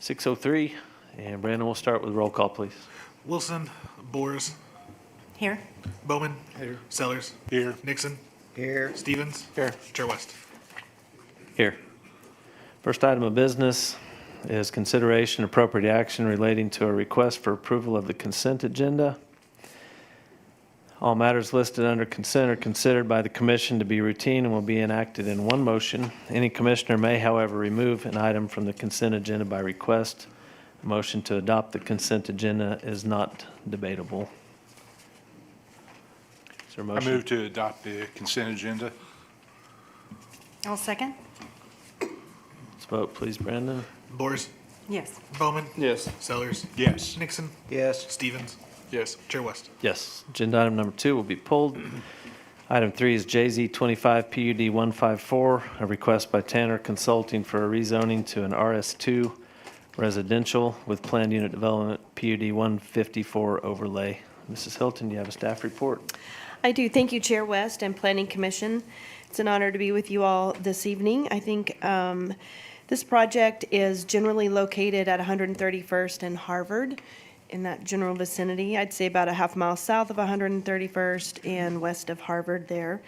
6:03, and Brandon will start with roll call, please. Wilson, Boers, Here. Bowman. Here. Sellers. Here. Nixon. Here. Stevens. Here. Chair West. Here. First item of business is consideration of appropriate action relating to a request for approval of the consent agenda. All matters listed under consent are considered by the commission to be routine and will be enacted in one motion. Any commissioner may, however, remove an item from the consent agenda by request. A motion to adopt the consent agenda is not debatable. Is there a I motion? move to adopt the consent agenda. I'll second. Let's vote, please, Brandon. Boers, Yes. Bowman. Yes. Sellers. Yes. Nixon. Yes. Stevens. Yes. Chair West. Yes. Agenda item number 2 will be pulled. Item 3 is JZ 25 PUD 154, a request by Tanner Consulting for a rezoning to an RS2 residential with planned unit development PUD 154 overlay. Mrs. Hilton, do you have a staff report? I do. Thank you, Chair West and Planning Commission. It's an honor to be with you all this evening. I think this project is generally located at 131st and Harvard, in that general vicinity. I'd say about a half mile south of 131st and west of Harvard there.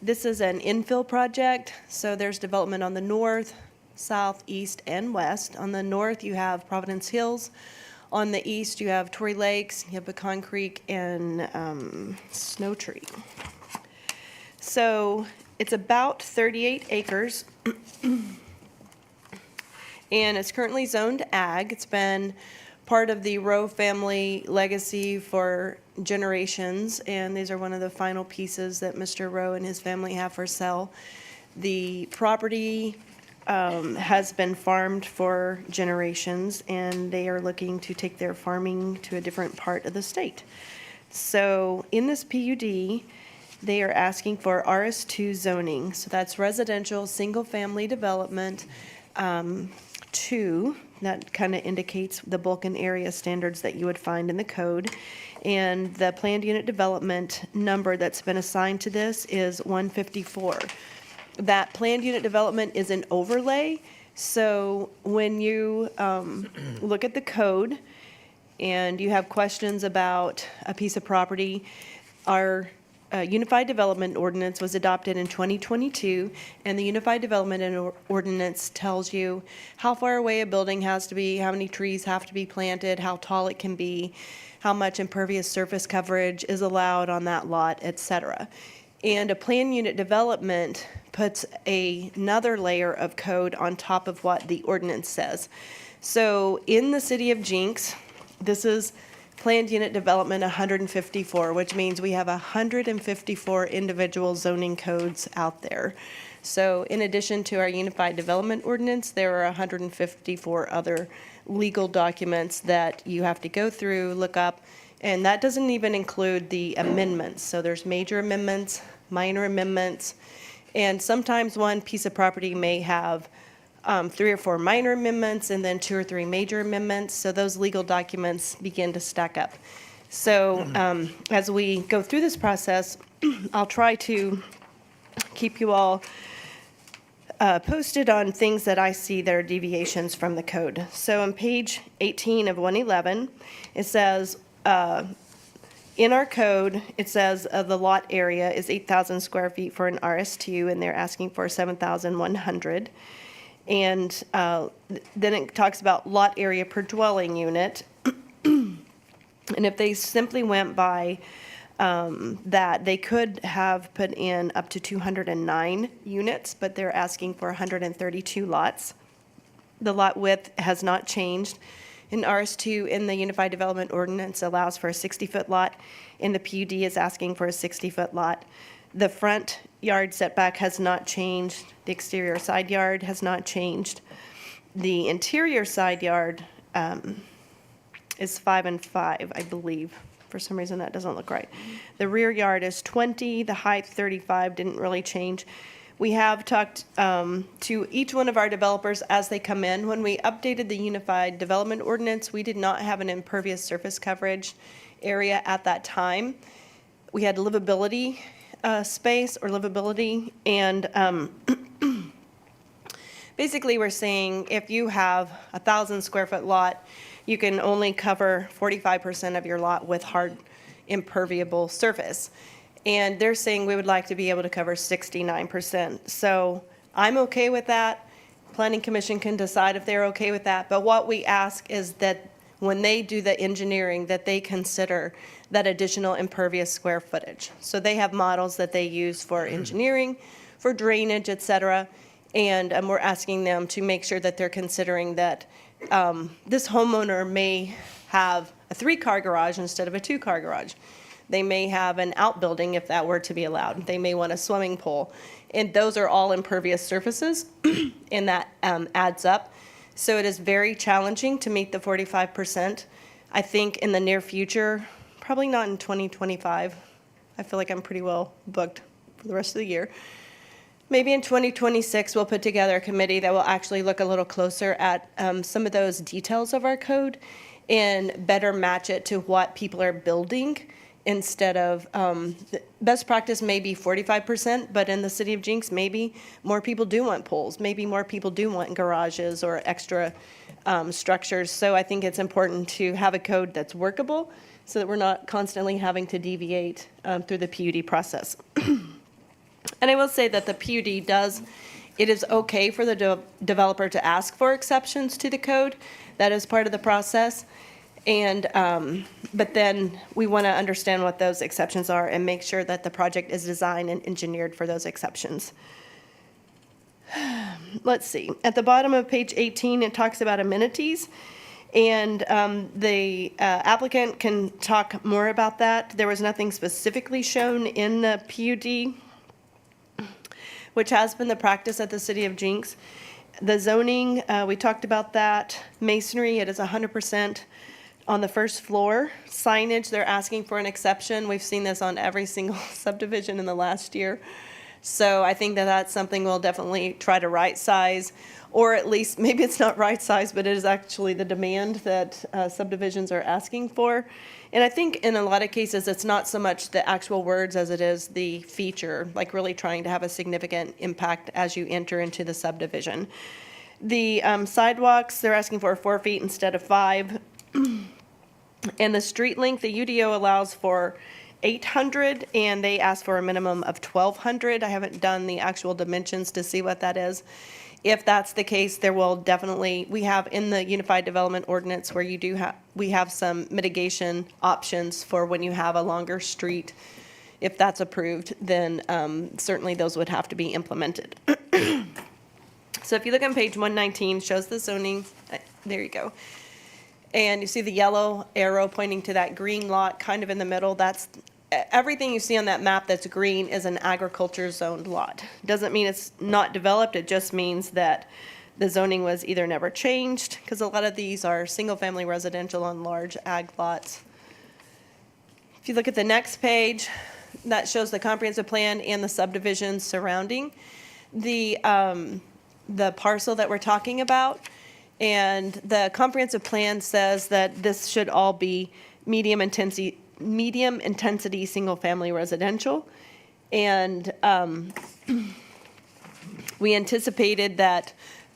This is an infill project, so there's development on the north, south, east, and west. On the north, you have Providence Hills. On the east, you have Torrey Lakes, you have Pecan Creek, and Snow Tree. So it's about 38 acres, and it's currently zoned ag. It's been part of the Rowe family legacy for generations, and these are one of the final pieces that Mr. Rowe and his family have for sale. The property has been farmed for generations, and they are looking to take their farming to a different part of the state. So in this PUD, they are asking for RS2 zoning. So that's residential, single-family development, 2. That kind of indicates the bulk and area standards that you would find in the code. And the planned unit development number that's been assigned to this is 154. That planned unit development is an overlay. So when you look at the code and you have questions about a piece of property, our Unified Development Ordinance was adopted in 2022, and the Unified Development Ordinance tells you how far away a building has to be, how many trees have to be planted, how tall it can be, how much impervious surface coverage is allowed on that lot, etc. And a planned unit development puts another layer of code on top of what the ordinance says. So in the city of Jenks, this is planned unit development 154, which means we have 154 individual zoning codes out there. So in addition to our Unified Development Ordinance, there are 154 other legal documents that you have to go through, look up, and that doesn't even include the amendments. So there's major amendments, minor amendments, and sometimes one piece of property may have 3 or 4 minor amendments and then 2 or 3 major amendments. So those legal documents begin to stack up. So as we go through this process, I'll try to keep you all posted on things that I see that are deviations from the code. So on page 18 of 111, it says, in our code, it says the lot area is 8,000 square feet for an RS2, and they're asking for 7,100. And then it talks about lot area per dwelling unit. And if they simply went by that, they could have put in up to 209 units, but they're asking for 132 lots. The lot width has not changed. In RS2, in the Unified Development Ordinance, allows for a 60-foot lot. In the PUD is asking for a 60-foot lot. The front yard setback has not changed. The exterior side yard has not changed. The interior side yard is 5 and 5, I believe. For some reason, that doesn't look right. The rear yard is 20, the height 35, didn't really change. We have talked to each one of our developers as they come in. When we updated the Unified Development Ordinance, we did not have an impervious surface coverage area at that time. We had livability space or livability, and basically, we're saying if you have a 1,000 square foot lot, you can only cover 45% of your lot with hard impermeable surface. And they're saying we would like to be able to cover 69%. So I'm okay with that. Planning Commission can decide if they're okay with that. But what we ask is that when they do the engineering, that they consider that additional impervious square footage. So they have models that they use for engineering, for drainage, et cetera. And we're asking them to make sure that they're considering that this homeowner may have a 3-car garage instead of a 2-car garage. They may have an outbuilding if that were to be allowed. They may want a swimming pool. And those are all impervious surfaces, and that adds up. So it is very challenging to meet the 45%. I think in the near future, probably not in 2025. I feel like I'm pretty well booked for the rest of the year. Maybe in 2026, we'll put together a committee that will actually look a little closer at some of those details of our code and better match it to what people are building instead of, best practice may be 45%, but in the city of Jenks, maybe more people do want pools. Maybe more people do want garages or extra structures. So I think it's important to have a code that's workable so that we're not constantly having to deviate through the PUD process. And I will say that the PUD it is okay for the developer to ask for exceptions to the code. That is part of the process. And, but then we want to understand what those exceptions are and make sure that the project is designed and engineered for those exceptions. Let's see. At the bottom of page 18, it talks about amenities. And the applicant can talk more about that. There was nothing specifically shown in the PUD, which has been the practice at the city of Jenks. The zoning, we talked about that. Masonry, it is 100% on the first floor. Signage, they're asking for an exception. We've seen this on every single subdivision in the last year. So I think that that's something we'll definitely try to right size, or at least maybe it's not right size, but it is actually the demand that subdivisions are asking for. And I think in a lot of cases, it's not so much the actual words as it is the feature, like really trying to have a significant impact as you enter into the subdivision. The sidewalks, they're asking for 4 feet instead of 5. And the street length, the UDO allows for 800, and they ask for a minimum of 1,200. I haven't done the actual dimensions to see what that is. If that's the case, there will definitely, we have in the Unified Development Ordinance where we have some mitigation options for when you have a longer street. If that's approved, then certainly those would have to be implemented. So if you look on page 119, shows the zoning, there you go. And you see the yellow arrow pointing to that green lot kind of in the middle. That's everything you see on that map that's green is an agriculture zoned lot. Doesn't mean it's not developed. It just means that the zoning was either never changed, because a lot of these are single family residential on large ag lots. If you look at the next page, that shows the comprehensive plan and the subdivisions surrounding the parcel that we're talking about. And the comprehensive plan says that this should all be medium intensity single-family residential. And we anticipated that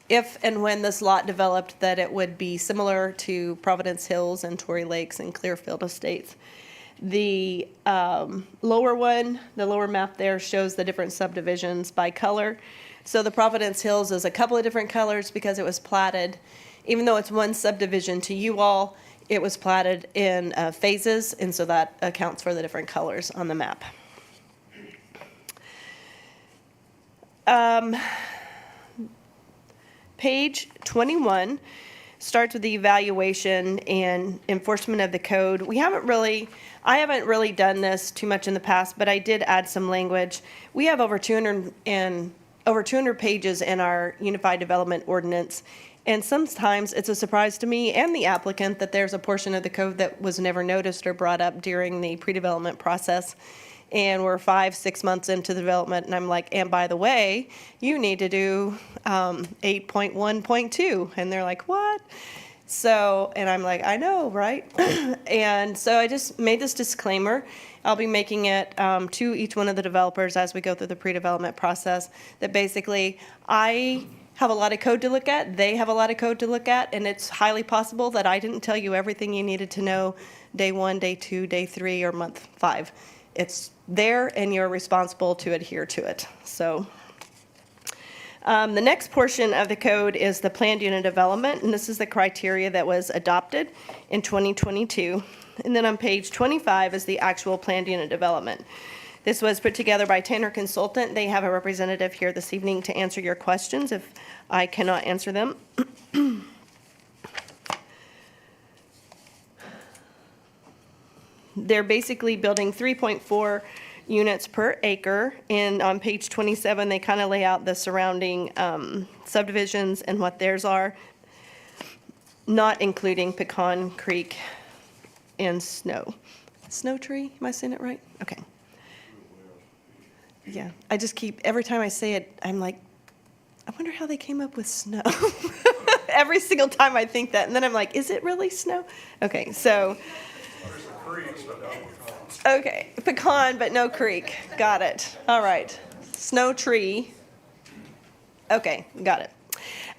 if and when this lot developed, that it would be similar to Providence Hills and Torrey Lakes and Clearfield Estates. The lower one, the lower map there shows the different subdivisions by color. So the Providence Hills is a couple of different colors because it was platted. Even though it's one subdivision to you all, it was platted in phases, and so that accounts for the different colors on the map. Page 21 starts with the evaluation and enforcement of the code. I haven't really done this too much in the past, but I did add some language. We have over 200 pages in our Unified Development Ordinance. And sometimes it's a surprise to me and the applicant that there's a portion of the code that was never noticed or brought up during the pre-development process. And we're 5-6 months into the development, and I'm like, and by the way, you need to do 8.1.2. And they're like, what? So, and I'm like, I know, right? And so I just made this disclaimer. I'll be making it to each one of the developers as we go through the pre-development process, that basically I have a lot of code to look at. They have a lot of code to look at, and it's highly possible that I didn't tell you everything you needed to know day 1, day 2, day 3, or month 5. It's there, and you're responsible to adhere to it. So the next portion of the code is the planned unit development, and this is the criteria that was adopted in 2022. And then on page 25 is the actual planned unit development. This was put together by Tanner Consultant. They have a representative here this evening to answer your questions if I cannot answer them. They're basically building 3.4 units per acre, and on page 27, they kind of lay out the surrounding subdivisions and what theirs are, not including Pecan Creek and Snow Tree. Am I saying it right? Okay. Yeah, I just keep, every time I say it, I'm like, I wonder how they came up with snow. Every single time I think that, and then I'm like, is it really snow? Okay, so. Okay, pecan, but no creek. Got it. All right. Snow tree. Okay, got it.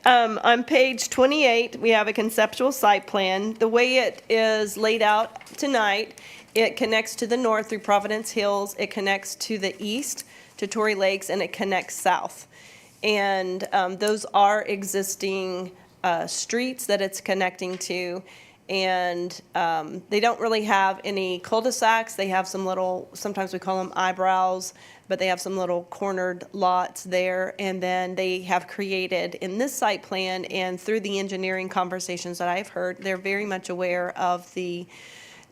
On page 28, we have a conceptual site plan. The way it is laid out tonight, it connects to the north through Providence Hills, it connects to the east to Torrey Lakes, and it connects south. And those are existing streets that it's connecting to. And they don't really have any cul-de-sacs. They have some little, sometimes we call them eyebrows, but they have some little cornered lots there. And then they have created in this site plan and through the engineering conversations that I've heard, they're very much aware of the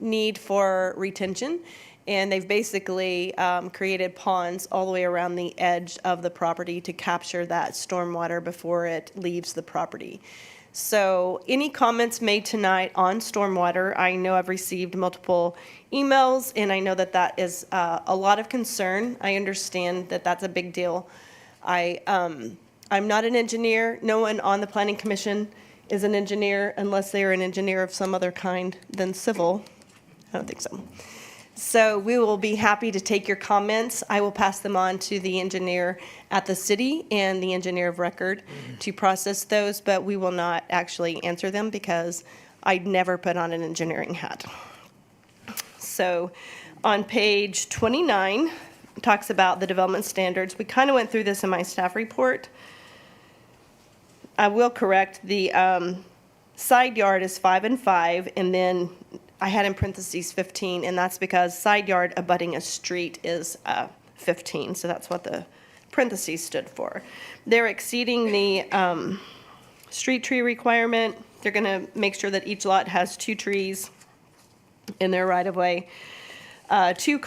need for retention. And they've basically created ponds all the way around the edge of the property to capture that stormwater before it leaves the property. So any comments made tonight on stormwater, I know I've received multiple emails, and I know that that is a lot of concern. I understand that that's a big deal. I'm not an engineer. No one on the Planning Commission is an engineer unless they are an engineer of some other kind than civil. I don't think so. So we will be happy to take your comments. I will pass them on to the engineer at the city and the engineer of record to process those, but we will not actually answer them because I never put on an engineering hat. So on page 29, it talks about the development standards. We kind of went through this in my staff report. I will correct the side yard is 5 and 5, and then I had in parentheses 15, and that's because side yard abutting a street is 15, so that's what the parentheses stood for. They're exceeding the street tree requirement. They're going to make sure that each lot has 2 trees in their right-of-way. 2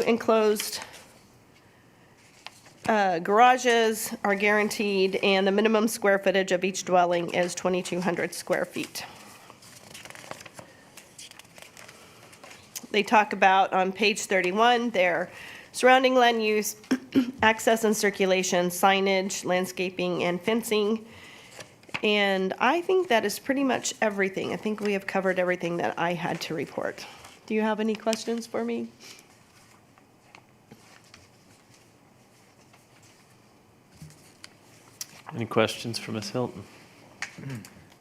enclosed garages are guaranteed, and the minimum square footage of each dwelling is 2,200 square feet. They talk about, on page 31, their surrounding land use, access and circulation, signage, landscaping, and fencing. And I think that is pretty much everything. I think we have covered everything that I had to report. Do you have any questions for me? Any questions for Ms. Hilton?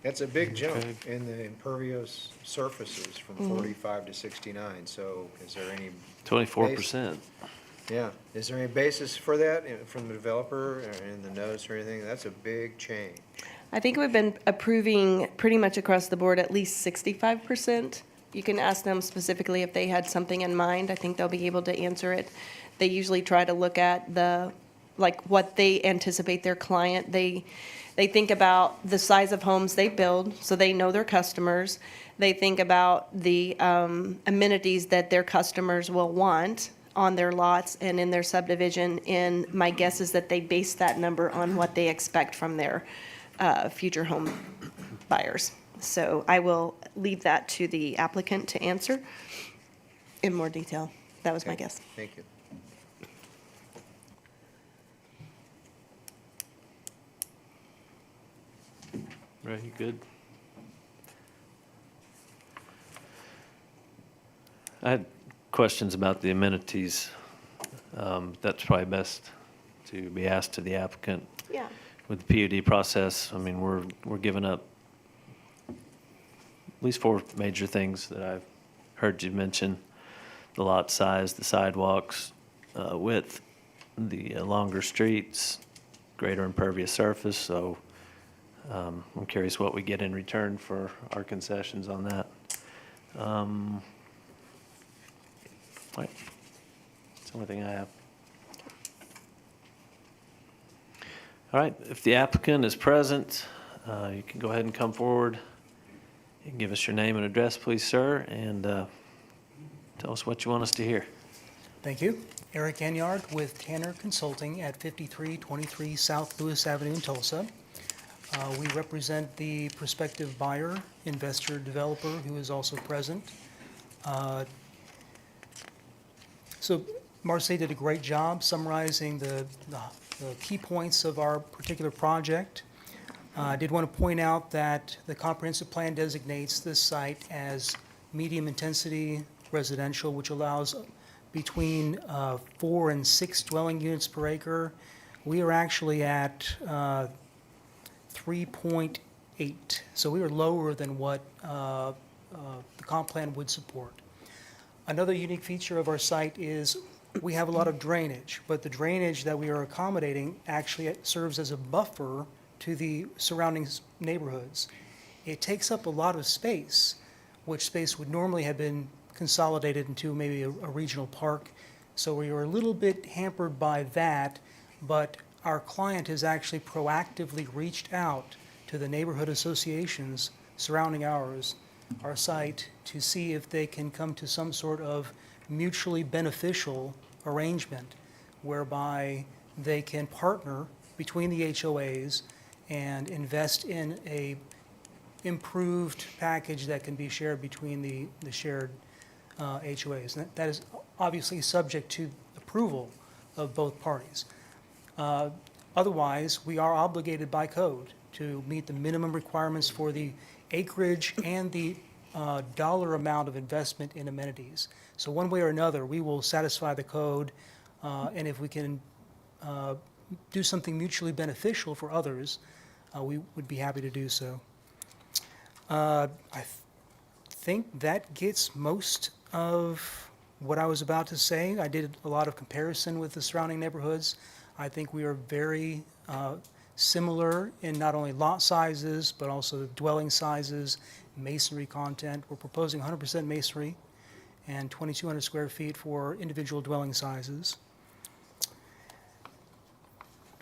That's a big jump in the impervious surfaces from 45 to 69, so is there any, 24%. yeah, is there any basis for that from the developer in the notes or anything? That's a big change. I think we've been approving pretty much across the board at least 65%. You can ask them specifically if they had something in mind. I think they'll be able to answer it. They usually try to look at what they anticipate their client. They think about the size of homes they build, so they know their customers. They think about the amenities that their customers will want on their lots and in their subdivision. And my guess is that they base that number on what they expect from their future home buyers. So I will leave that to the applicant to answer in more detail. That was my Okay, guess. Thank you. Right, you good? I had questions about the amenities. That's probably best to be asked to the applicant. Yeah. with the PUD process, I mean, we're giving up at least 4 major things that I've heard you mention: the lot size, the sidewalks, width, the longer streets, greater impervious surface. So I'm curious what we get in return for our concessions on that. Right. That's the only thing I have. All right, if the applicant is present, you can go ahead and come forward. You can give us your name and address, please, sir, and tell us what you want us to hear. Thank you. Eric Anyard with Tanner Consulting at 5323 South Lewis Avenue in Tulsa. We represent the prospective buyer, investor, developer who is also present. So Marcy did a great job summarizing the key points of our particular project. I did want to point out that the comprehensive plan designates this site as medium-intensity residential, which allows between 4 and 6 dwelling units per acre. We are actually at 3.8, so we are lower than what the comp plan would support. Another unique feature of our site is we have a lot of drainage, but the drainage that we are accommodating actually serves as a buffer to the surrounding neighborhoods. It takes up a lot of space, which space would normally have been consolidated into maybe a regional park. So we are a little bit hampered by that, but our client has actually proactively reached out to the neighborhood associations surrounding our site to see if they can come to some sort of mutually beneficial arrangement whereby they can partner between the HOAs and invest in a improved package that can be shared between the shared HOAs. And that is obviously subject to approval of both parties. Otherwise, we are obligated by code to meet the minimum requirements for the acreage and the dollar amount of investment in amenities. So one way or another, we will satisfy the code, and if we can do something mutually beneficial for others, we would be happy to do so. Think that gets most of what I was about to say. I did a lot of comparison with the surrounding neighborhoods. I think we are very similar in not only lot sizes, but also dwelling sizes, masonry content. We're proposing 100% masonry and 2,200 square feet for individual dwelling sizes.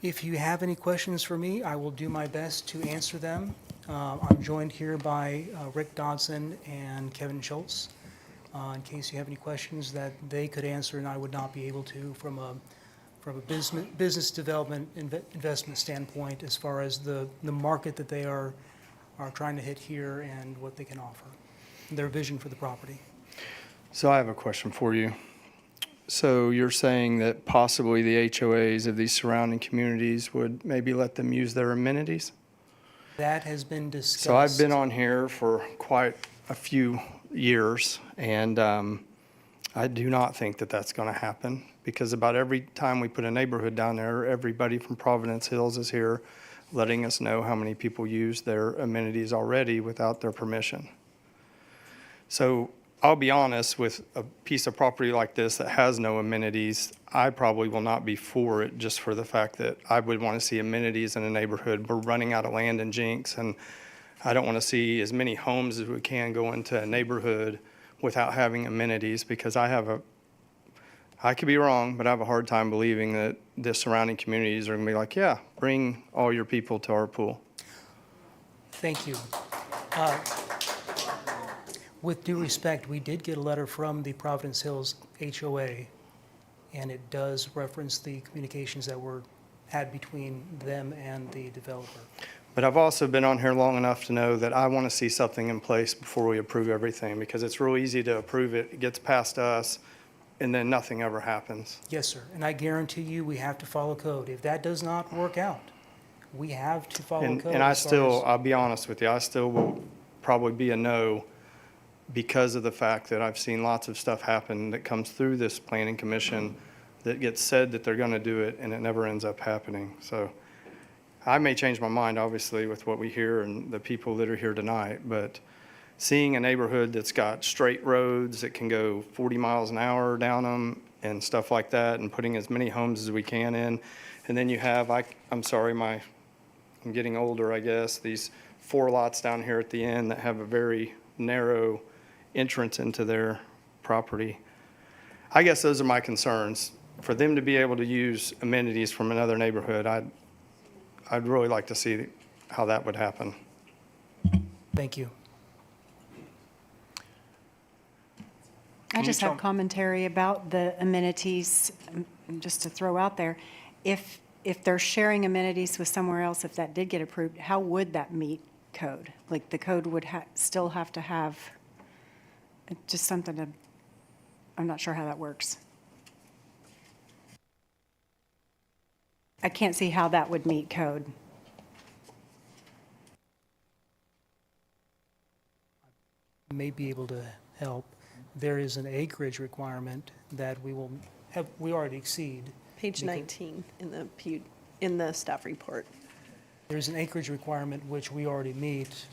If you have any questions for me, I will do my best to answer them. I'm joined here by Rick Dodson and Kevin Schultz, in case you have any questions that they could answer and I would not be able to from a business development investment standpoint, as far as the market that they are trying to hit here and what they can offer, their vision for the property. So I have a question for you. So you're saying that possibly the HOAs of these surrounding communities would maybe let them use their amenities? That has been discussed. So I've been on here for quite a few years, and I do not think that that's going to happen, because about every time we put a neighborhood down there, everybody from Providence Hills is here letting us know how many people use their amenities already without their permission. So I'll be honest, with a piece of property like this that has no amenities, I probably will not be for it, just for the fact that I would want to see amenities in a neighborhood. We're running out of land in Jenks, and I don't want to see as many homes as we can go into a neighborhood without having amenities, because I could be wrong, but I have a hard time believing that the surrounding communities are going to be like, yeah, bring all your people to our pool. Thank you. With due respect, we did get a letter from the Providence Hills HOA, and it does reference the communications that were had between them and the developer. But I've also been on here long enough to know that I want to see something in place before we approve everything, because it's real easy to approve it. It gets past us, and then nothing ever happens. Yes, sir. And I guarantee you, we have to follow code. If that does not work out, we have to follow code. And I as far still, as- I'll be honest with you, I still will probably be a no, because of the fact that I've seen lots of stuff happen that comes through this planning commission that gets said that they're going to do it, and it never ends up happening. So I may change my mind, obviously, with what we hear and the people that are here tonight, but seeing a neighborhood that's got straight roads that can go 40 miles an hour down them and stuff like that, and putting as many homes as we can in, and then you have, I'm sorry, I'm getting older, I guess, these 4 lots down here at the end that have a very narrow entrance into their property. I guess those are my concerns. For them to be able to use amenities from another neighborhood, I'd really like to see how that would happen. Thank you. I you just tell- have commentary about the amenities, just to throw out there. If they're sharing amenities with somewhere else, if that did get approved, how would that meet code? Like, the code would still have to have just something to, I'm not sure how that works. I can't see how that would meet code. May be able to help. There is an acreage requirement that we already exceed. Page 19 in the staff report. There's an acreage requirement which we already meet.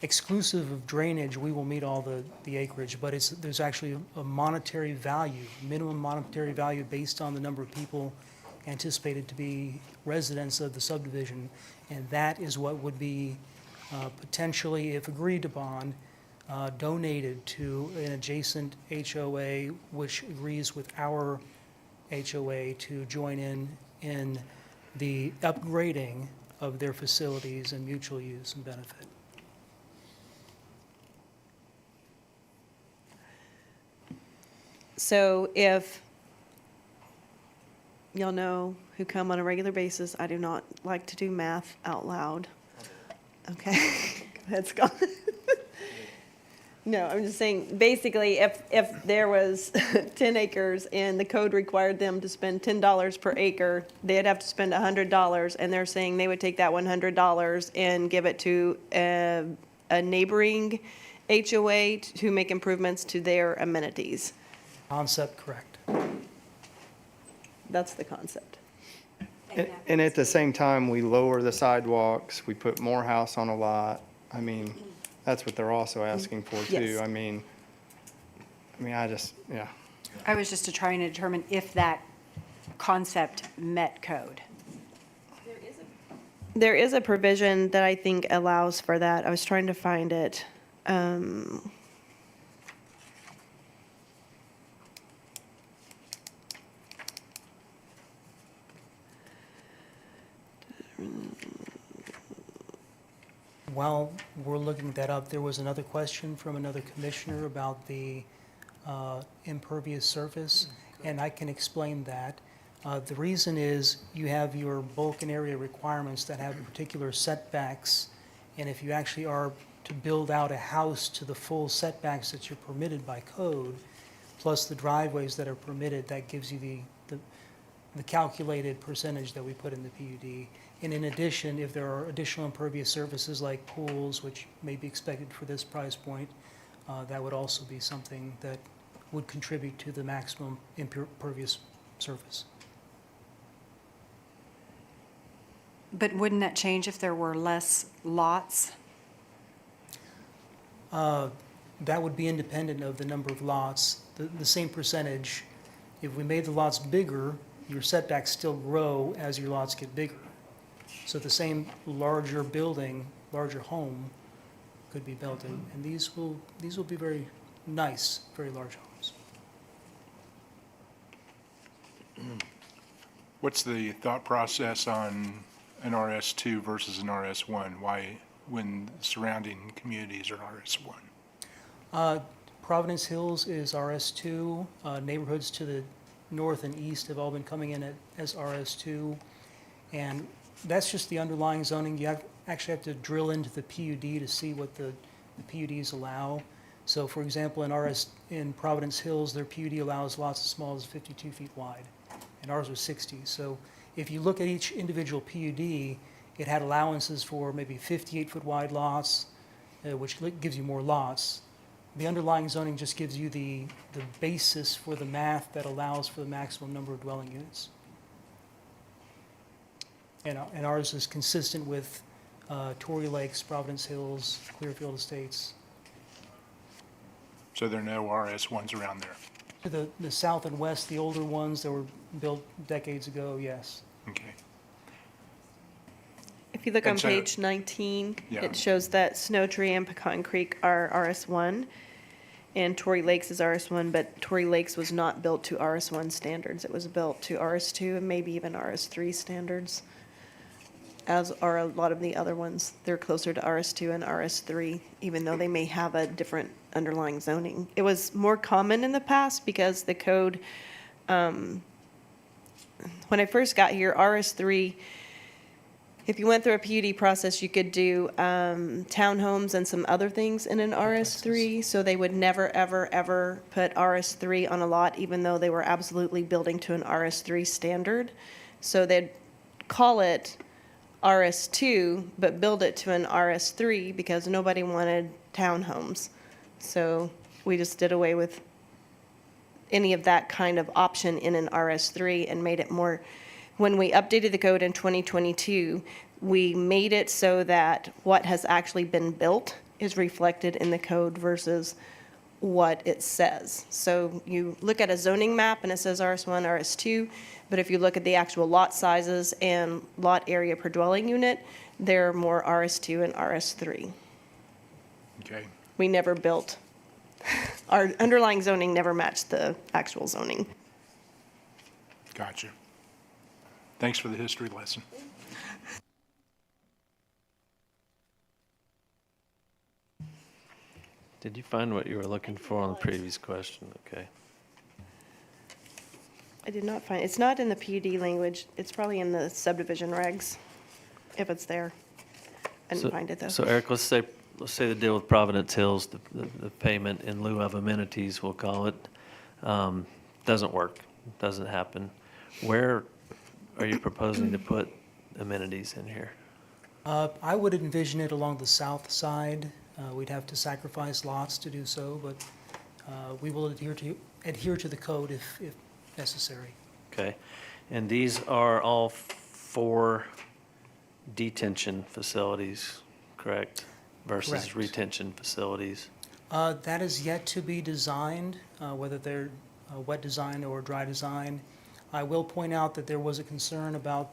Exclusive of drainage, we will meet all the acreage, but there's actually a monetary value, minimum monetary value based on the number of people anticipated to be residents of the subdivision, and that is what would be potentially, if agreed upon, donated to an adjacent HOA, which agrees with our HOA to join in the upgrading of their facilities and mutual use and benefit. So if, y'all know who come on a regular basis, I do not like to do math out loud. Okay, go ahead, Scott. No, I'm just saying, basically, if there was 10 acres and the code required them to spend $10 per acre, they'd have to spend $100, and they're saying they would take that $100 and give it to a neighboring HOA to make improvements to their amenities. Concept correct. That's the concept. And at the same time, we lower the sidewalks, we put more house on a lot. I mean, that's what they're also asking for too. Yes. I mean, I just, yeah. I was just trying to determine if that concept met code. There is a provision that I think allows for that. I was trying to find it. While we're looking that up, there was another question from another commissioner about the impervious surface, and I can explain that. The reason is you have your bulk and area requirements that have particular setbacks, and if you actually are to build out a house to the full setbacks that you're permitted by code, plus the driveways that are permitted, that gives you the calculated percentage that we put in the PUD. And in addition, if there are additional impervious surfaces like pools, which may be expected for this price point, that would also be something that would contribute to the maximum impervious surface. But wouldn't that change if there were less lots? That would be independent of the number of lots. The same percentage, if we made the lots bigger, your setbacks still grow as your lots get bigger. So the same larger building, larger home could be built in, and these will be very nice, very large homes. What's the thought process on an RS2 versus an RS1? Why, when surrounding communities are RS1? Providence Hills is RS2. Neighborhoods to the north and east have all been coming in as RS2. And that's just the underlying zoning. You actually have to drill into the PUD to see what the PUDs allow. So for example, in Providence Hills, their PUD allows lots as small as 52 feet wide, and ours was 60. So if you look at each individual PUD, it had allowances for maybe 58-foot wide lots, which gives you more lots. The underlying zoning just gives you the basis for the math that allows for the maximum number of dwelling units. And ours is consistent with Torrey Lakes, Providence Hills, Clearfield Estates. So there are no RS1s around there? To the south and west, the older ones that were built decades ago, yes. Okay. If you look And on so- page 19, Yeah. it shows that Snow Tree and Pecan Creek are RS1, and Torrey Lakes is RS1, but Torrey Lakes was not built to RS1 standards. It was built to RS2 and maybe even RS3 standards, as are a lot of the other ones. They're closer to RS2 and RS3, even though they may have a different underlying zoning. It was more common in the past because the code, when I first got here, RS3, if you went through a PUD process, you could do townhomes and some other things in an RS3. So they would never, ever, ever put RS3 on a lot, even though they were absolutely building to an RS3 standard. So they'd call it RS2, but build it to an RS3 because nobody wanted townhomes. So we just did away with any of that kind of option in an RS3 and made it more. When we updated the code in 2022, we made it so that what has actually been built is reflected in the code versus what it says. So you look at a zoning map and it says RS1, RS2, but if you look at the actual lot sizes and lot area per dwelling unit, they're more RS2 and RS3. Okay. We never built, our underlying zoning never matched the actual zoning. Gotcha. Thanks for the history lesson. Did you find what you were looking for on the previous question? Okay. I did not find, it's not in the PUD language. It's probably in the subdivision regs, if it's there. I didn't find it though. So Eric, let's say the deal with Providence Hills, the payment in lieu of amenities, we'll call it, doesn't work, doesn't happen. Where are you proposing to put amenities in here? I would envision it along the south side. We'd have to sacrifice lots to do so, but we will adhere to the code if necessary. Okay. And these are all 4 detention facilities, correct? Versus Correct. retention facilities. That is yet to be designed, whether they're wet design or dry design. I will point out that there was a concern about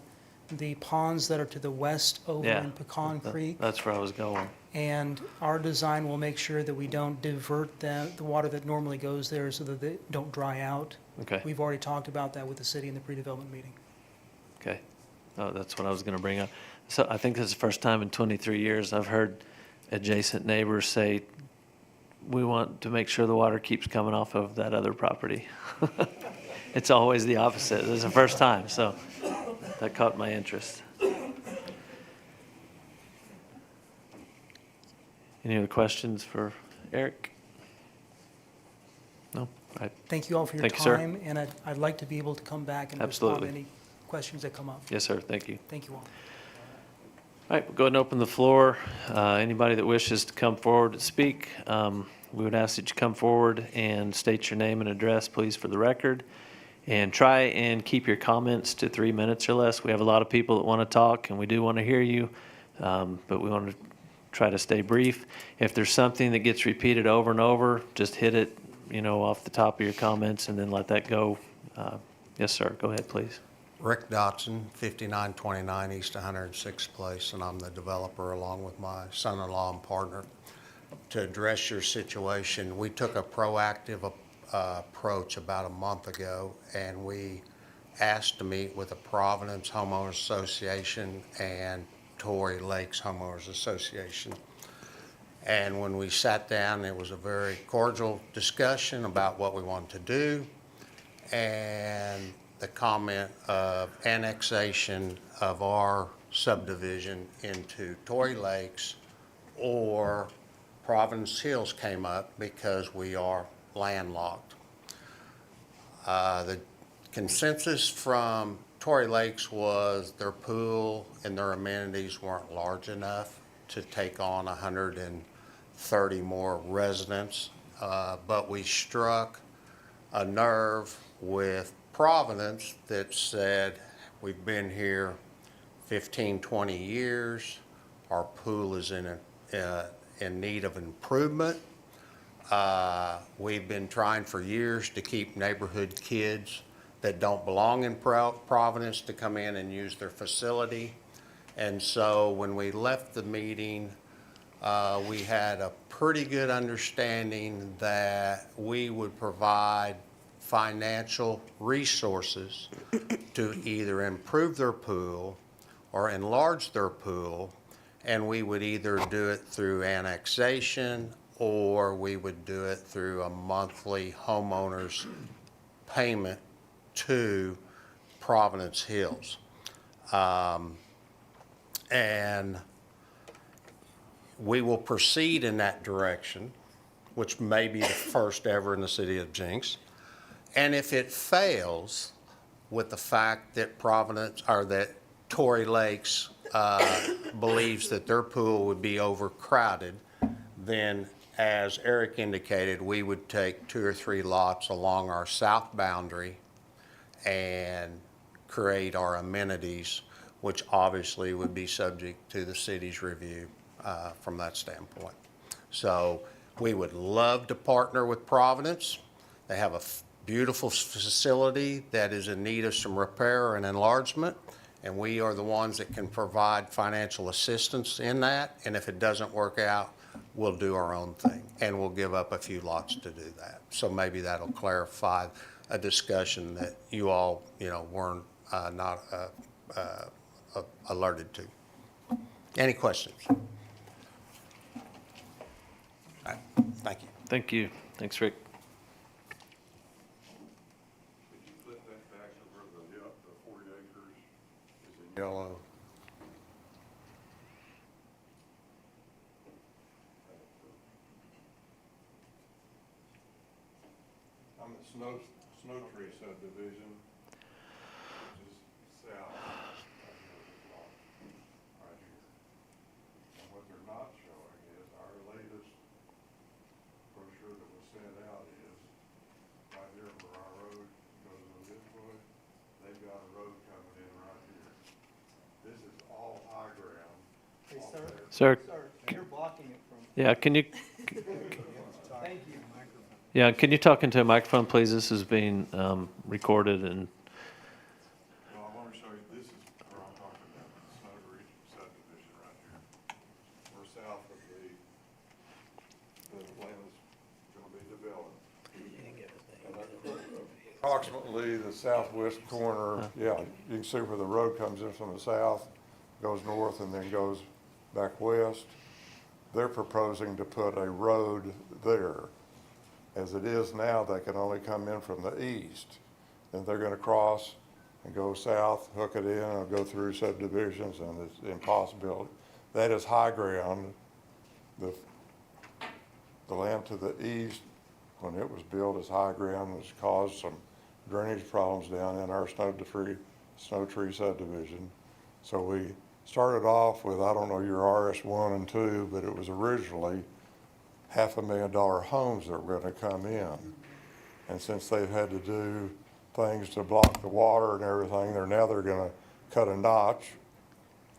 the ponds that are to the west over Yeah. in Pecan Creek. That's where I was going. And our design will make sure that we don't divert the water that normally goes there so that they don't dry out. Okay. We've already talked about that with the city in the pre-development meeting. Okay. Oh, that's what I was going to bring up. So I think this is the first time in 23 years I've heard adjacent neighbors say, we want to make sure the water keeps coming off of that other property. It's always the opposite. This is the first time, so that caught my interest. Any other questions for Eric? No? Thank you all for your Thank you, sir. time, and I'd like to be able to come back and respond Absolutely. to any questions that come up. Yes, sir. Thank you. Thank you all. All right, we'll go ahead and open the floor. Anybody that wishes to come forward to speak, we would ask that you come forward and state your name and address, please, for the record. And try and keep your comments to 3 minutes or less. We have a lot of people that want to talk, and we do want to hear you, but we want to try to stay brief. If there's something that gets repeated over and over, just hit it, off the top of your comments, and then let that go. Yes, sir. Go ahead, please. Rick Dotson, 5929 East 106th Place, and I'm the developer along with my son-in-law and partner. To address your situation, we took a proactive approach about a month ago, and we asked to meet with the Providence Homeowners Association and Torrey Lakes Homeowners Association. And when we sat down, it was a very cordial discussion about what we wanted to do, and the comment of annexation of our subdivision into Torrey Lakes or Providence Hills came up because we are landlocked. The consensus from Torrey Lakes was their pool and their amenities weren't large enough to take on 130 more residents, but we struck a nerve with Providence that said, we've been here 15, 20 years. Our pool is in need of improvement. We've been trying for years to keep neighborhood kids that don't belong in Providence to come in and use their facility. And so when we left the meeting, we had a pretty good understanding that we would provide financial resources to either improve their pool or enlarge their pool, and we would either do it through annexation or we would do it through a monthly homeowner's payment to Providence Hills. And we will proceed in that direction, which may be the first ever in the city of Jenks. And if it fails with the fact that Providence, or that Tory Lakes believes that their pool would be overcrowded, then as Eric indicated, we would take 2 or 3 lots along our south boundary and create our amenities, which obviously would be subject to the city's review from that standpoint. So we would love to partner with Providence. They have a beautiful facility that is in need of some repair and enlargement, and we are the ones that can provide financial assistance in that. And if it doesn't work out, we'll do our own thing, and we'll give up a few lots to do that. So maybe that'll clarify a discussion that you all, weren't not alerted to. Any questions? All right. Thank you. Thank you. Thanks, Rick. Yellow. I'm at Snow Tree subdivision, which is south, right here. And what they're not showing is our latest brochure that was sent out is right here where our road goes to this way. They've got a road coming in right here. This is all high ground. Hey, off sir. there. Sir, You're blocking it from. yeah, can you, Thank you. yeah, can you talk into a microphone, please? This is being recorded and, So I want to show you, this is where I'm talking about, the Snow Tree subdivision right here. We're south of the land is going to be developed. Approximately the southwest corner, yeah, you can see where the road comes in from the south, goes north and then goes back west. They're proposing to put a road there. As it is now, they can only come in from the east. Then they're gonna cross and go south, hook it in, and go through subdivisions, and it's impossible. That is high ground. The land to the east, when it was built as high ground, has caused some drainage problems down in our Snow Tree subdivision. So we started off with, I don't know your RS1 and 2, but it was originally $500,000 homes that were gonna come in. And since they've had to do things to block the water and everything, they're gonna cut a notch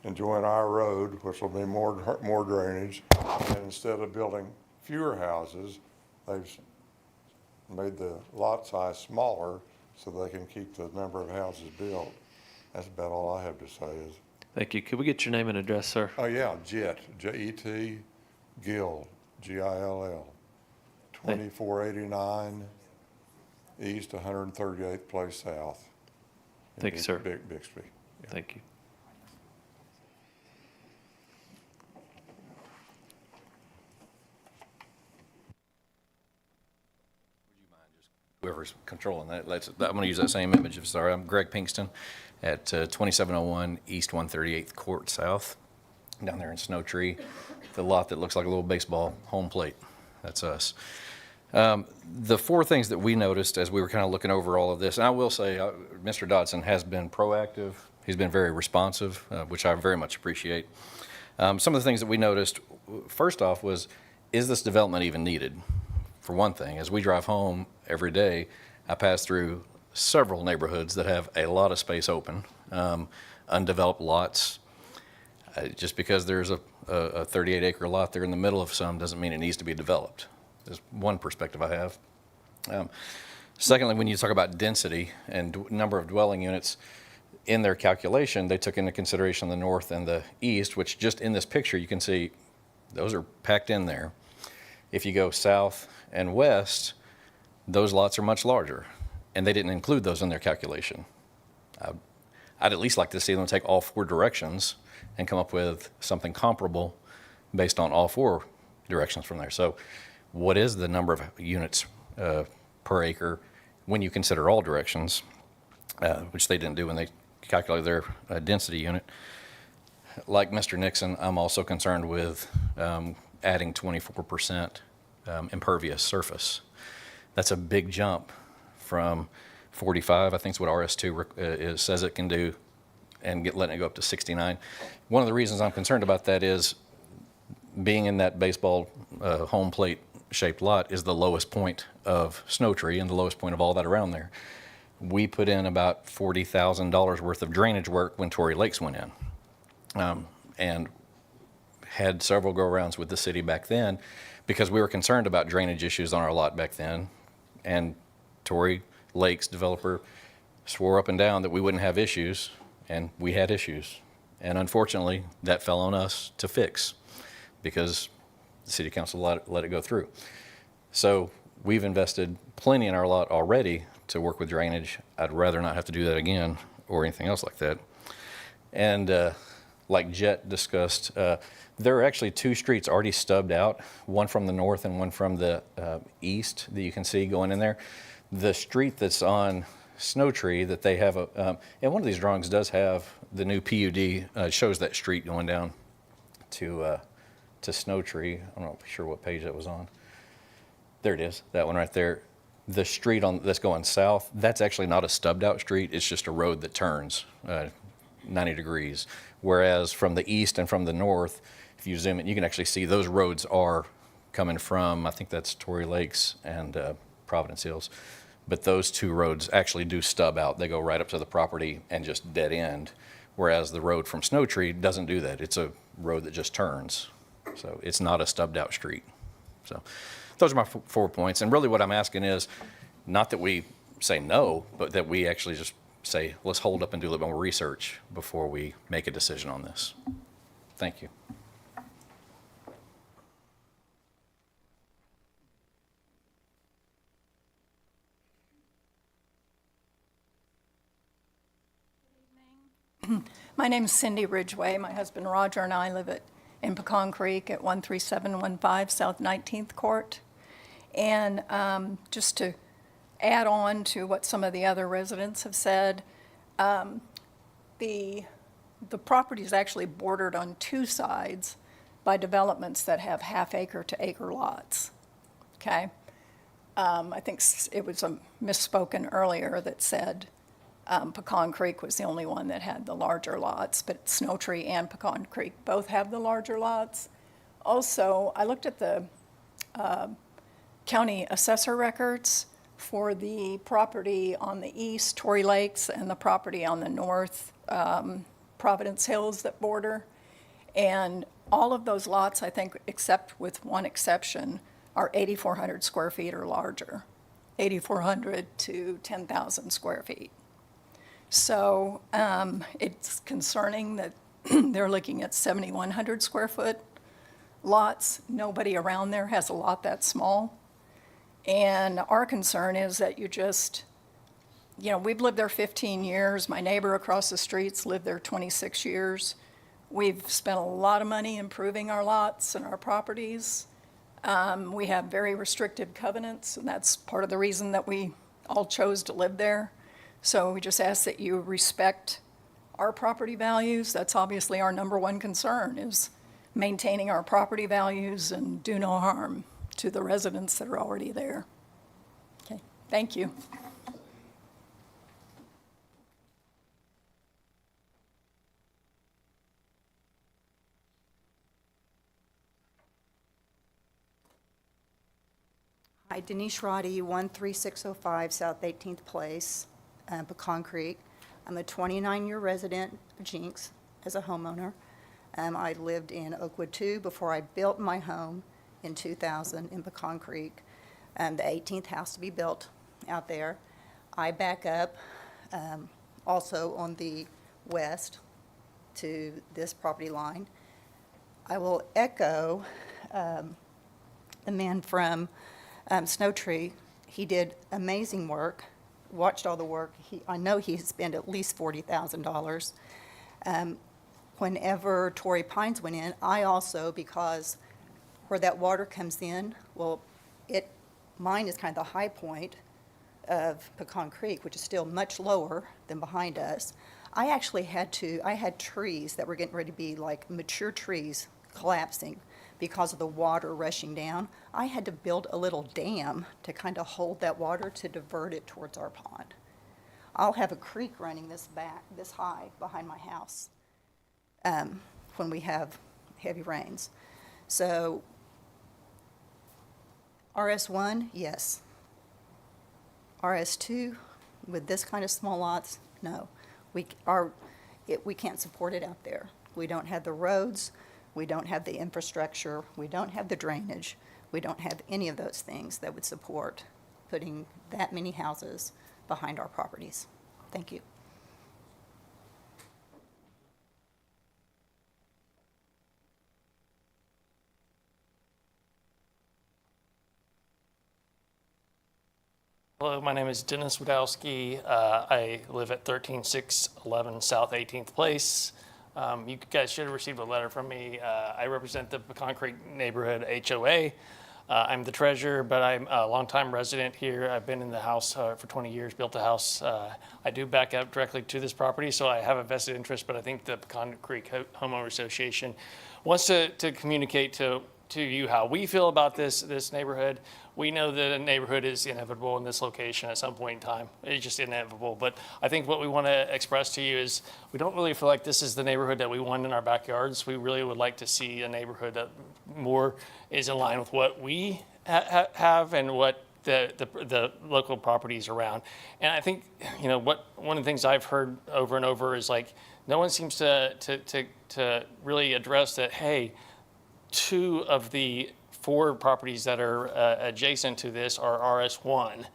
and join our road, which will be more drainage. And instead of building fewer houses, they've made the lot size smaller so they can keep the number of houses built. That's about all I have to say is, thank you. Could we get your name and address, sir? oh yeah, Jet, Jet, Gill, Gill, 2489 East, 138th Place South. in Thank you, sir. Bixby. Yeah. Thank you. Whoever's controlling that, I'm going to use that same image. Sorry, I'm Greg Pinkston at 2701 East 138th Court South, down there in Snow Tree, the lot that looks like a little baseball home plate. That's us. The 4 things that we noticed as we were kind of looking over all of this, and I will say Mr. Dodson has been proactive. He's been very responsive, which I very much appreciate. Some of the things that we noticed, first off, was, is this development even needed? For one thing, as we drive home every day, I pass through several neighborhoods that have a lot of space open, undeveloped lots, Just because there's a 38-acre lot there in the middle of some doesn't mean it needs to be developed. Is one perspective I have. Secondly, when you talk about density and number of dwelling units, in their calculation, they took into consideration the north and the east, which just in this picture, you can see those are packed in there. If you go south and west, those lots are much larger, and they didn't include those in their calculation. I'd at least like to see them take all four directions and come up with something comparable based on all four directions from there. So what is the number of units per acre when you consider all directions, which they didn't do when they calculated their density unit? Like Mr. Nixon, I'm also concerned with adding 24% impervious surface. That's a big jump from 45, I think is what RS2 says it can do, and letting it go up to 69. One of the reasons I'm concerned about that is being in that baseball home plate shaped lot is the lowest point of Snow Tree and the lowest point of all that around there. We put in about $40,000 worth of drainage work when Tory Lakes went in, and had several go-arounds with the city back then because we were concerned about drainage issues on our lot back then. And Tory Lakes developer swore up and down that we wouldn't have issues, and we had issues. And unfortunately, that fell on us to fix because the city council let it go through. So we've invested plenty in our lot already to work with drainage. I'd rather not have to do that again or anything else like that. And like Jet discussed, there are actually two streets already stubbed out, one from the north and one from the east that you can see going in there. The street that's on Snow Tree that they have, and one of these drawings does have the new PUD, shows that street going down to Snow Tree. I'm not sure what page that was on. There it is, that one right there. The street that's going south, that's actually not a stubbed out street, it's just a road that turns 90 degrees. Whereas from the east and from the north, if you zoom in, you can actually see those roads are coming from, I think that's Tory Lakes and Providence Hills. But those two roads actually do stub out. They go right up to the property and just dead end. Whereas the road from Snow Tree doesn't do that. It's a road that just turns. So it's not a stubbed out street. So those are my 4 points. And really what I'm asking is not that we say no, but that we actually just say, let's hold up and do a little bit more research before we make a decision on this. Thank you. My name's Cindy Ridgway. My husband Roger and I live in Pecan Creek at 13715 South 19th Court. And just to add on to what some of the other residents have said, the property is actually bordered on two sides by developments that have half-acre to acre lots, okay? I think it was misspoken earlier that said Pecan Creek was the only one that had the larger lots, but Snow Tree and Pecan Creek both have the larger lots. Also, I looked at the county assessor records for the property on the east, Tory Lakes, and the property on the north, Providence Hills that border. And all of those lots, I think, except with one exception, are 8,400 square feet or larger, 8,400 to 10,000 square feet. So it's concerning that they're looking at 7,100 square foot lots. Nobody around there has a lot that small. And our concern is that we've lived there 15 years. My neighbor across the street's lived there 26 years. We've spent a lot of money improving our lots and our properties. We have very restrictive covenants, and that's part of the reason that we all chose to live there. So we just ask that you respect our property values. That's obviously our number one concern, is maintaining our property values and do no harm to the residents that are already there. Okay, thank you. Hi, Denise Roddy, 13605 South 18th Place, Pecan Creek. I'm a 29-year resident of Jenks as a homeowner. I lived in Oakwood 2 before I built my home in 2000 in Pecan Creek. The 18th house to be built out there. I back up also on the west to this property line. I will echo the man from Snow Tree. He did amazing work, watched all the work. I know he spent at least $40,000. Whenever Torrey Pines went in, I also, because where that water comes in, well, mine is kind of the high point of Pecan Creek, which is still much lower than behind us. I had trees that were getting ready to be like mature trees collapsing because of the water rushing down. I had to build a little dam to kind of hold that water to divert it towards our pond. I'll have a creek running this high behind my house when we have heavy rains. So RS1, yes. RS2, with this kind of small lots, no. We can't support it out there. We don't have the roads, we don't have the infrastructure, we don't have the drainage, we don't have any of those things that would support putting that many houses behind our properties. Thank you. Hello, my name is Dennis Wadowski. I live at 13611 South 18th Place. You guys should have received a letter from me. I represent the Pecan Creek Neighborhood HOA. I'm the treasurer, but I'm a longtime resident here. I've been in the house for 20 years, built a house. I do back up directly to this property, so I have a vested interest, but I think the Pecan Creek Homeowner Association wants to communicate to you how we feel about this neighborhood. We know that a neighborhood is inevitable in this location at some point in time. It's just inevitable. But I think what we want to express to you is we don't really feel like this is the neighborhood that we want in our backyards. We really would like to see a neighborhood that more is in line with what we have and what the local properties around. And I think, one of the things I've heard over and over is like, no one seems to really address that, hey, 2 of the 4 properties that are adjacent to this are RS1.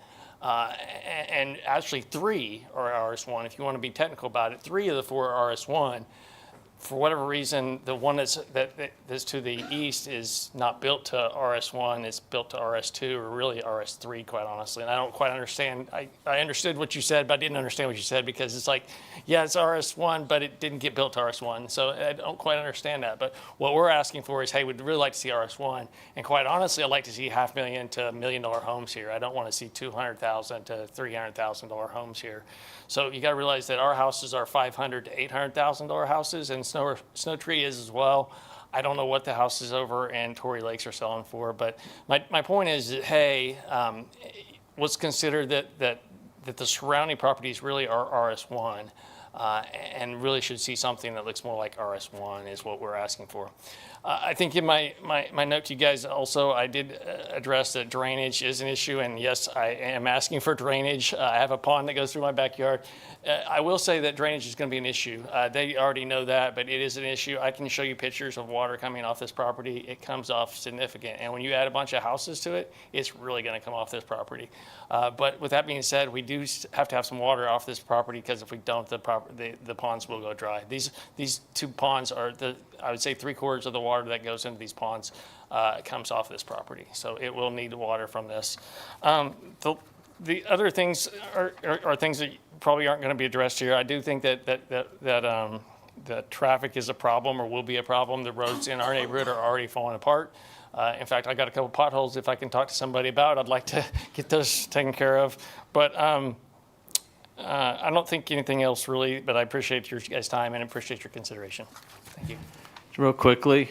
And actually 3 are RS1. If you want to be technical about it, 3 of the 4 are RS1. For whatever reason, the one that's to the east is not built to RS1, it's built to RS2, or really RS3, quite honestly. And I don't quite understand. I understood what you said, but I didn't understand what you said, because it's like, yeah, it's RS1, but it didn't get built to RS1. So I don't quite understand that. But what we're asking for is, hey, we'd really like to see RS1. And quite honestly, I'd like to see $500,000 to $1 million homes here. I don't want to see $200,000 to $300,000 homes here. So you got to realize that our houses are $500,000 to $800,000 houses, and Snow Tree is as well. I don't know what the houses over in Torrey Lakes are selling for, but my point is that, hey, let's consider that the surrounding properties really are RS1, and really should see something that looks more like RS1 is what we're asking for. I think in my note to you guys also, I did address that drainage is an issue, and yes, I am asking for drainage. I have a pond that goes through my backyard. I will say that drainage is going to be an issue. They already know that, but it is an issue. I can show you pictures of water coming off this property. It comes off significant, and when you add a bunch of houses to it, it's really going to come off this property. But with that being said, we do have to have some water off this property, because if we don't, the ponds will go dry. These 2 ponds are I would say 3/4 of the water that goes into these ponds comes off this property. So it will need water from this. The other things are things that probably aren't going to be addressed here. I do think that traffic is a problem, or will be a problem. The roads in our neighborhood are already falling apart. In fact, I got a couple potholes if I can talk to somebody about. I'd like to get those taken care of. But I don't think anything else really, but I appreciate your guys' time and appreciate your consideration. Thank you. Real quickly,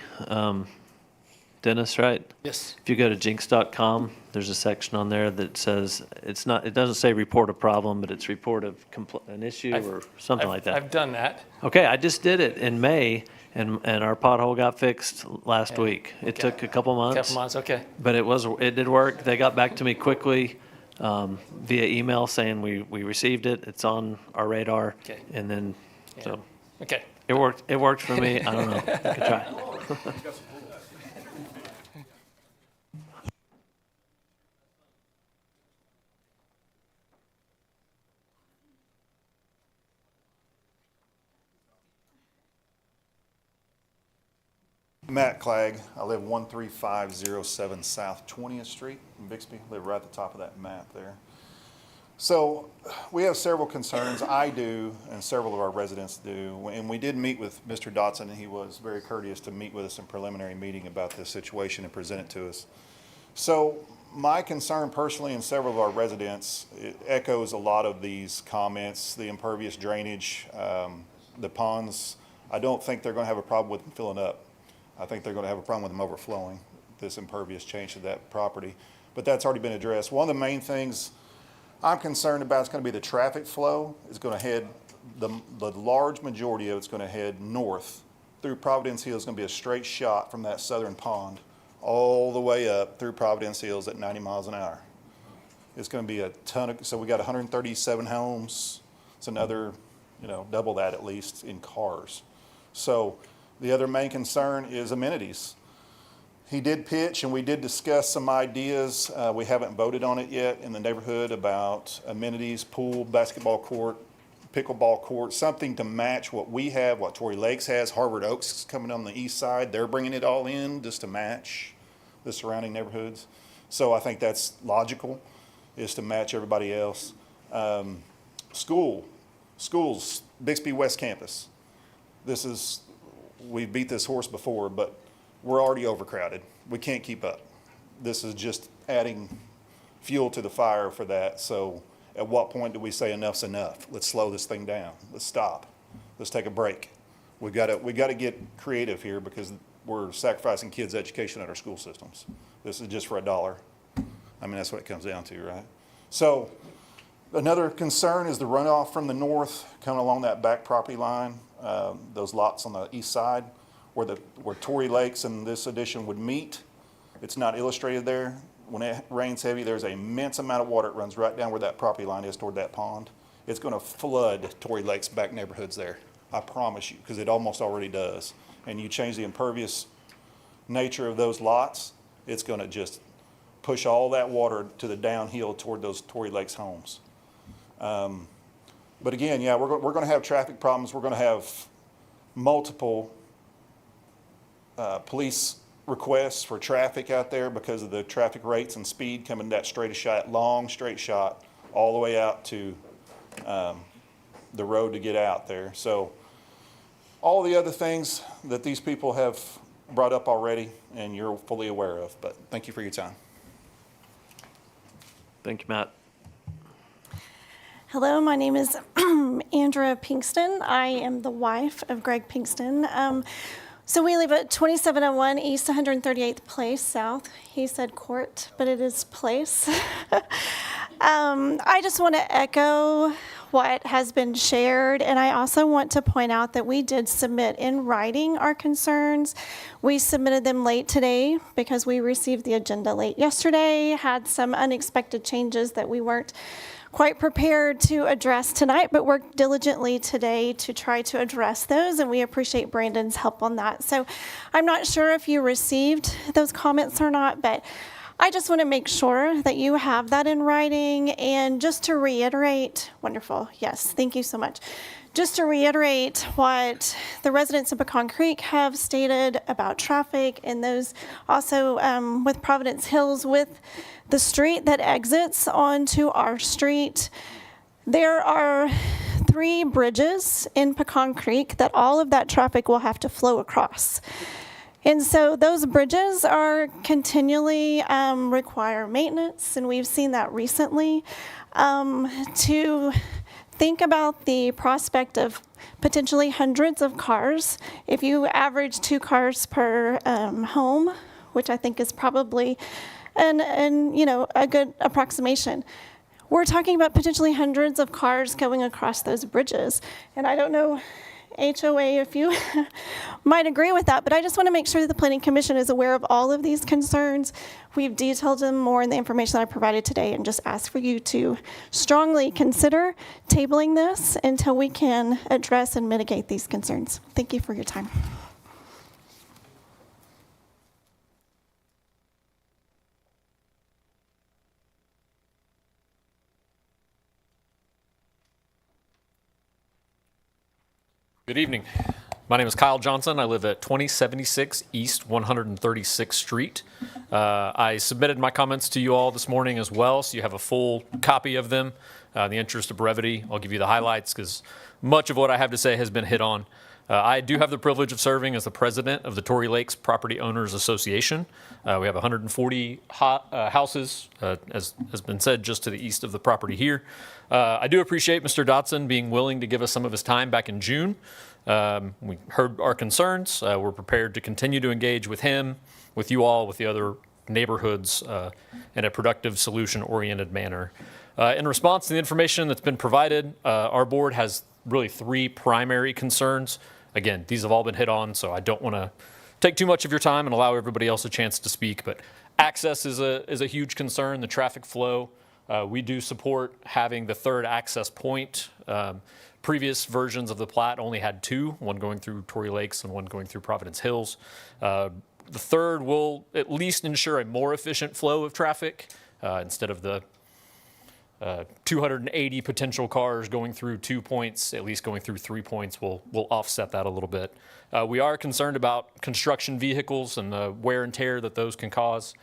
Dennis, right? Yes. If you go to Jenks.com, there's a section on there that says, it doesn't say report a problem, but it's report of an issue or something like that. I've done that. Okay, I just did it in May, and our pothole got fixed last week. It took a couple months. Okay. But it did work. They got back to me quickly via email saying we received it. It's on our radar. Okay. And then, Yeah. so. Okay. It worked for me. I don't know. I could try. Matt Clegg. I live 13507 South 20th Street in Bixby. Live right at the top of that map there. So we have several concerns. I do, and several of our residents do. And we did meet with Mr. Dotson, and he was very courteous to meet with us in preliminary meeting about this situation and present it to us. So my concern personally, and several of our residents, it echoes a lot of these comments, the impervious drainage, the ponds. I don't think they're going to have a problem with them filling up. I think they're going to have a problem with them overflowing, this impervious change to that property. But that's already been addressed. One of the main things I'm concerned about is going to be the traffic flow. It's going to head, the large majority of it's going to head north through Providence Hills. It's going to be a straight shot from that southern pond all the way up through Providence Hills at 90 miles an hour. It's going to be a ton of, so we got 137 homes. It's another, double that at least in cars. So the other main concern is amenities. He did pitch, and we did discuss some ideas. We haven't voted on it yet in the neighborhood about amenities, pool, basketball court, pickleball court, something to match what we have, what Tory Lakes has. Harvard Oaks is coming on the east side. They're bringing it all in just to match the surrounding neighborhoods. So I think that's logical, is to match everybody else. Schools, Bixby West Campus. We've beat this horse before, but we're already overcrowded. We can't keep up. This is just adding fuel to the fire for that. So at what point do we say enough's enough? Let's slow this thing down. Let's stop. Let's take a break. We got to get creative here because we're sacrificing kids' education at our school systems. This is just for $1. I mean, that's what it comes down to, right? So another concern is the runoff from the north coming along that back property line. Those lots on the east side where Tory Lakes and this addition would meet. It's not illustrated there. When it rains heavy, there's an immense amount of water that runs right down where that property line is toward that pond. It's going to flood Tory Lakes back neighborhoods there. I promise you, because it almost already does. And you change the impervious nature of those lots, it's going to just push all that water to the downhill toward those Tory Lakes homes. But again, yeah, we're going to have traffic problems. We're going to have multiple police requests for traffic out there because of the traffic rates and speed coming that long straight shot all the way out to the road to get out there. So all the other things that these people have brought up already and you're fully aware of, but thank you for your time. Thank you, Matt. Hello, my name is Andrea Pinkston. I am the wife of Greg Pinkston. So we live at 2701 East 138th Place South. He said court, but it is place. I just want to echo what has been shared, and I also want to point out that we did submit in writing our concerns. We submitted them late today because we received the agenda late yesterday, had some unexpected changes that we weren't quite prepared to address tonight, but worked diligently today to try to address those, and we appreciate Brandon's help on that. So I'm not sure if you received those comments or not, but I just want to make sure that you have that in writing. And just to reiterate, wonderful, yes, thank you so much. Just to reiterate what the residents of Pecan Creek have stated about traffic, and those also with Providence Hills, with the street that exits onto our street, there are 3 bridges in Pecan Creek that all of that traffic will have to flow across. And so those bridges are continually require maintenance, and we've seen that recently. To think about the prospect of potentially hundreds of cars, if you average 2 cars per home, which I think is probably a good approximation. We're talking about potentially hundreds of cars going across those bridges. And I don't know HOA if you might agree with that, but I just want to make sure that the Planning Commission is aware of all of these concerns. We've detailed them more in the information that I provided today and just ask for you to strongly consider tabling this until we can address and mitigate these concerns. Thank you for your time. Good evening. My name is Kyle Johnson. I live at 2076 East 136th Street. I submitted my comments to you all this morning as well, so you have a full copy of them. In the interest of brevity, I'll give you the highlights because much of what I have to say has been hit on. I do have the privilege of serving as the president of the Tory Lakes Property Owners Association. We have 140 houses, as has been said, just to the east of the property here. I do appreciate Mr. Dotson being willing to give us some of his time back in June. We heard our concerns. We're prepared to continue to engage with him, with you all, with the other neighborhoods in a productive, solution-oriented manner. In response to the information that's been provided, our board has really 3 primary concerns. Again, these have all been hit on, so I don't want to take too much of your time and allow everybody else a chance to speak. But access is a huge concern, the traffic flow. We do support having the 3rd access point. Previous versions of the plat only had 2, one going through Tory Lakes and one going through Providence Hills. The 3rd will at least ensure a more efficient flow of traffic instead of the 280 potential cars going through 2 points, at least going through 3 points will offset that a little bit. We are concerned about construction vehicles and the wear and tear that those can cause.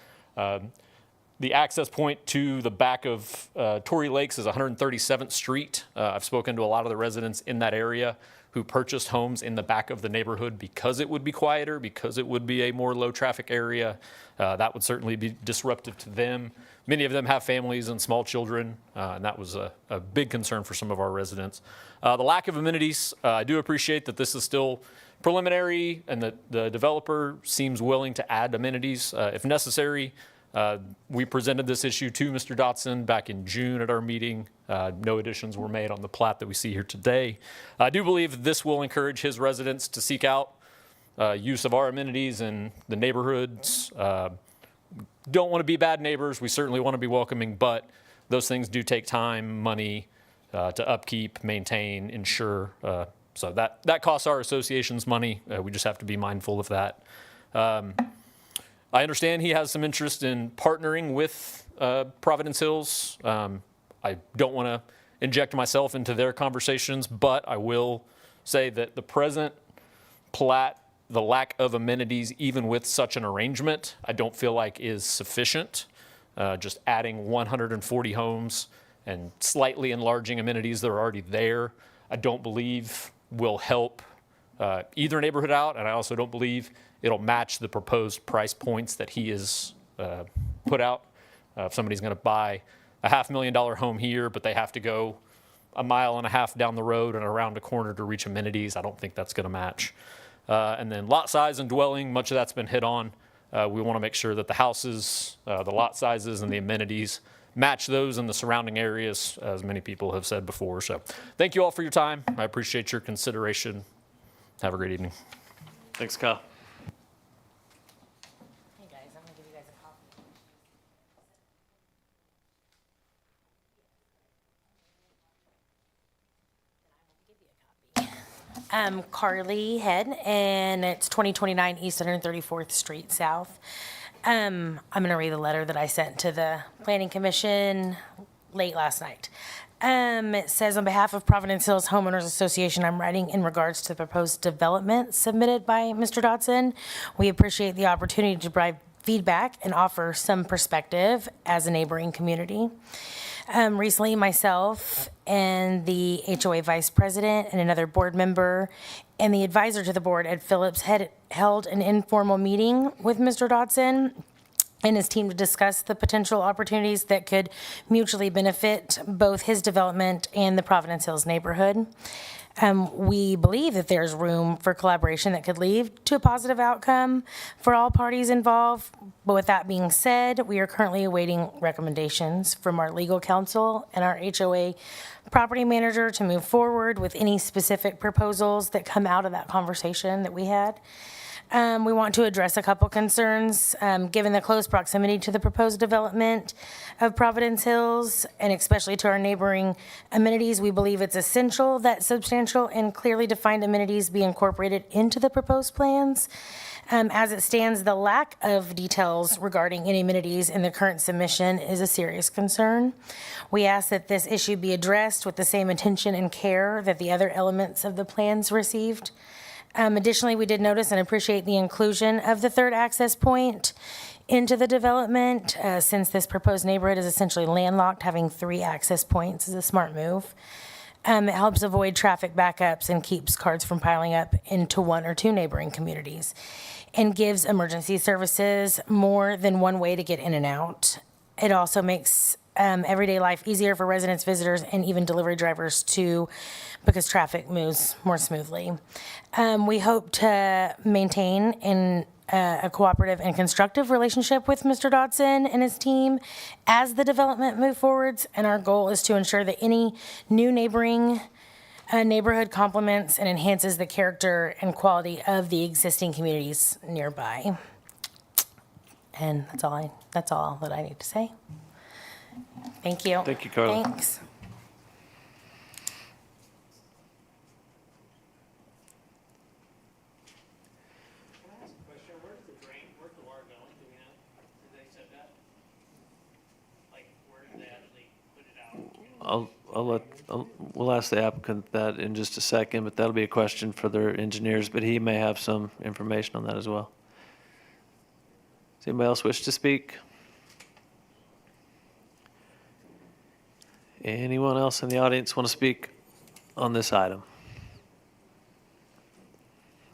The access point to the back of Tory Lakes is 137th Street. I've spoken to a lot of the residents in that area who purchased homes in the back of the neighborhood because it would be quieter, because it would be a more low traffic area. That would certainly be disruptive to them. Many of them have families and small children, and that was a big concern for some of our residents. The lack of amenities, I do appreciate that this is still preliminary and that the developer seems willing to add amenities if necessary. We presented this issue to Mr. Dotson back in June at our meeting. No additions were made on the plat that we see here today. I do believe this will encourage his residents to seek out use of our amenities in the neighborhoods. Don't want to be bad neighbors. We certainly want to be welcoming, but those things do take time, money to upkeep, maintain, insure. So that costs our associations money. We just have to be mindful of that. I understand he has some interest in partnering with Providence Hills. I don't want to inject myself into their conversations, but I will say that the present plat, the lack of amenities, even with such an arrangement, I don't feel like is sufficient. Just adding 140 homes and slightly enlarging amenities that are already there, I don't believe will help either neighborhood out, and I also don't believe it'll match the proposed price points that he has put out. If somebody's going to buy a $500,000 home here, but they have to go 1.5 miles down the road and around a corner to reach amenities, I don't think that's going to match. And then lot size and dwelling, much of that's been hit on. We want to make sure that the houses, the lot sizes, and the amenities match those in the surrounding areas, as many people have said before. So thank you all for your time. I appreciate your consideration. Have a great evening. Thanks, Kyle. Hey guys, I'm gonna give you guys a copy. I'm Carly Head, and it's 2029 East 134th Street South. I'm gonna read the letter that I sent to the Planning Commission late last night. It says, on behalf of Providence Hills Homeowners Association, I'm writing in regards to the proposed development submitted by Mr. Dotson. We appreciate the opportunity to provide feedback and offer some perspective as a neighboring community. Recently, myself and the HOA vice president and another board member and the advisor to the board, Ed Phillips, had held an informal meeting with Mr. Dotson and his team to discuss the potential opportunities that could mutually benefit both his development and the Providence Hills neighborhood. We believe that there's room for collaboration that could lead to a positive outcome for all parties involved. But with that being said, we are currently awaiting recommendations from our legal counsel and our HOA property manager to move forward with any specific proposals that come out of that conversation that we had. We want to address a couple concerns, given the close proximity to the proposed development of Providence Hills, and especially to our neighboring amenities. We believe it's essential that substantial and clearly defined amenities be incorporated into the proposed plans. As it stands, the lack of details regarding any amenities in the current submission is a serious concern. We ask that this issue be addressed with the same attention and care that the other elements of the plans received. Additionally, we did notice and appreciate the inclusion of the third access point into the development. Since this proposed neighborhood is essentially landlocked, having 3 access points is a smart move. It helps avoid traffic backups and keeps cars from piling up into 1 or 2 neighboring communities, and gives emergency services more than one way to get in and out. It also makes everyday life easier for residents, visitors, and even delivery drivers too, because traffic moves more smoothly. We hope to maintain a cooperative and constructive relationship with Mr. Dodson and his team as the development moves forwards, and our goal is to ensure that any new neighborhood complements and enhances the character and quality of the existing communities nearby. And that's all that I need to say. Thank you. Thank you, Carla. Thanks. We'll ask the applicant that in just a second, but that'll be a question for their engineers, but he may have some information on that as well. Does anybody else wish to speak? Anyone else in the audience want to speak on this item?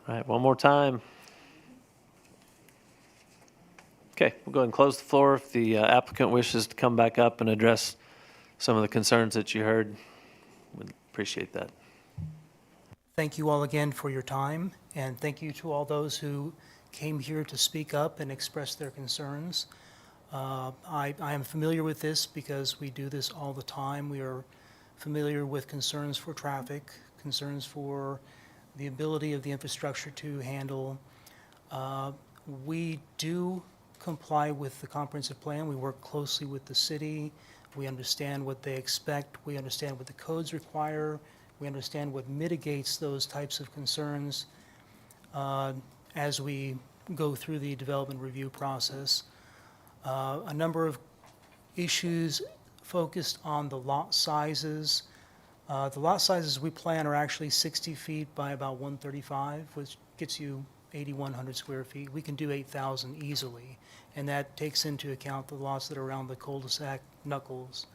All right, one more time. Okay, we'll go ahead and close the floor. If the applicant wishes to come back up and address some of the concerns that you heard, we'd appreciate that. Thank you all again for your time, and thank you to all those who came here to speak up and express their concerns. I am familiar with this because we do this all the time. We are familiar with concerns for traffic, concerns for the ability of the infrastructure to handle. We do comply with the comprehensive plan. We work closely with the city. We understand what they expect. We understand what the codes require. We understand what mitigates those types of concerns as we go through the development review process. A number of issues focused on the lot sizes. The lot sizes we plan are actually 60 feet by about 135, which gets you 8,100 square feet. We can do 8,000 easily, and that takes into account the lots that are around the cul-de-sac knuckles.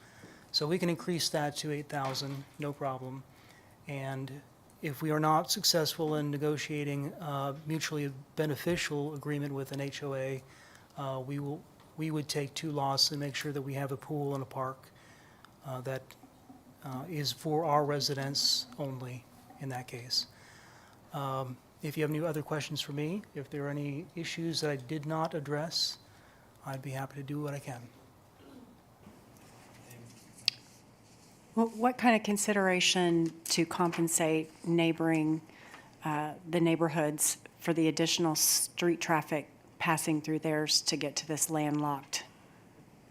So we can increase that to 8,000, no problem. And if we are not successful in negotiating a mutually beneficial agreement with an HOA, we would take 2 lots and make sure that we have a pool and a park that is for our residents only in that case. If you have any other questions for me, if there are any issues that I did not address, I'd be happy to do what I can. Well, what kind of consideration to compensate the neighborhoods for the additional street traffic passing through theirs to get to this landlocked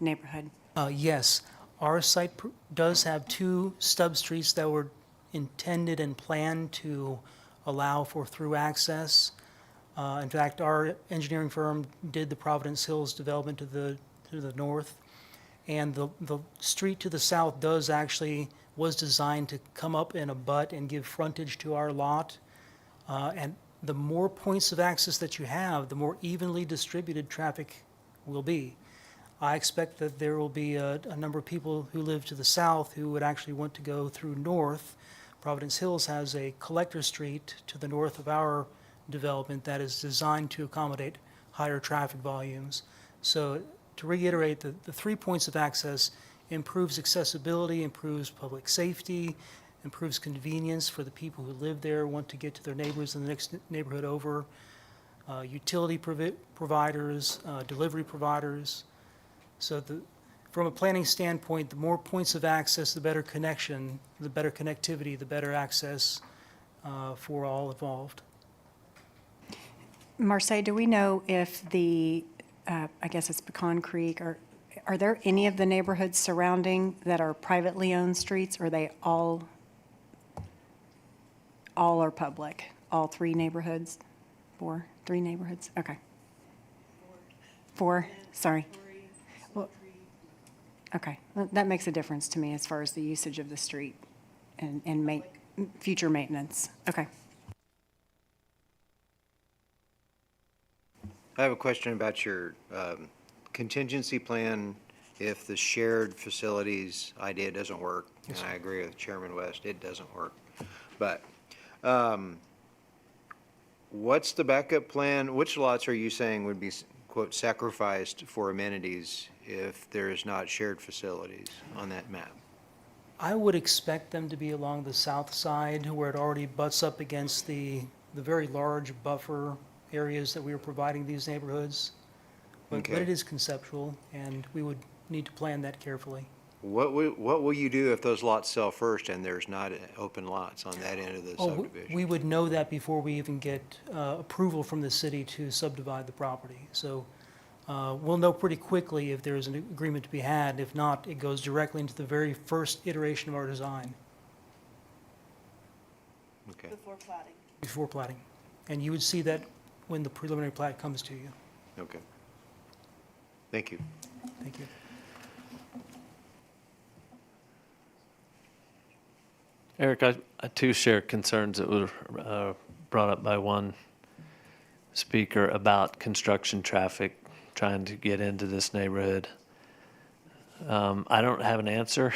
neighborhood? Yes, our site does have 2 stub streets that were intended and planned to allow for through access. In fact, our engineering firm did the Providence Hills development to the north, and the street to the south was designed to come up in a butt and give frontage to our lot. And the more points of access that you have, the more evenly distributed traffic will be. I expect that there will be a number of people who live to the south who would actually want to go through north. Providence Hills has a collector street to the north of our development that is designed to accommodate higher traffic volumes. So to reiterate, the 3 points of access improves accessibility, improves public safety, improves convenience for the people who live there, want to get to their neighbors in the next neighborhood over, utility providers, delivery providers. So from a planning standpoint, the more points of access, the better connection, the better connectivity, the better access for all involved. Marseille, do we know if the, I guess it's Pecan Creek, or are there any of the neighborhoods surrounding that are privately owned streets, or are they all are public? All three neighborhoods? Three neighborhoods? Okay. Four, sorry. Well, okay, well, that makes a difference to me as far as the usage of the street and future maintenance. Okay. I have a question about your contingency plan if the shared facilities idea doesn't work. Yes, And I sir. agree with Chairman West, it doesn't work. But what's the backup plan? Which lots are you saying would be, quote, sacrificed for amenities if there's not shared facilities on that map? I would expect them to be along the south side where it already butts up against the very large buffer areas that we are providing these neighborhoods. But Okay. it is conceptual, and we would need to plan that carefully. What will you do if those lots sell first and there's not open lots on that end of the Oh, subdivision? we would know that before we even get approval from the city to subdivide the property. So we'll know pretty quickly if there's an agreement to be had. If not, it goes directly into the very first iteration of our design. Okay. Before plating. And you would see that when the preliminary plat comes to you. Okay. Thank you. Thank you. Eric, I too share concerns that were brought up by one speaker about construction traffic trying to get into this neighborhood. I don't have an answer.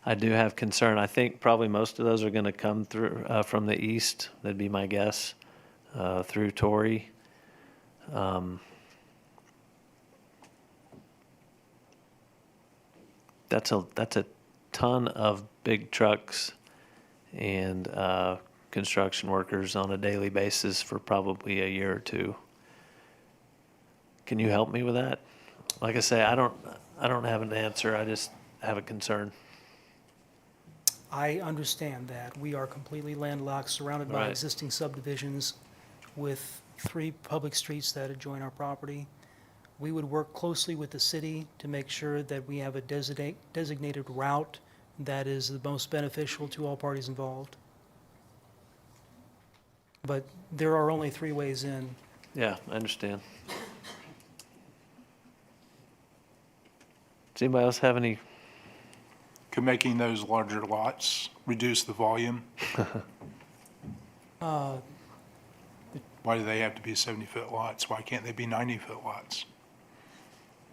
I do have concern. I think probably most of those are going to come through from the east. That'd be my guess, through Torrey. That's a ton of big trucks and construction workers on a daily basis for probably a year or two. Can you help me with that? Like I say, I don't have an answer. I just have a concern. I understand that. We are completely landlocked, surrounded by Right. existing subdivisions with 3 public streets that adjoin our property. We would work closely with the city to make sure that we have a designated route that is the most beneficial to all parties involved. But there are only 3 ways in. Yeah, I understand. Does anybody else have any? Could making those larger lots reduce the volume? Uh, Why do they have to be 70-foot lots? Why can't they be 90-foot lots?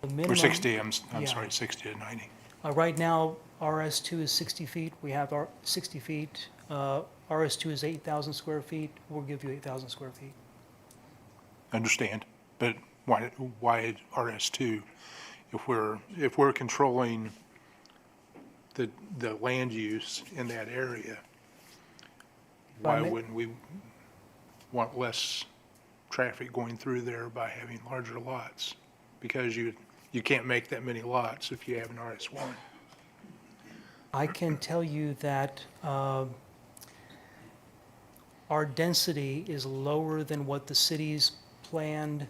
the Or minimum- 60, I'm Yeah. sorry, 60 to 90. Right now, RS2 is 60 feet. We have our 60 feet. RS2 is 8,000 square feet. We'll give you 8,000 square feet. Understand, but why RS2? If we're controlling the land use in that area, why wouldn't we want less traffic going through there by having larger lots? Because you can't make that many lots if you have an RS1. I can tell you that our density is lower than what the city's planned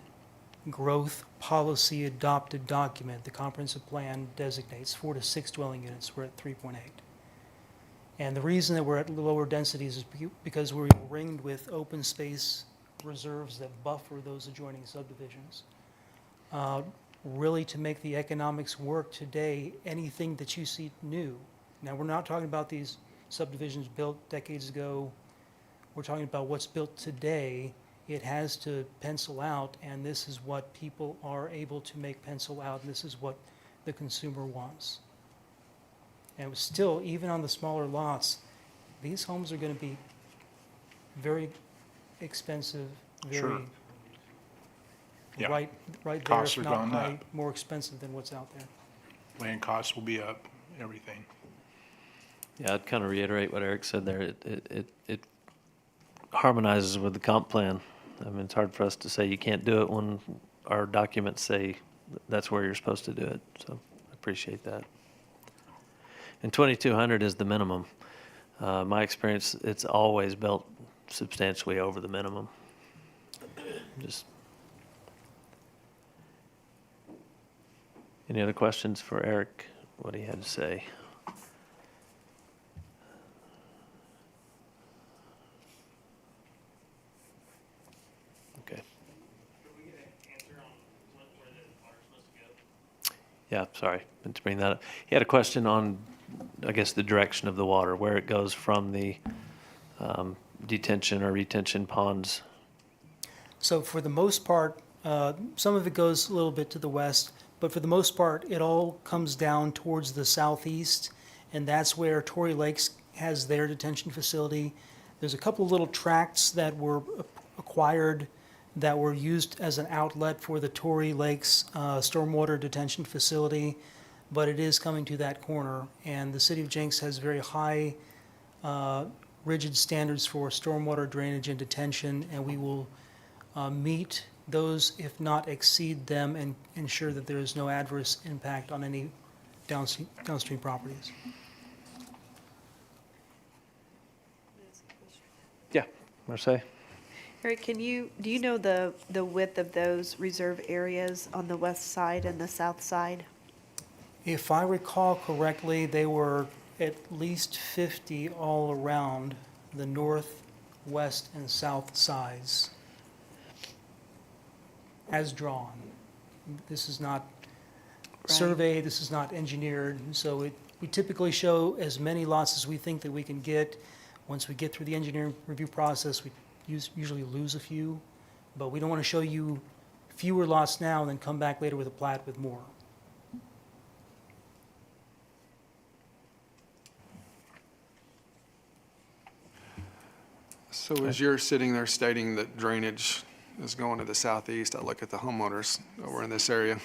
growth policy adopted document, the comprehensive plan designates 4 to 6 dwelling units. We're at 3.8. And the reason that we're at lower densities is because we're ringed with open space reserves that buffer those adjoining subdivisions. Really, to make the economics work today, anything that you see new, now we're not talking about these subdivisions built decades ago, we're talking about what's built today. It has to pencil out, and this is what people are able to make pencil out, and this is what the consumer wants. And still, even on the smaller lots, these homes are going to be very expensive, Sure. very, Yeah. right there, Costs if are not going high, up. more expensive than what's out there. Land costs will be up, everything. Yeah, I'd kind of reiterate what Eric said there. It harmonizes with the comp plan. I mean, it's hard for us to say you can't do it when our documents say that's where you're supposed to do it. So I appreciate that. And 2,200 is the minimum. My experience, it's always built substantially over the minimum. Just any other questions for Eric? What he had to say? Okay. Yeah, sorry, meant to bring that up. He had a question on, I guess, the direction of the water, where it goes from the detention or retention ponds. So for the most part, some of it goes a little bit to the west, but for the most part, it all comes down towards the southeast, and that's where Tory Lakes has their detention facility. There's a couple of little tracts that were acquired that were used as an outlet for the Tory Lakes stormwater detention facility, but it is coming to that corner. And the city of Jenks has very high, rigid standards for stormwater drainage and detention, and we will meet those, if not exceed them, and ensure that there is no adverse impact on any downstream properties. Yeah, Marseille? Eric, do you know the width of those reserve areas on the west side and the south side? If I recall correctly, they were at least 50 all around the north, west, and south sides, as drawn. This is not surveyed, this is not engineered, so we typically show as many lots as we think that we can get. Once we get through the engineering review process, we usually lose a few, but we don't want to show you fewer lots now and then come back later with a plat with more. So as you're sitting there stating that drainage is going to the southeast, I look at the homeowners over in this area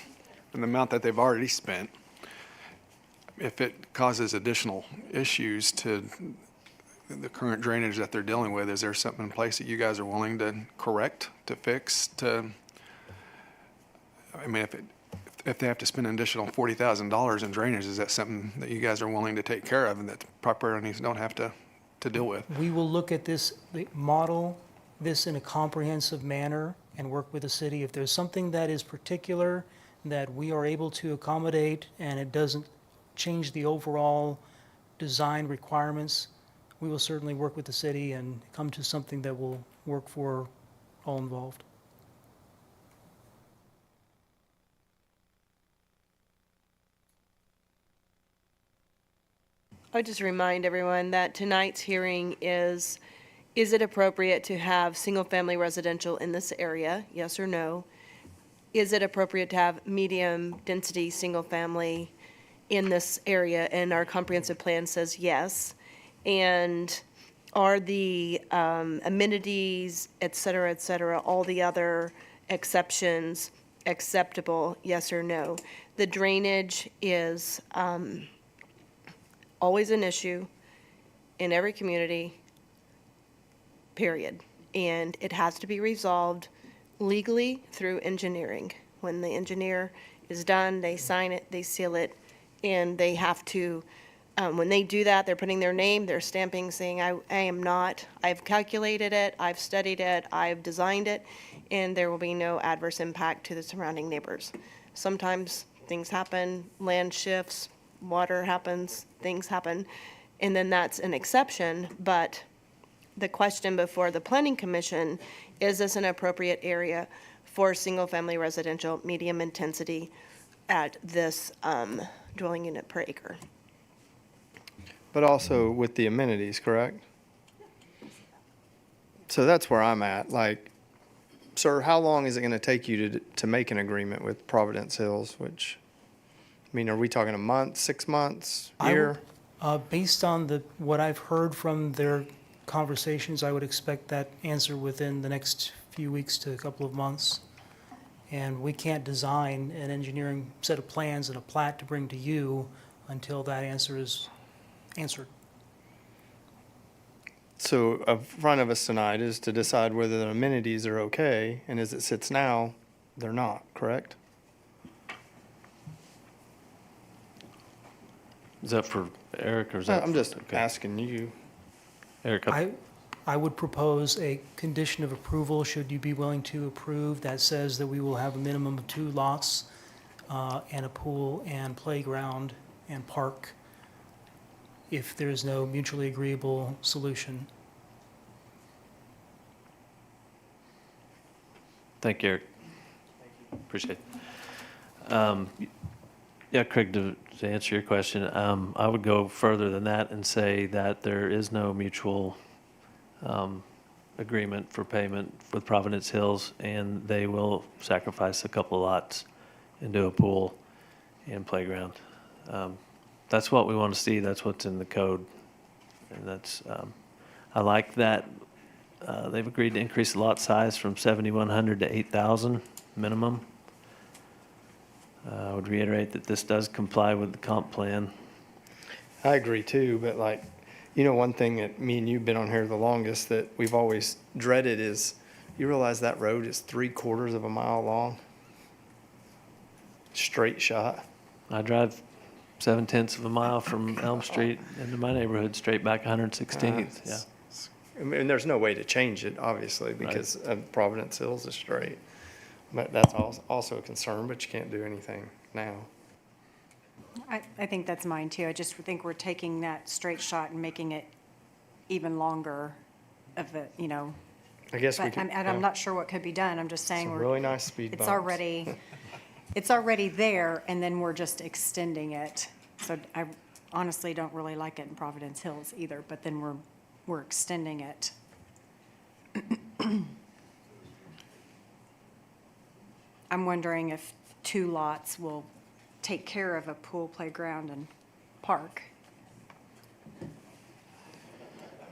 and the amount that they've already spent. If it causes additional issues to the current drainage that they're dealing with, is there something in place that you guys are willing to correct, to fix, I mean, if they have to spend an additional $40,000 in drainage, is that something that you guys are willing to take care of and that the properties don't have to deal with? We will look at this, model this in a comprehensive manner and work with the city. If there's something that is particular that we are able to accommodate and it doesn't change the overall design requirements, we will certainly work with the city and come to something that will work for all involved. I would just remind everyone that tonight's hearing is it appropriate to have single-family residential in this area, yes or no? Is it appropriate to have medium-density single-family in this area? And our comprehensive plan says yes. And are the amenities, et cetera, all the other exceptions acceptable, yes or no? The drainage is always an issue in every community, period. And it has to be resolved legally through engineering. When the engineer is done, they sign it, they seal it, and they have to, when they do that, they're putting their name, they're stamping, saying, I've calculated it, I've studied it, I've designed it, and there will be no adverse impact to the surrounding neighbors. Sometimes things happen, land shifts, water happens, things happen, and then that's an exception. But the question before the Planning Commission, is this an appropriate area for single-family residential medium intensity at this dwelling unit per acre? But also with the amenities, correct? So that's where I'm at. Like, sir, how long is it going to take you to make an agreement with Providence Hills, which, I mean, are we talking a month, 6 months, year? Based on what I've heard from their conversations, I would expect that answer within the next few weeks to a couple of months. And we can't design an engineering set of plans and a plat to bring to you until that answer is answered. So in front of us tonight is to decide whether the amenities are okay, and as it sits now, they're not, correct? Is that for Eric or is that? I'm just okay. asking you. Eric, I would propose a condition of approval, should you be willing to approve, that says that we will have a minimum of 2 lots and a pool and playground and park if there's no mutually agreeable solution. Thank you, Eric. Appreciate it. Yeah, Craig, to answer your question, I would go further than that and say that there is no mutual agreement for payment with Providence Hills, and they will sacrifice a couple of lots into a pool and playground. That's what we want to see. That's what's in the code. And that's, I like that they've agreed to increase the lot size from 7,100 to 8,000 minimum. I would reiterate that this does comply with the comp plan. I agree too, but like, one thing that me and you've been on here the longest that we've always dreaded is, you realize that road is 3/4 of a mile long? Straight shot. I drive 7/10 of a mile from Elm Street into my neighborhood, straight back 116th, yeah. And there's no way to change it, obviously, because Providence Hills is straight. But that's also a concern, but you can't do anything now. I think that's mine too. I just think we're taking that straight shot and making it even longer of a, I guess we but could. I'm not sure what could be done. I'm just saying Some we're. really nice speed It's bumps. it's already there, and then we're just extending it. So I honestly don't really like it in Providence Hills either, but then we're extending it. I'm wondering if 2 lots will take care of a pool, playground, and park.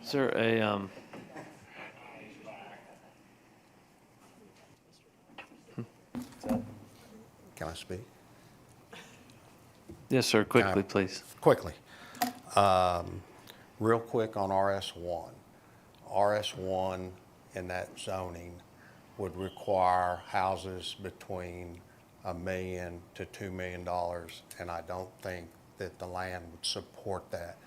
Is there a, Can I speak? yes, sir, quickly, please. Quickly. Real quick on RS1. RS1 in that zoning would require houses between $1 million to $2 million, and I don't think that the land would support that.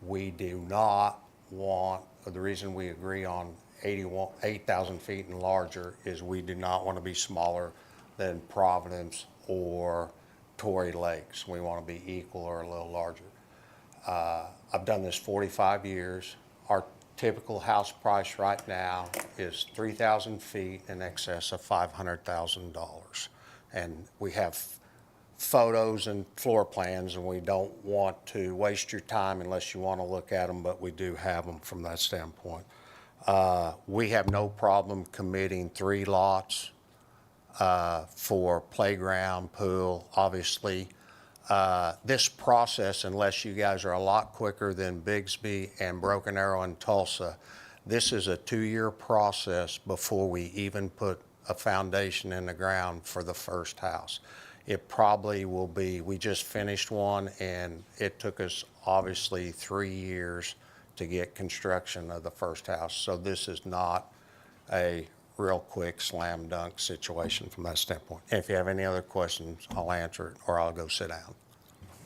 We do not want, the reason we agree on 8,000 feet and larger is we do not want to be smaller than Providence or Tory Lakes. We want to be equal or a little larger. I've done this 45 years. Our typical house price right now is 3,000 feet in excess of $500,000. And we have photos and floor plans, and we don't want to waste your time unless you want to look at them, but we do have them from that standpoint. We have no problem committing 3 lots for playground, pool, obviously. This process, unless you guys are a lot quicker than Bigsby and Broken Arrow and Tulsa, this is a 2-year process before we even put a foundation in the ground for the first house. It probably will be, we just finished one and it took us obviously 3 years to get construction of the first house. So this is not a real quick slam dunk situation from that standpoint. If you have any other questions, I'll answer it or I'll go sit down.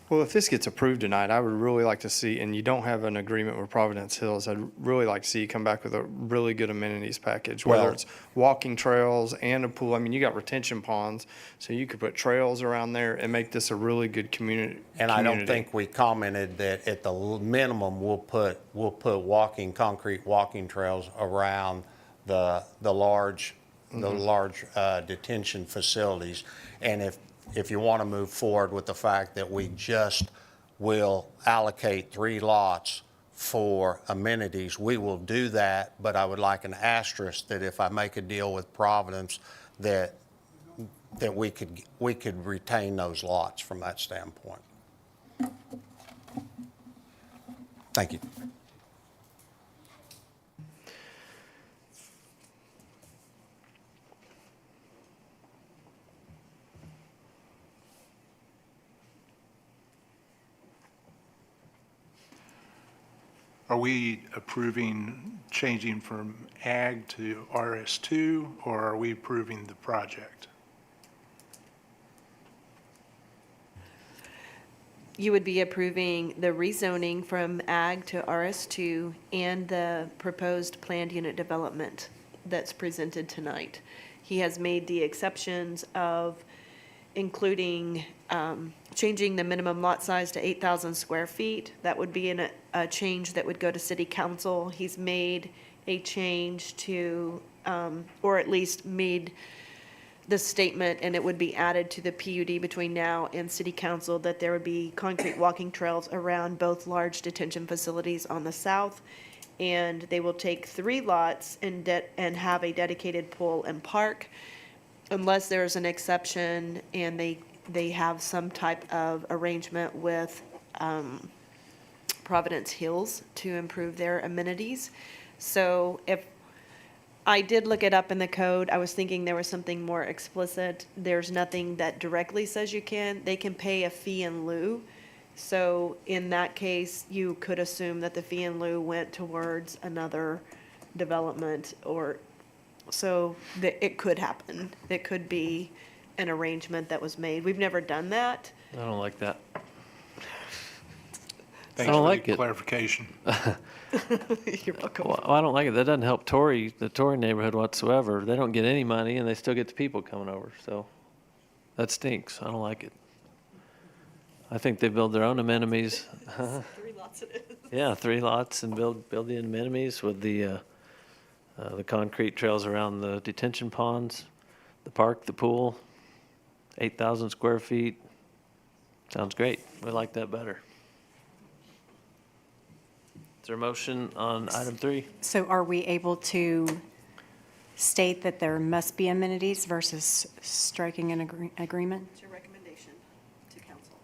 Well, if this gets approved tonight, I would really like to see, and you don't have an agreement with Providence Hills, I'd really like to see you come back with a really good amenities package, whether Well- it's walking trails and a pool. I mean, you got retention ponds, so you could put trails around there and make this a really good community. And I don't think we commented that at the minimum, we'll put concrete walking trails around the large detention facilities. And if you want to move forward with the fact that we just will allocate 3 lots for amenities, we will do that, but I would like an asterisk that if I make a deal with Providence, that we could retain those lots from that standpoint. Thank you. are we approving changing from ag to RS2, or are we approving the project? You would be approving the rezoning from ag to RS2 and the proposed planned unit development that's presented tonight. He has made the exceptions of including, changing the minimum lot size to 8,000 square feet. That would be a change that would go to city council. He's made a change to, or at least made the statement, and it would be added to the PUD between now and city council, that there would be concrete walking trails around both large detention facilities on the south. And they will take 3 lots and have a dedicated pool and park, unless there's an exception and they have some type of arrangement with Providence Hills to improve their amenities. So if I did look it up in the code, I was thinking there was something more explicit. There's nothing that directly says they can pay a fee in lieu. So in that case, you could assume that the fee in lieu went towards another development, or so that it could happen. It could be an arrangement that was made. We've never done that. I don't like that. Thanks don't for like the it. clarification. You're welcome. Well, I don't like it. That doesn't help the Tory neighborhood whatsoever. They don't get any money and they still get the people coming over. So that stinks. I don't like it. I think they build their own amenities. 3 lots it is. Yeah, 3 lots and build the amenities with the concrete trails around the detention ponds, the park, the pool, 8,000 square feet. Sounds great. We like that better. Is there a motion on item 3? So are we able to state that there must be amenities versus striking an agreement? It's your recommendation to council.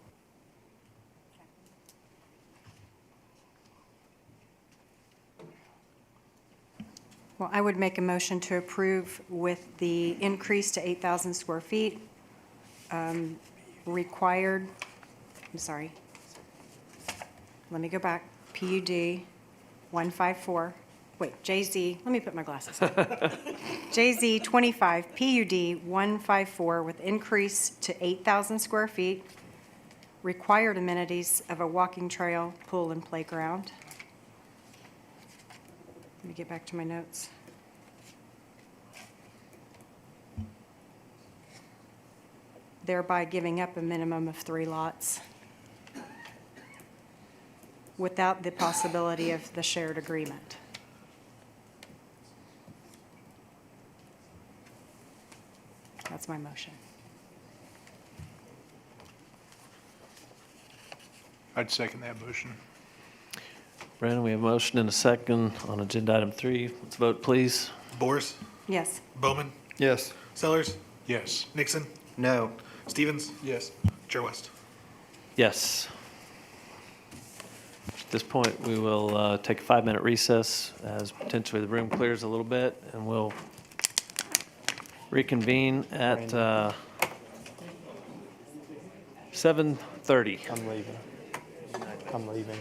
Well, I would make a motion to approve with the increase to 8,000 square feet, required, I'm sorry. Let me go back. PUD 154, wait, JZ, let me put my glasses on. JZ 25, PUD 154 with increase to 8,000 square feet, required amenities of a walking trail, pool, and playground. Let me get back to my notes. Thereby giving up a minimum of 3 lots without the possibility of the shared agreement. That's my motion. I'd second that motion. Brandon, we have a motion and a second on agenda item 3. Let's vote, please. Boers, Yes. Bowman, Yes. Sellers, Yes. Nixon, No. Stevens, Yes. Chair West. Yes. At this point, we will take a 5-minute recess as potentially the room clears a little bit, and we'll reconvene at 7:30. I'm leaving. I'm leaving.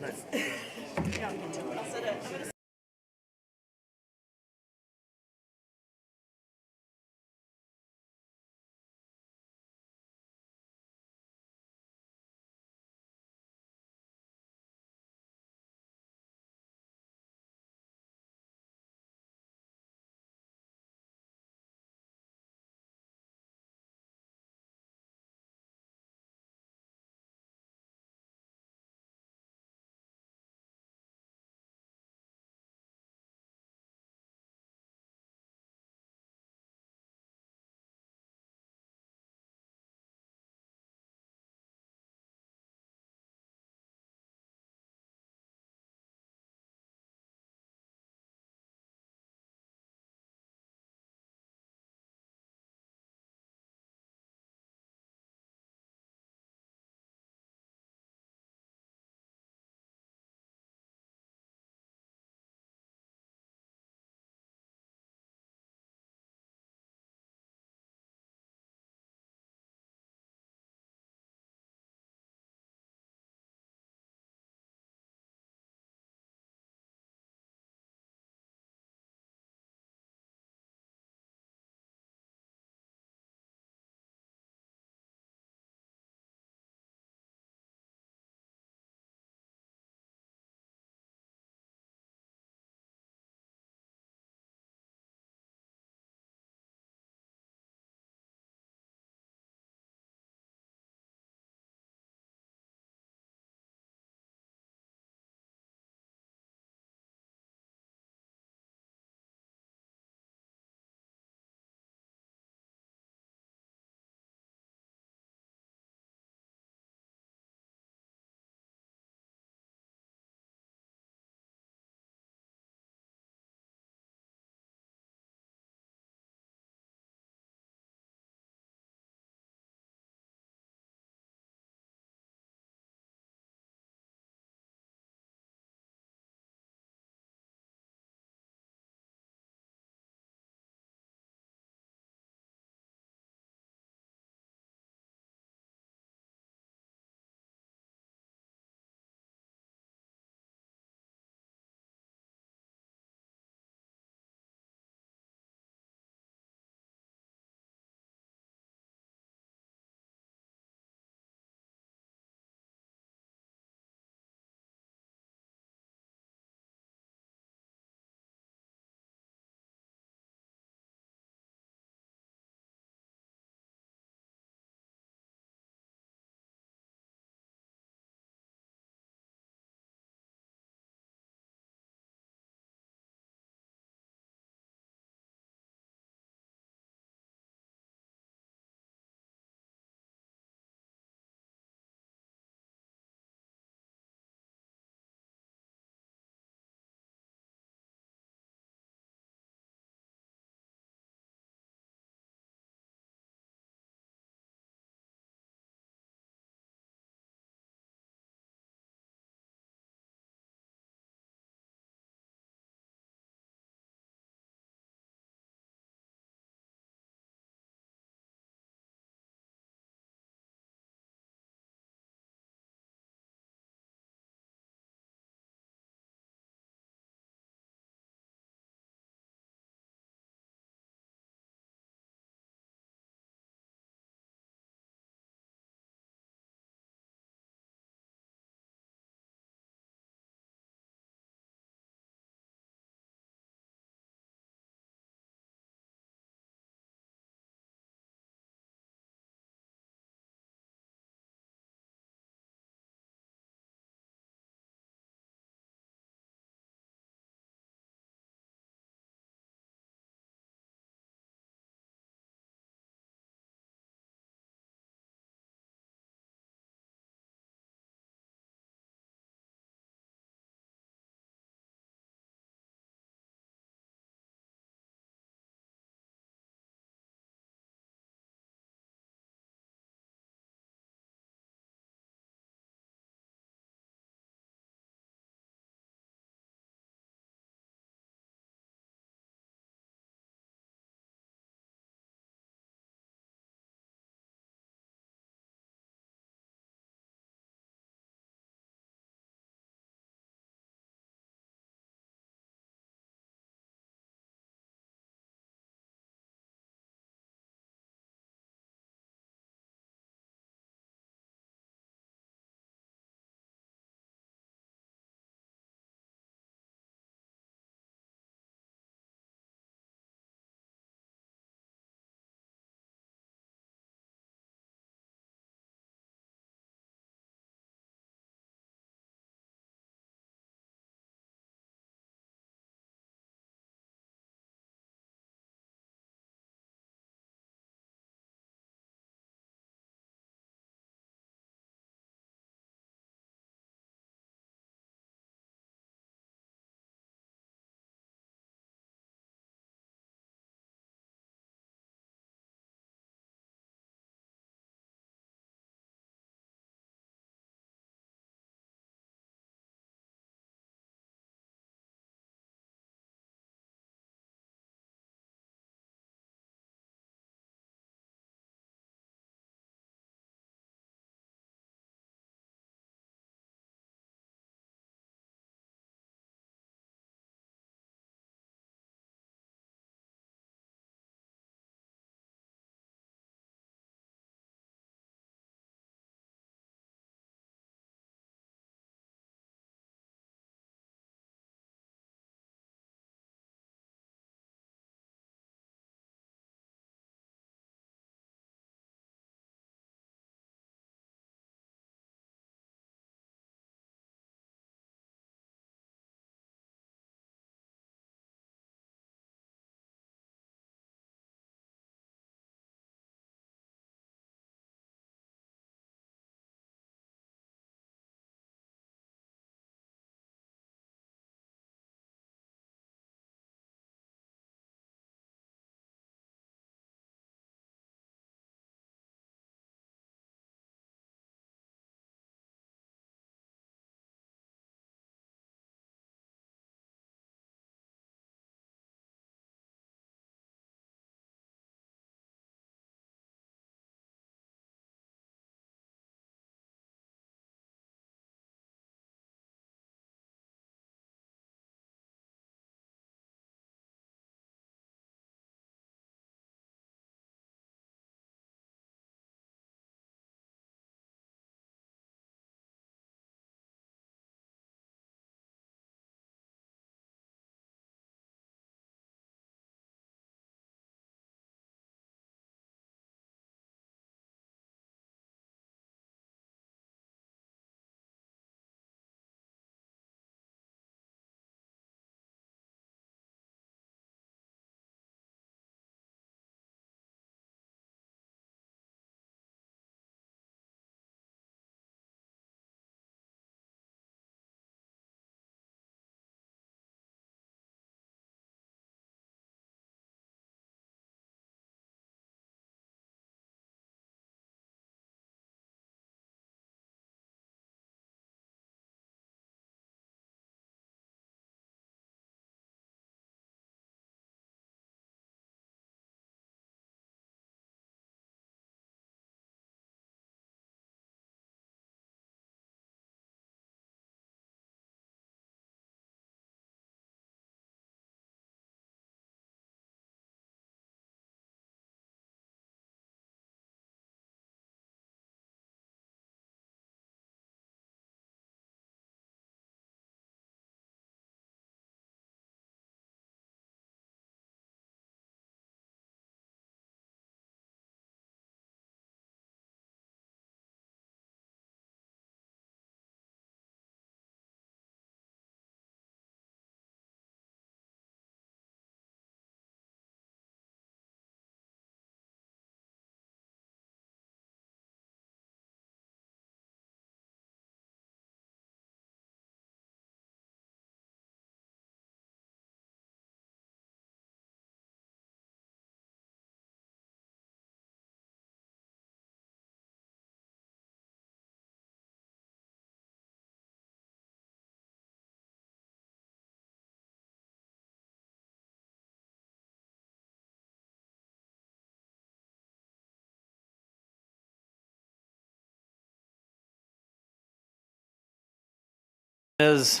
Is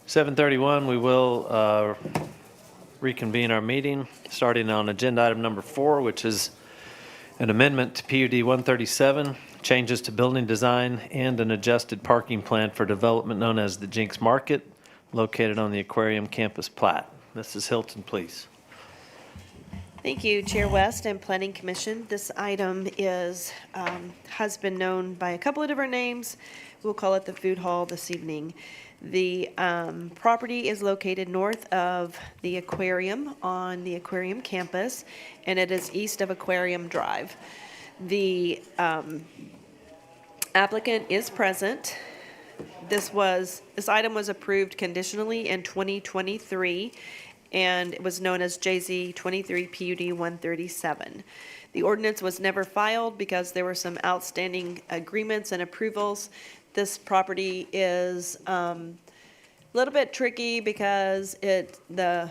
7:31. We will reconvene our meeting, starting on agenda item number 4, which is an amendment to PUD 137, changes to building design and an adjusted parking plan for development known as the Jenks Market, located on the Aquarium Campus plat. Mrs. Hilton, please. Thank you, Chair West and Planning Commission. This item has been known by a couple of different names. We'll call it the food hall this evening. The property is located north of the aquarium on the Aquarium campus, and it is east of Aquarium Drive. The applicant is present. This item was approved conditionally in 2023, and it was known as JZ 23 PUD 137. The ordinance was never filed because there were some outstanding agreements and approvals. This property is a little bit tricky because it's on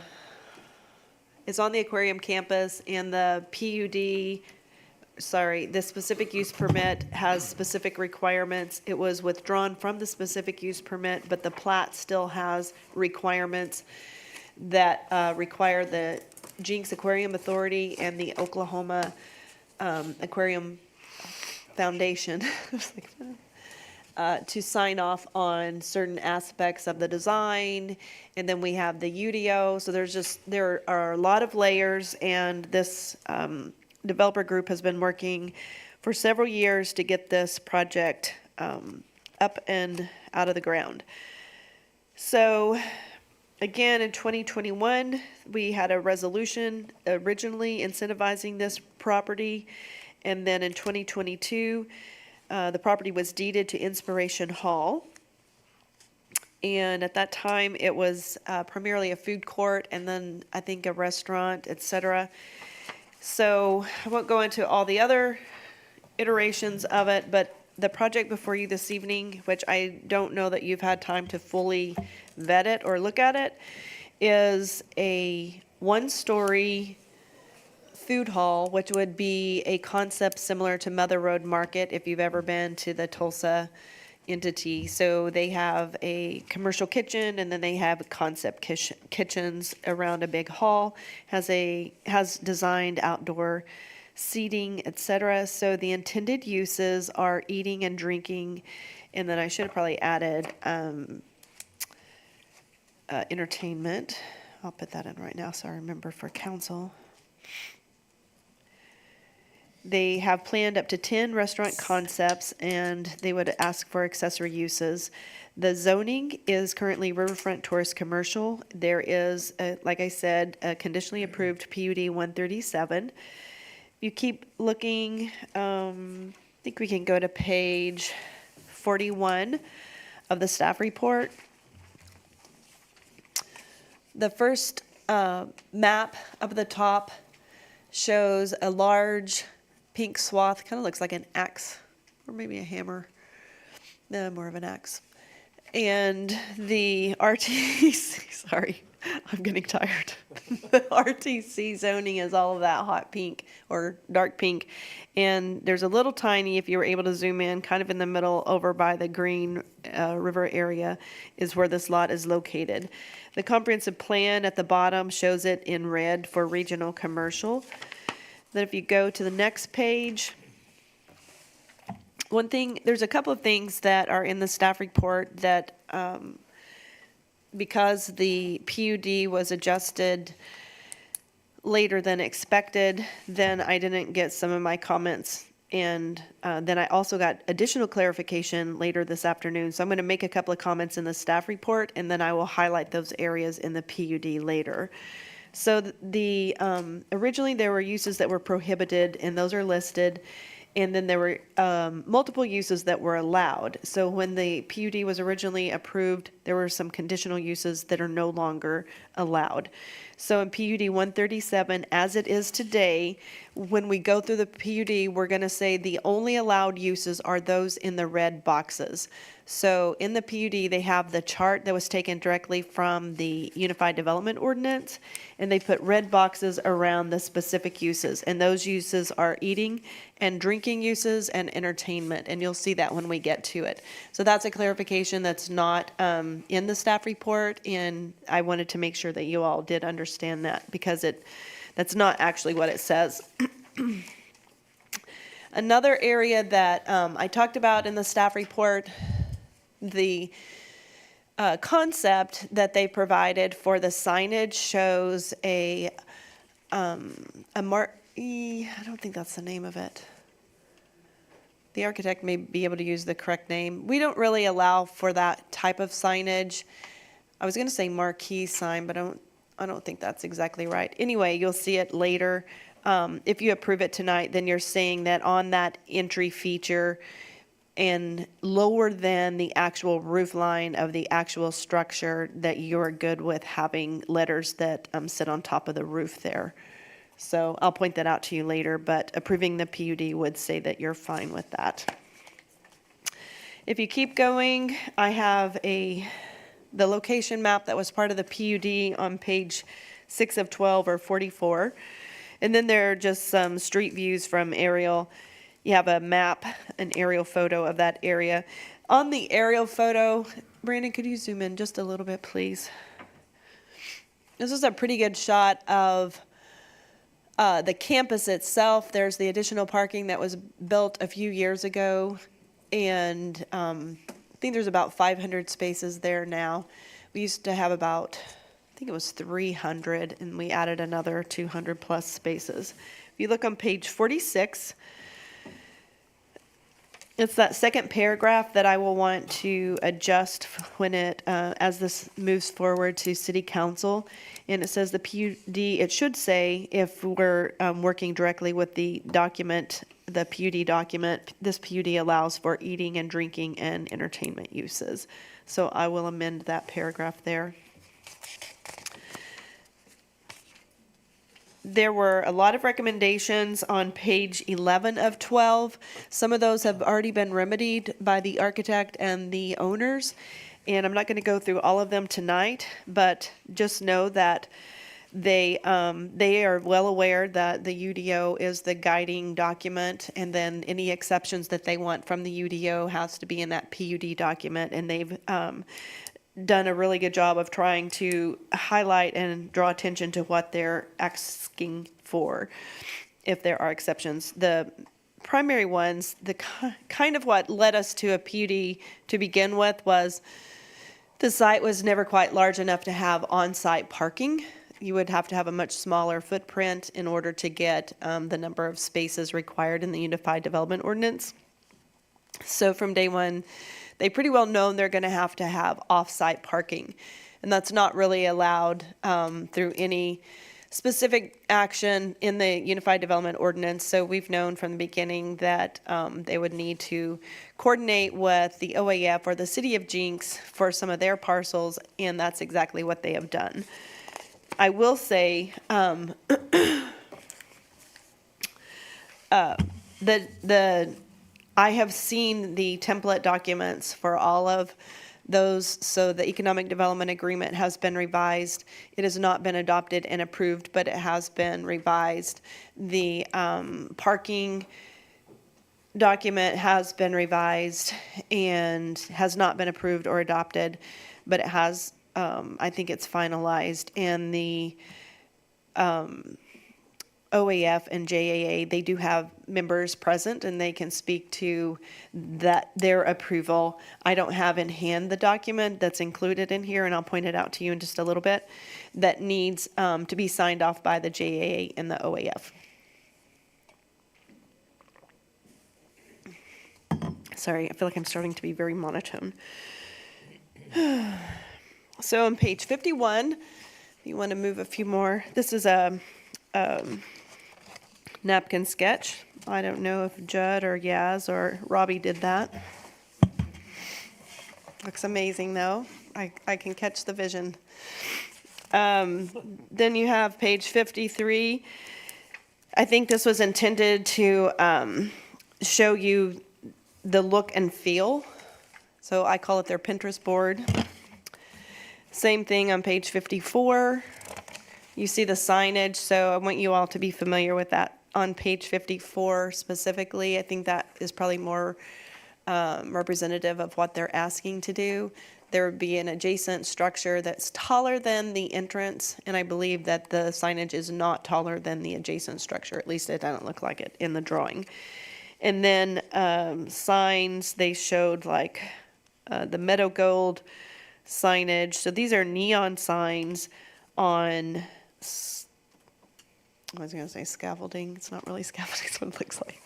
the Aquarium campus, and the the specific use permit has specific requirements. It was withdrawn from the specific use permit, but the plat still has requirements that require the Jenks Aquarium Authority and the Oklahoma Aquarium Foundation to sign off on certain aspects of the design. And then we have the UDO. So there are a lot of layers, and this developer group has been working for several years to get this project up and out of the ground. So again, in 2021, we had a resolution originally incentivizing this property. And then in 2022, the property was deeded to Inspiration Hall. And at that time, it was primarily a food court, and then I think a restaurant, etc. So I won't go into all the other iterations of it, but the project before you this evening, which I don't know that you've had time to fully vet it or look at it, is a one-story food hall, which would be a concept similar to Mother Road Market if you've ever been to the Tulsa entity. So they have a commercial kitchen, and then they have concept kitchens around a big hall, has designed outdoor seating, etc. So the intended uses are eating and drinking, and then I should have probably added entertainment. I'll put that in right now so I remember for council. They have planned up to 10 restaurant concepts, and they would ask for accessory uses. The zoning is currently Riverfront Tourist Commercial. There is, like I said, a conditionally approved PUD 137. If you keep looking, I think we can go to page 41 of the staff report. The first map up at the top shows a large pink swath, kind of looks like an axe or maybe a hammer. No, more of an axe. And the RTC, sorry, I'm getting tired. The RTC zoning is all of that hot pink or dark pink. And there's a little tiny, if you were able to zoom in, kind of in the middle over by the Green River area is where this lot is located. The comprehensive plan at the bottom shows it in red for regional commercial. Then if you go to the next page, there's a couple of things that are in the staff report that because the PUD was adjusted later than expected, then I didn't get some of my comments. And then I also got additional clarification later this afternoon. So I'm going to make a couple of comments in the staff report, and then I will highlight those areas in the PUD later. So originally there were uses that were prohibited, and those are listed. And then there were multiple uses that were allowed. So when the PUD was originally approved, there were some conditional uses that are no longer allowed. So in PUD 137, as it is today, when we go through the PUD, we're going to say the only allowed uses are those in the red boxes. So in the PUD, they have the chart that was taken directly from the Unified Development Ordinance, and they put red boxes around the specific uses. And those uses are eating and drinking uses and entertainment, and you'll see that when we get to it. So that's a clarification that's not in the staff report, and I wanted to make sure that you all did understand that, because that's not actually what it says. Another area that I talked about in the staff report, the concept that they provided for the signage shows I don't think that's the name of it. The architect may be able to use the correct name. We don't really allow for that type of signage. I was going to say marquee sign, but I don't think that's exactly right. Anyway, you'll see it later. If you approve it tonight, then you're saying that on that entry feature and lower than the actual roof line of the actual structure, that you're good with having letters that sit on top of the roof there. So I'll point that out to you later, but approving the PUD would say that you're fine with that. If you keep going, I have the location map that was part of the PUD on page 6 of 12 or 44. And then there are just some street views from aerial. You have a map, an aerial photo of that area. On the aerial photo, Brandon, could you zoom in just a little bit, please? This is a pretty good shot of the campus itself. There's the additional parking that was built a few years ago, and I think there's about 500 spaces there now. We used to have about, I think it was 300, and we added another 200 plus spaces. If you look on page 46, it's that second paragraph that I will want to adjust when as this moves forward to City Council. And it says the PUD, it should say, if we're working directly with the document, the PUD document, this PUD allows for eating and drinking and entertainment uses. So I will amend that paragraph there. There were a lot of recommendations on page 11 of 12. Some of those have already been remedied by the architect and the owners, and I'm not going to go through all of them tonight, but just know that they are well aware that the UDO is the guiding document, and then any exceptions that they want from the UDO has to be in that PUD document, and they've done a really good job of trying to highlight and draw attention to what they're asking for, if there are exceptions. The primary ones, the kind of what led us to a PUD to begin with, was the site was never quite large enough to have on-site parking. You would have to have a much smaller footprint in order to get the number of spaces required in the Unified Development Ordinance. So from day one, they pretty well known they're going to have off-site parking, and that's not really allowed through any specific action in the Unified Development Ordinance. So we've known from the beginning that they would need to coordinate with the OAF or the City of Jenks for some of their parcels, and that's exactly what they have done. I will say I have seen the template documents for all of those, so the Economic Development Agreement has been revised. It has not been adopted and approved, but it has been revised. The parking document has been revised and has not been approved or adopted, but it has, I think it's finalized. And the OAF and JAA, they do have members present and they can speak to their approval. I don't have in hand the document that's included in here, and I'll point it out to you in just a little bit, that needs to be signed off by the JAA and the OAF. Sorry, I feel like I'm starting to be very monotone. So on page 51, if you want to move a few more, this is a napkin sketch. I don't know if Judd or Yaz or Robbie did that. Looks amazing though. I can catch the vision. Then you have page 53. I think this was intended to show you the look and feel. So I call it their Pinterest board. Same thing on page 54. You see the signage, so I want you all to be familiar with that on page 54 specifically. I think that is probably more representative of what they're asking to do. There would be an adjacent structure that's taller than the entrance, and I believe that the signage is not taller than the adjacent structure. At least it doesn't look like it in the drawing. And then signs, they showed like the meadow gold signage. So these are neon signs on, I was going to say scaffolding. It's not really scaffolding, it's what it looks like.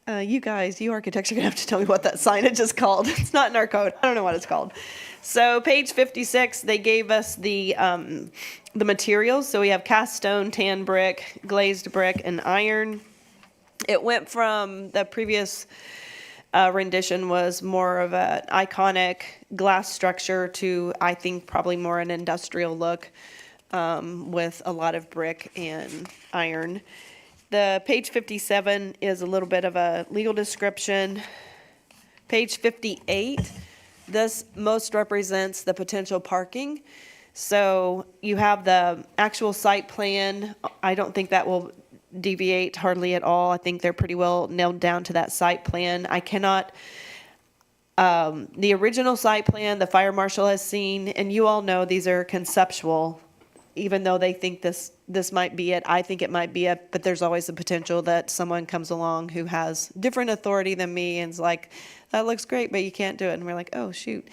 You guys, you architects are going to have to tell me what that signage is called. It's not in our code. I don't know what it's called. So page 56, they gave us the materials. So we have cast stone, tan brick, glazed brick, and iron. It went from the previous rendition was more of an iconic glass structure to, I think, probably more an industrial look with a lot of brick and iron. The page 57 is a little bit of a legal description. Page 58, this most represents the potential parking. So you have the actual site plan. I don't think that will deviate hardly at all. I think they're pretty well nailed down to that site plan. I cannot, the original site plan, the fire marshal has seen, and you all know these are conceptual. Even though they think this might be it, I think it might be it, but there's always the potential that someone comes along who has different authority than me and is like, that looks great, but you can't do it. And we're like, oh, shoot.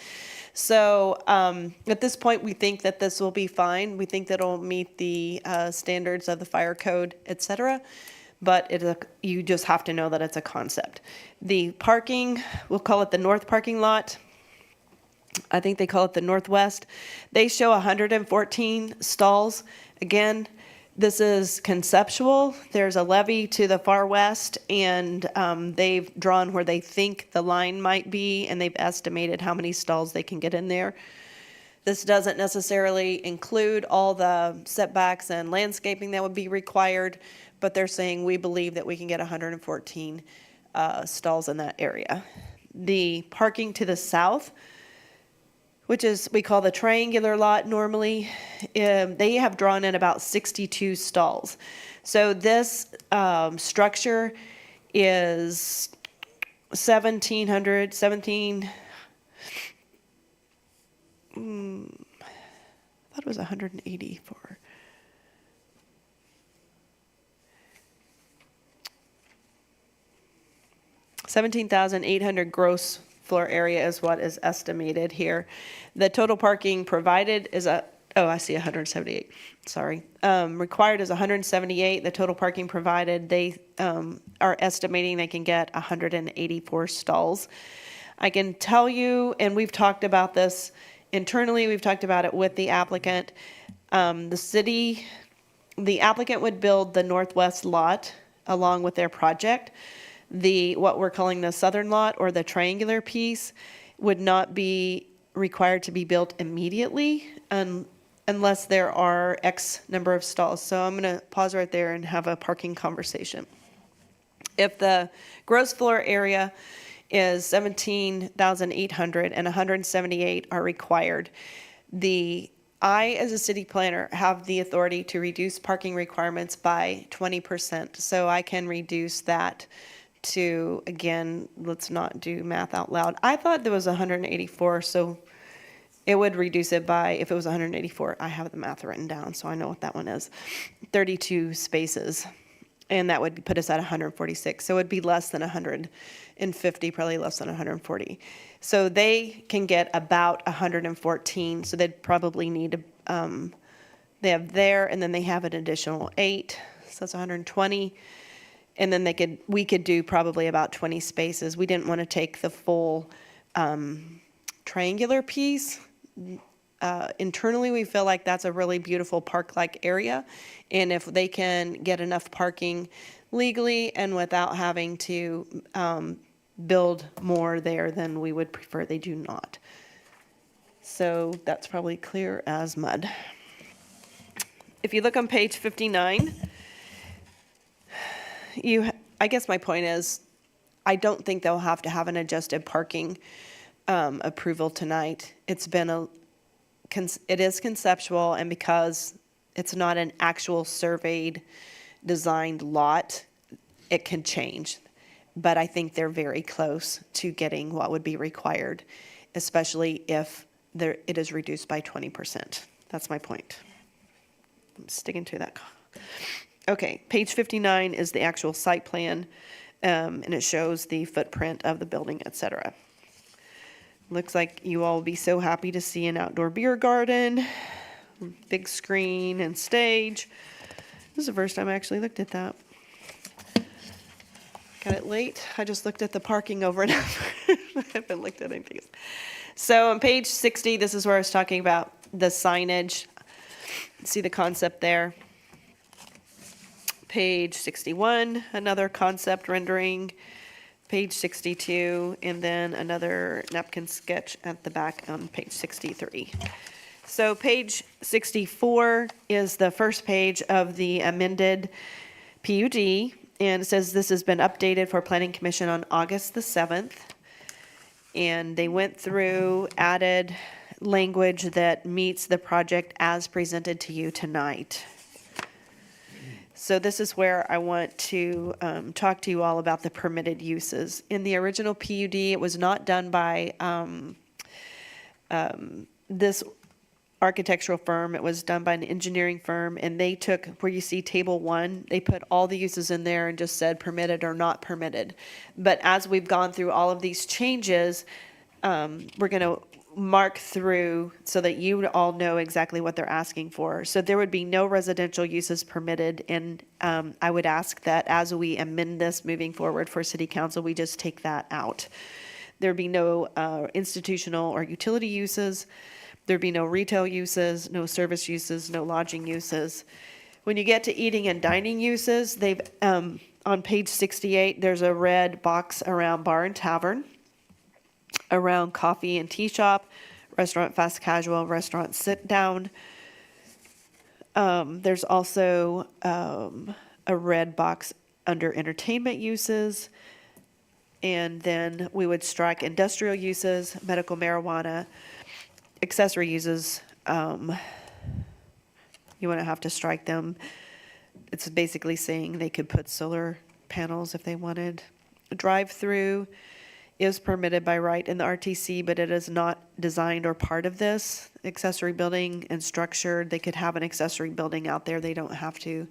So at this point, we think that this will be fine. We think that it'll meet the standards of the fire code, et cetera. But you just have to know that it's a concept. The parking, we'll call it the north parking lot. I think they call it the northwest. They show 114 stalls. Again, this is conceptual. There's a levee to the far west, and they've drawn where they think the line might be, and they've estimated how many stalls they can get in there. This doesn't necessarily include all the setbacks and landscaping that would be required, but they're saying we believe that we can get 114 stalls in that area. The parking to the south, which is, we call the triangular lot normally, they have drawn in about 62 stalls. So this structure is 1,700, I thought it was 184. $17,800 gross floor area is what is estimated here. The total parking provided is I see 178, sorry. Required is 178. The total parking provided, they are estimating they can get 184 stalls. I can tell you, and we've talked about this internally, we've talked about it with the applicant. The applicant would build the northwest lot along with their project. What we're calling the southern lot, or the triangular piece, would not be required to be built immediately unless there are X number of stalls. So I'm going to pause right there and have a parking conversation. If the gross floor area is 17,800 and 178 are required, I, as a city planner, have the authority to reduce parking requirements by 20%. So I can reduce that to, again, let's not do math out loud. I thought there was 184, so it would reduce it by, if it was 184, I have the math written down, so I know what that one is, 32 spaces. And that would put us at 146. So it would be less than 150, probably less than 140. So they can get about 114. So they'd probably need to, they have there, and then they have an additional 8. So that's 120. And then we could do probably about 20 spaces. We didn't want to take the full triangular piece. Internally, we feel like that's a really beautiful park-like area. And if they can get enough parking legally and without having to build more there, then we would prefer they do not. So that's probably clear as mud. If you look on page 59, I guess my point is, I don't think they'll have to have an adjusted parking approval tonight. It is conceptual, and because it's not an actual surveyed, designed lot, it can change. But I think they're very close to getting what would be required, especially if it is reduced by 20%. That's my point. I'm sticking to that. Okay, page 59 is the actual site plan, and it shows the footprint of the building, etc. Looks like you all will be so happy to see an outdoor beer garden, big screen and stage. This is the first time I actually looked at that. Got it late. I just looked at the parking over and over. I haven't looked at anything else. So on page 60, this is where I was talking about the signage. See the concept there. Page 61, another concept rendering. Page 62, and then another napkin sketch at the back on page 63. So page 64 is the first page of the amended PUD, and it says this has been updated for Planning Commission on August the 7th. And they went through, added language that meets the project as presented to you tonight. So this is where I want to talk to you all about the permitted uses. In the original PUD, it was not done by this architectural firm. It was done by an engineering firm, and they took, where you see table 1, they put all the uses in there and just said permitted or not permitted. But as we've gone through all of these changes, we're going to mark through so that you all know exactly what they're asking for. So there would be no residential uses permitted, and I would ask that as we amend this moving forward for City Council, we just take that out. There'd be no institutional or utility uses. There'd be no retail uses, no service uses, no lodging uses. When you get to eating and dining uses, they've on page 68, there's a red box around bar and tavern, around coffee and tea shop, restaurant fast casual, restaurant sit down. There's also a red box under entertainment uses. And then we would strike industrial uses, medical marijuana, accessory uses. You wouldn't have to strike them. It's basically saying they could put solar panels if they wanted. Drive-through is permitted by right in the RTC, but it is not designed or part of this. Accessory building and structured, they could have an accessory building out there. They don't have to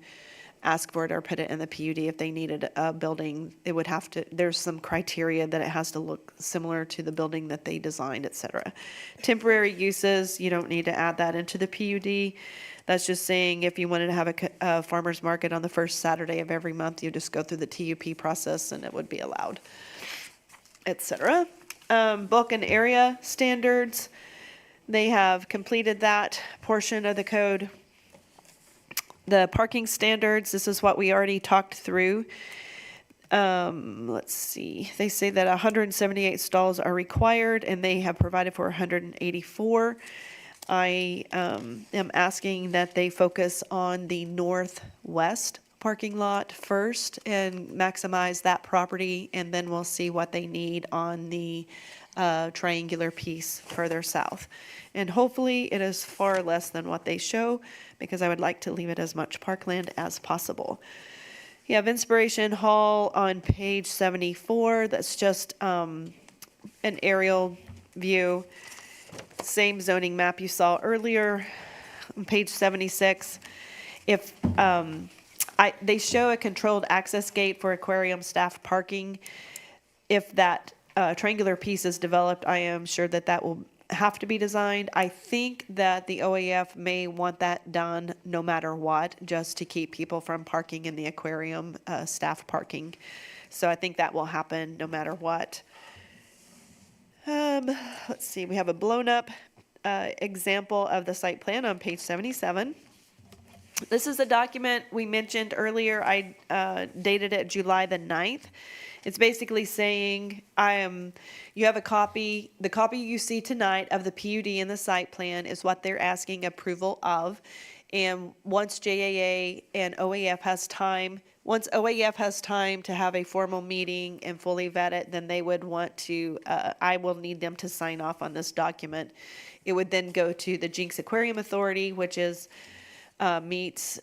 ask for it or put it in the PUD. If they needed a building, it would have to, there's some criteria that it has to look similar to the building that they designed, et cetera. Temporary uses, you don't need to add that into the PUD. That's just saying if you wanted to have a farmer's market on the first Saturday of every month, you just go through the TUP process and it would be allowed, et cetera. Bulk and area standards, they have completed that portion of the code. The parking standards, this is what we already talked through. Let's see, they say that 178 stalls are required and they have provided for 184. I am asking that they focus on the northwest parking lot first and maximize that property, and then we'll see what they need on the triangular piece further south. And hopefully it is far less than what they show, because I would like to leave it as much parkland as possible. You have Inspiration Hall on page 74. That's just an aerial view. Same zoning map you saw earlier. On page 76, if they show a controlled access gate for aquarium staff parking. If that triangular piece is developed, I am sure that that will have to be designed. I think that the OAF may want that done no matter what, just to keep people from parking in the aquarium, staff parking. So I think that will happen no matter what. Let's see, we have a blown up example of the site plan on page 77. This is a document we mentioned earlier. I dated it July the 9th. It's basically saying, you have a copy, the copy you see tonight of the PUD and the site plan is what they're asking approval of. And once JAA and OAF has time, once OAF has time to have a formal meeting and fully vet it, then they would want to, I will need them to sign off on this document. It would then go to the Jenks Aquarium Authority, which is, meets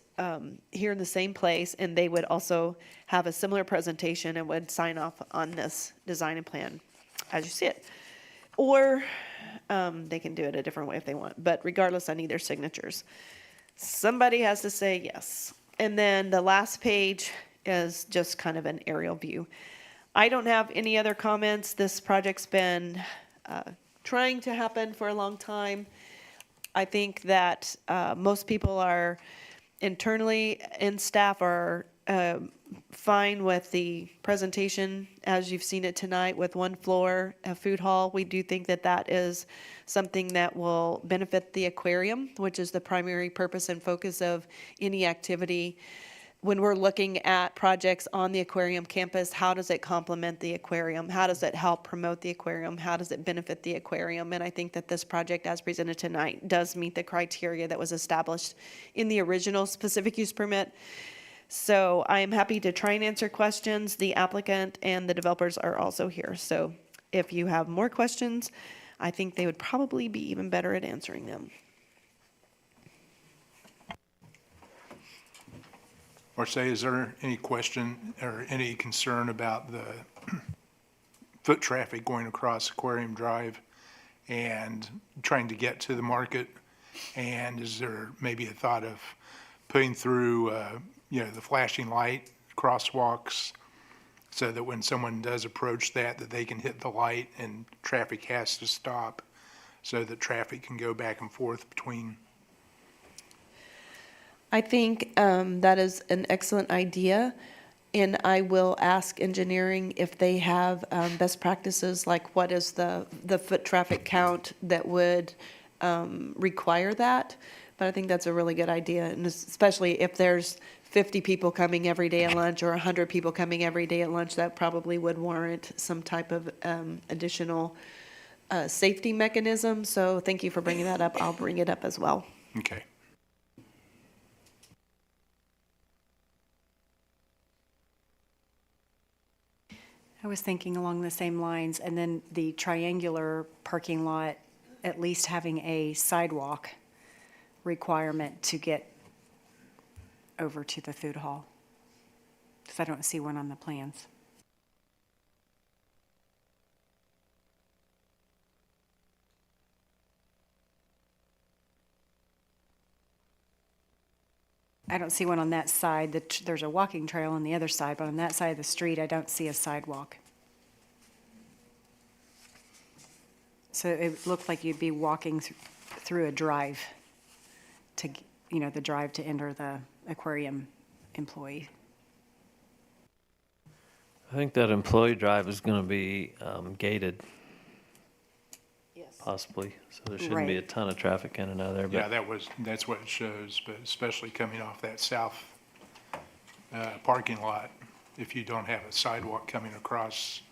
here in the same place, and they would also have a similar presentation and would sign off on this design and plan as you see it. Or they can do it a different way if they want, but regardless, I need their signatures. Somebody has to say yes. And then the last page is just kind of an aerial view. I don't have any other comments. This project's been trying to happen for a long time. I think that most people are internally and staff are fine with the presentation as you've seen it tonight with one floor, a food hall. We do think that that is something that will benefit the aquarium, which is the primary purpose and focus of any activity. When we're looking at projects on the aquarium campus, how does it complement the aquarium? How does it help promote the aquarium? How does it benefit the aquarium? And I think that this project as presented tonight does meet the criteria that was established in the original specific use permit. So I am happy to try and answer questions. The applicant and the developers are also here. So if you have more questions, I think they would probably be even better at answering them. Marce, is there any question or any concern about the foot traffic going across Aquarium Drive and trying to get to the market? And is there maybe a thought of putting through, the flashing light crosswalks so that when someone does approach that they can hit the light and traffic has to stop so that traffic can go back and forth between? I think that is an excellent idea, and I will ask engineering if they have best practices, like what is the foot traffic count that would require that. But I think that's a really good idea, and especially if there's 50 people coming every day at lunch or 100 people coming every day at lunch, that probably would warrant some type of additional safety mechanism. So thank you for bringing that up. I'll bring it up as well. Okay. I was thinking along the same lines, and then the triangular parking lot, at least having a sidewalk requirement to get over to the food hall, because I don't see one on the plans. I don't see one on that side. There's a walking trail on the other side, but on that side of the street, I don't see a sidewalk. So it looked like you'd be walking through a drive to, the drive to enter the aquarium employee. I think that employee drive is going to be gated. Yes. Possibly, so there shouldn't be a Right. ton of traffic in and out of there. Yeah, But that's what it shows, but especially coming off that south parking lot, if you don't have a sidewalk coming across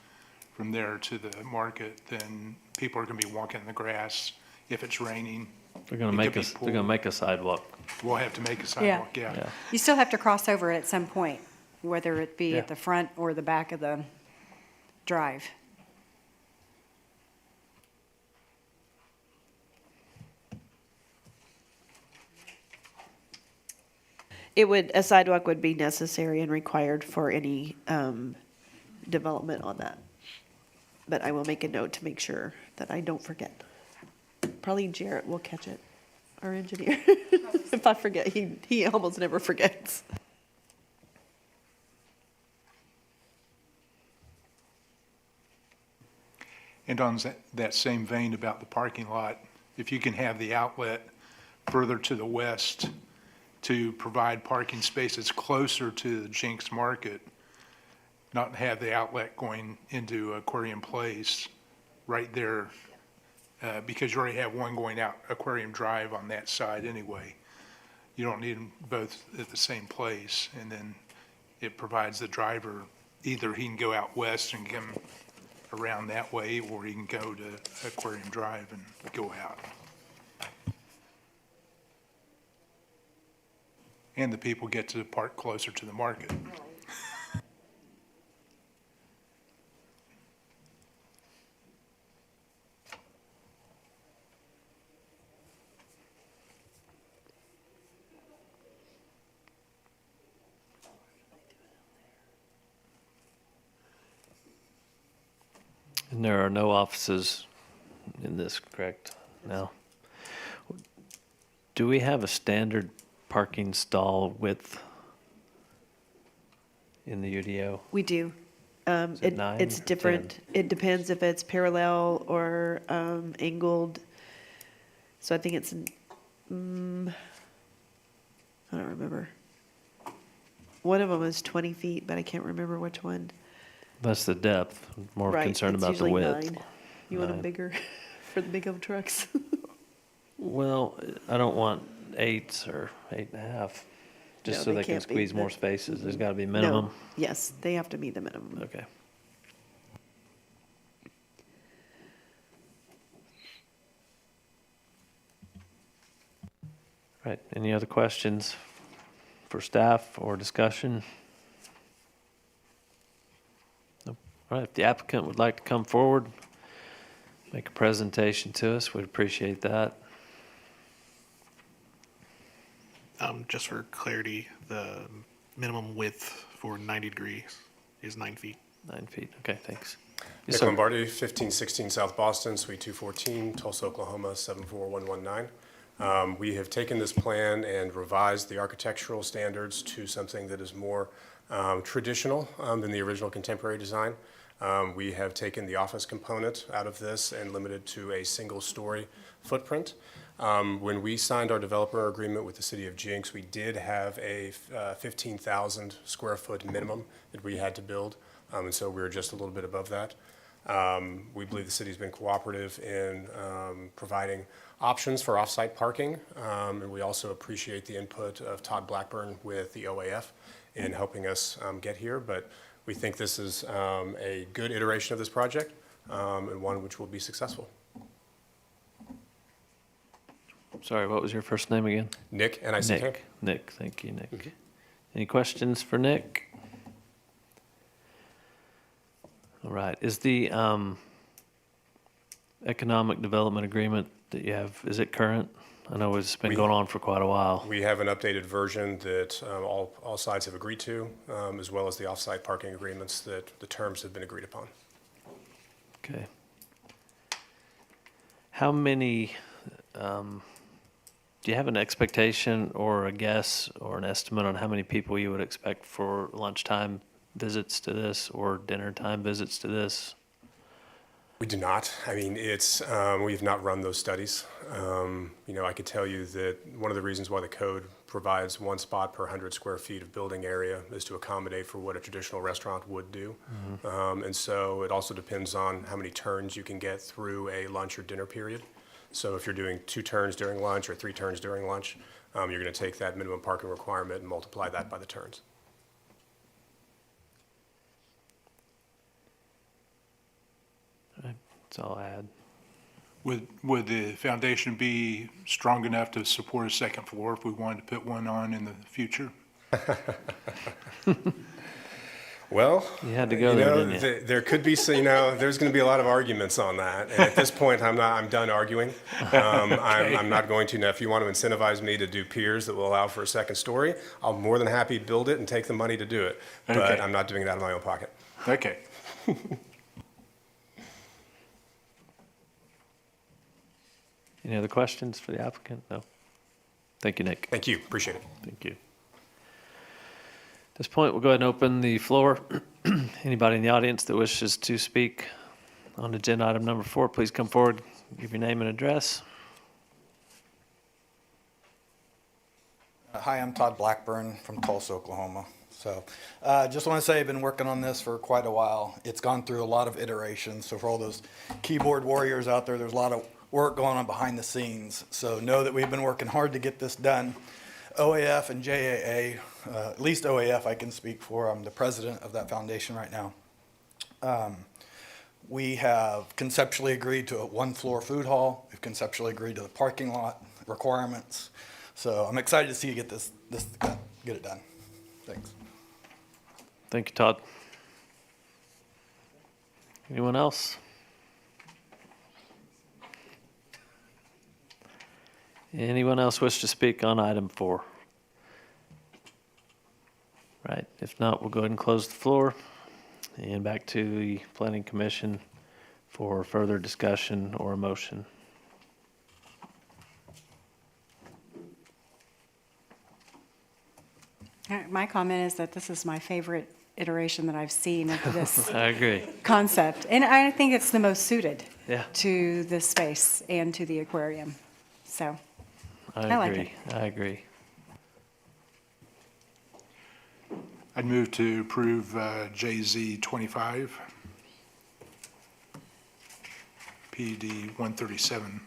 from there to the market, then people are going to be walking in the grass. If it's raining, they're going to it make could us. be They're going to pool. make a sidewalk. We'll have to make a sidewalk, yeah. You still have to cross over at some point, whether it be Yeah. at the front or the back of the drive. A sidewalk would be necessary and required for any development on that. But I will make a note to make sure that I don't forget. Probably Jarrett will catch it, our engineer. If I forget, he almost never forgets. And on that same vein about the parking lot, if you can have the outlet further to the west to provide parking spaces closer to the Jenks Market, not have the outlet going into Aquarium Place right there, because you already have one going out Aquarium Drive on that side anyway. You don't need them both at the same place, and then it provides the driver either he can go out west and come around that way, or he can go to Aquarium Drive and go out. And the people get to park closer to the market. And there are no offices in this, correct? Now, do we have a standard parking stall width in the UDO? We do. it 9 It's or different. It depends if it's parallel or angled. So I think it's, I don't remember. One of them is 20 feet, but I can't remember which one. That's the depth. More Right, concerned it's about the usually width. 9. You want them 9. bigger for the big old trucks? Well, I don't want 8s or 8.5, just No, so they they can can't be. squeeze more The- spaces. There's got to be No. minimum. Yes, they have to meet the minimum. Okay. Right, any other questions for staff or discussion? Nope. All right, if the applicant would like to come forward, make a presentation to us, we'd appreciate that. Just for clarity, the minimum width for 90 degrees is 9 feet. 9 feet, okay, thanks. Yes, Nick sir. Lombardi, 1516 South Boston, Suite 214, Tulsa, Oklahoma, 74119. We have taken this plan and revised the architectural standards to something that is more traditional than the original contemporary design. We have taken the office component out of this and limited to a single-story footprint. When we signed our developer agreement with the city of Jenks, we did have a 15,000 square foot minimum that we had to build, and so we were just a little bit above that. We believe the city's been cooperative in providing options for off-site parking, and we also appreciate the input of Todd Blackburn with the OAF in helping us get here, but we think this is a good iteration of this project and one which will be successful. Sorry, what was your first name again? Nick, N-I-C-K. Nick, thank you, Nick. Any questions for Nick? All right, is the economic development agreement that you have, is it current? I know it's been going on for quite a while. We have an updated version that all sides have agreed to, as well as the off-site parking agreements that the terms have been agreed upon. Okay. How many, do you have an expectation or a guess or an estimate on how many people you would expect for lunchtime visits to this or dinner time visits to this? We do not. I mean, we have not run those studies. I could tell you that one of the reasons why the code provides one spot per 100 square feet of building area is to accommodate for what a traditional restaurant would do. And so it also depends on how many turns you can get through a lunch or dinner period. So if you're doing 2 turns during lunch or 3 turns during lunch, you're going to take that minimum parking requirement and multiply that by the turns. That's all I had. Would the foundation be strong enough to support a second floor if we wanted to put one on in the future? Well, you had to go there, didn't you? There could be, there's going to be a lot of arguments on that. And at this point, I'm done arguing. I'm not going to. Now, if you want to incentivize me to do piers that will allow for a second story, I'll more than happy build it and take the money to do it. But Okay. I'm not doing it out of my own pocket. Okay. Any other questions for the applicant? No? Thank you, Nick. Thank you. Appreciate it. Thank you. At this point, we'll go ahead and open the floor. Anybody in the audience that wishes to speak on agenda item number 4, please come forward, give your name and address. Hi, I'm Todd Blackburn from Tulsa, Oklahoma. So just want to say I've been working on this for quite a while. It's gone through a lot of iterations. So for all those keyboard warriors out there, there's a lot of work going on behind the scenes. So know that we've been working hard to get this done. OAF and JAA, at least OAF I can speak for, I'm the president of that foundation right now. We have conceptually agreed to a one-floor food hall. We've conceptually agreed to the parking lot requirements. So I'm excited to see you get get it done. Thanks. Thank you, Todd. Anyone else? Anyone else wish to speak on item 4? Right, if not, we'll go ahead and close the floor and back to the Planning Commission for further discussion or a motion. My comment is that this is my favorite iteration that I've seen of this I agree. concept. And I think it's the most suited Yeah. to this space and to the aquarium. So I I like agree. I agree. I'd move to approve JZ 25, PD 137.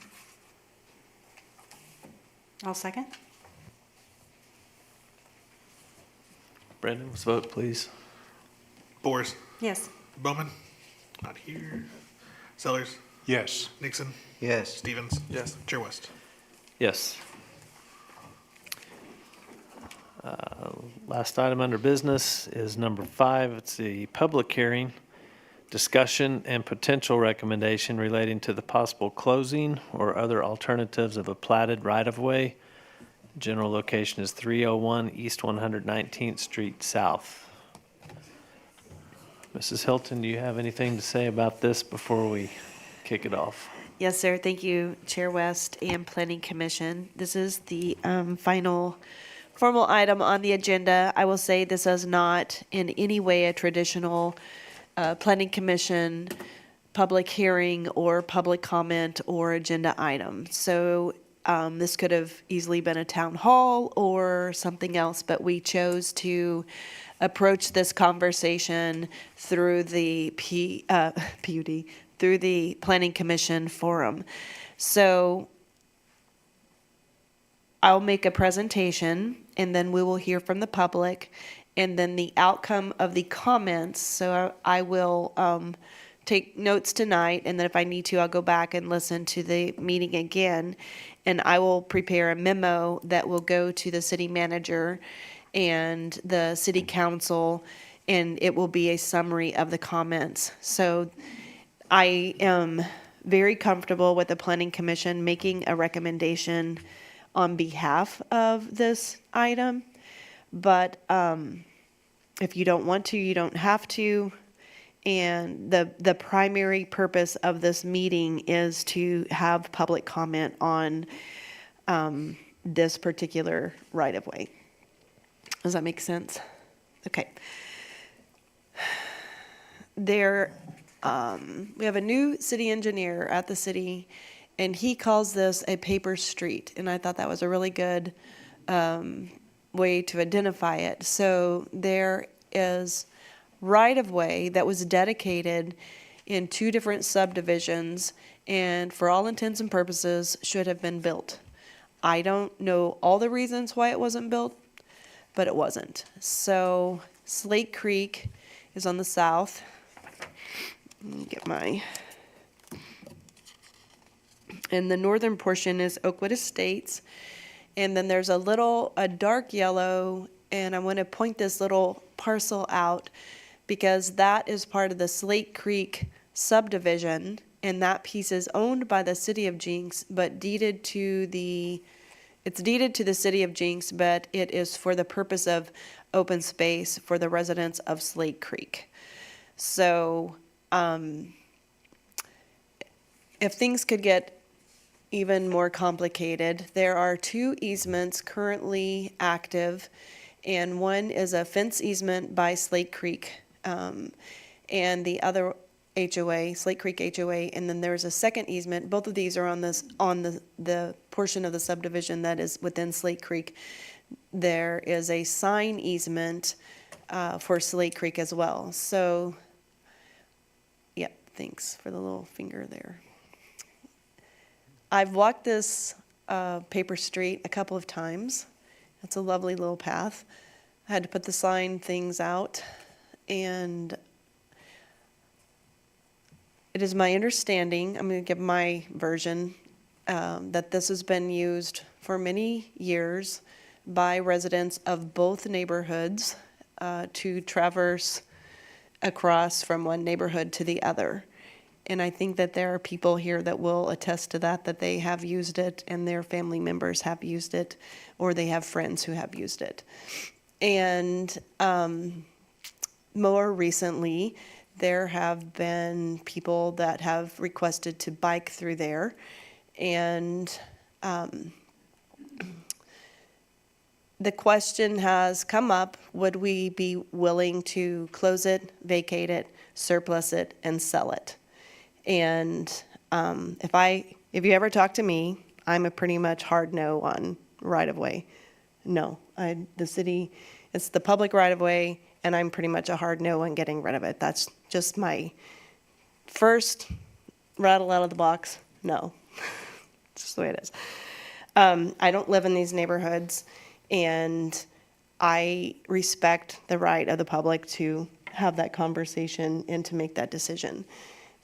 I'll second. Brandon, let's vote, please. Boris, Yes. Bowman, not here. Sellers, Yes. Nixon, Yes. Stevens. Yes. Chair West. Yes. Last item under business is number 5. It's the public hearing, discussion, and potential recommendation relating to the possible closing or other alternatives of a platted right-of-way. General location is 301 East 119th Street South. Mrs. Hilton, do you have anything to say about this before we kick it off? Yes, sir. Thank you, Chair West and Planning Commission. This is the final formal item on the agenda. I will say this is not in any way a traditional Planning Commission public hearing or public comment or agenda item. So this could have easily been a town hall or something else, but we chose to approach this conversation through the PUD, through the Planning Commission forum. So I'll make a presentation, and then we will hear from the public, and then the outcome of the comments. So I will take notes tonight, and then if I need to, I'll go back and listen to the meeting again, and I will prepare a memo that will go to the city manager and the city council, and it will be a summary of the comments. So I am very comfortable with the Planning Commission making a recommendation on behalf of this item, but if you don't want to, you don't have to. And the primary purpose of this meeting is to have public comment on this particular right-of-way. Does that make sense? Okay. We have a new city engineer at the city, and he calls this a paper street, and I thought that was a really good way to identify it. So there is right-of-way that was dedicated in 2 different subdivisions, and for all intents and purposes should have been built. I don't know all the reasons why it wasn't built, but it wasn't. So Slate Creek is on the south. Let me get my... And the northern portion is Oakwood Estates. And then there's a dark yellow, and I want to point this little parcel out because that is part of the Slate Creek subdivision, and that piece is owned by the city of Jenks, but it's deeded to the city of Jenks, but it is for the purpose of open space for the residents of Slate Creek. So if things could get even more complicated, there are 2 easements currently active, and one is a fence easement by Slate Creek, and the other HOA, Slate Creek HOA, and then there's a second easement. Both of these are on the portion of the subdivision that is within Slate Creek. There is a sign easement for Slate Creek as well. So, yep, thanks for the little finger there. I've walked this paper street a couple of times. It's a lovely little path. I had to put the sign things out, and it is my understanding, I'm going to give my version, that this has been used for many years by residents of both neighborhoods to traverse across from one neighborhood to the other. And I think that there are people here that will attest to that, that they have used it and their family members have used it, or they have friends who have used it. And more recently, there have been people that have requested to bike through there. And the question has come up, would we be willing to close it, vacate it, surplus it, and sell it? And if you ever talk to me, I'm a pretty much hard no on right-of-way. No, the city, it's the public right-of-way, and I'm pretty much a hard no on getting rid of it. That's just my first rattle out of the box, no. It's just the way it is. I don't live in these neighborhoods, and I respect the right of the public to have that conversation and to make that decision.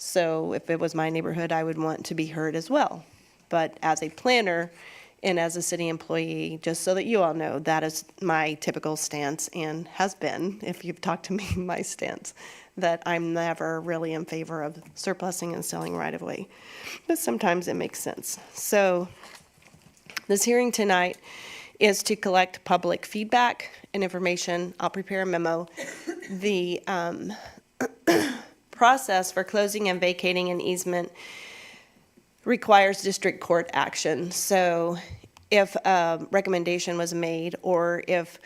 So if it was my neighborhood, I would want to be heard as well. But as a planner and as a city employee, just so that you all know, that is my typical stance and has been, if you've talked to me, my stance, that I'm never really in favor of surplusing and selling right-of-way. But sometimes it makes sense. So this hearing tonight is to collect public feedback and information. I'll prepare a memo. The process for closing and vacating an easement requires district court action. So if a recommendation was made, or if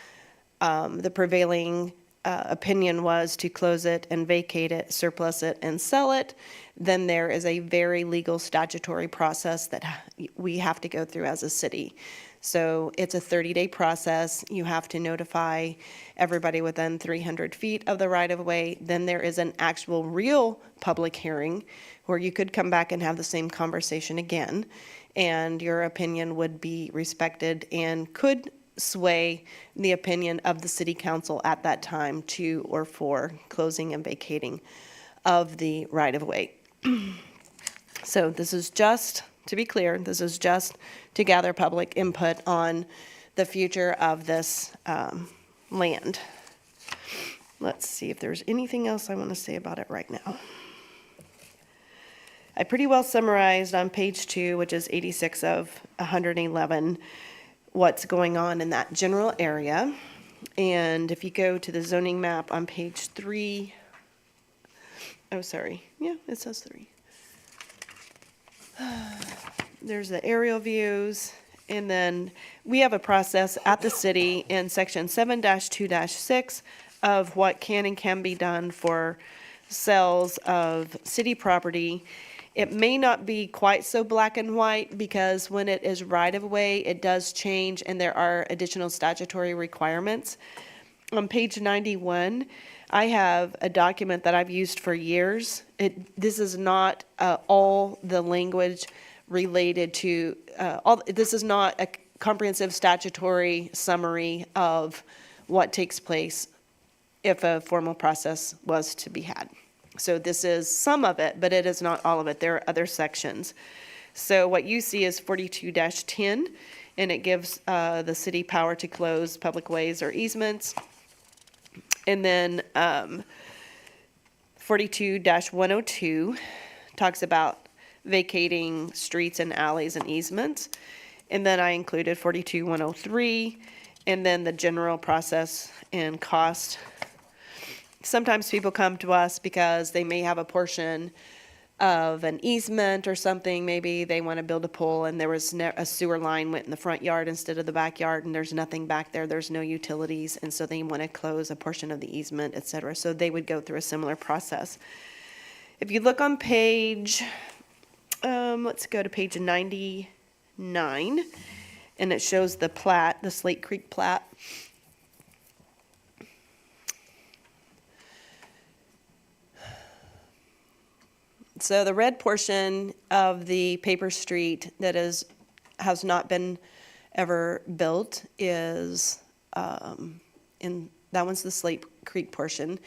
the prevailing opinion was to close it and vacate it, surplus it, and sell it, then there is a very legal statutory process that we have to go through as a city. So it's a 30-day process. You have to notify everybody within 300 feet of the right-of-way. Then there is an actual real public hearing where you could come back and have the same conversation again, and your opinion would be respected and could sway the opinion of the city council at that time to or for closing and vacating of the right-of-way. So this is just, to be clear, this is just to gather public input on the future of this land. Let's see if there's anything else I want to say about it right now. I pretty well summarized on page 2, which is 86 of 111, what's going on in that general area. And if you go to the zoning map on page 3, oh, sorry. Yeah, it says 3. There's the aerial views, and then we have a process at the city in section 7-2-6 of what can and can be done for sales of city property. It may not be quite so black and white, because when it is right-of-way, it does change, and there are additional statutory requirements. On page 91, I have a document that I've used for years. This is not all the language related to, this is not a comprehensive statutory summary of what takes place if a formal process was to be had. So this is some of it, but it is not all of it. There are other sections. So what you see is 42-10, and it gives the city power to close public ways or easements. And then 42-102 talks about vacating streets and alleys and easements. And then I included 42-103, and then the general process and cost. Sometimes people come to us because they may have a portion of an easement or something. Maybe they want to build a pool, and there was a sewer line went in the front yard instead of the backyard, and there's nothing back there. There's no utilities, and so they want to close a portion of the easement, et cetera. So they would go through a similar process. If you look on page, let's go to page 99, and it shows the plat, the Slate Creek plat. So the red portion of the paper street that has not been ever built is, that one's the Slate Creek portion.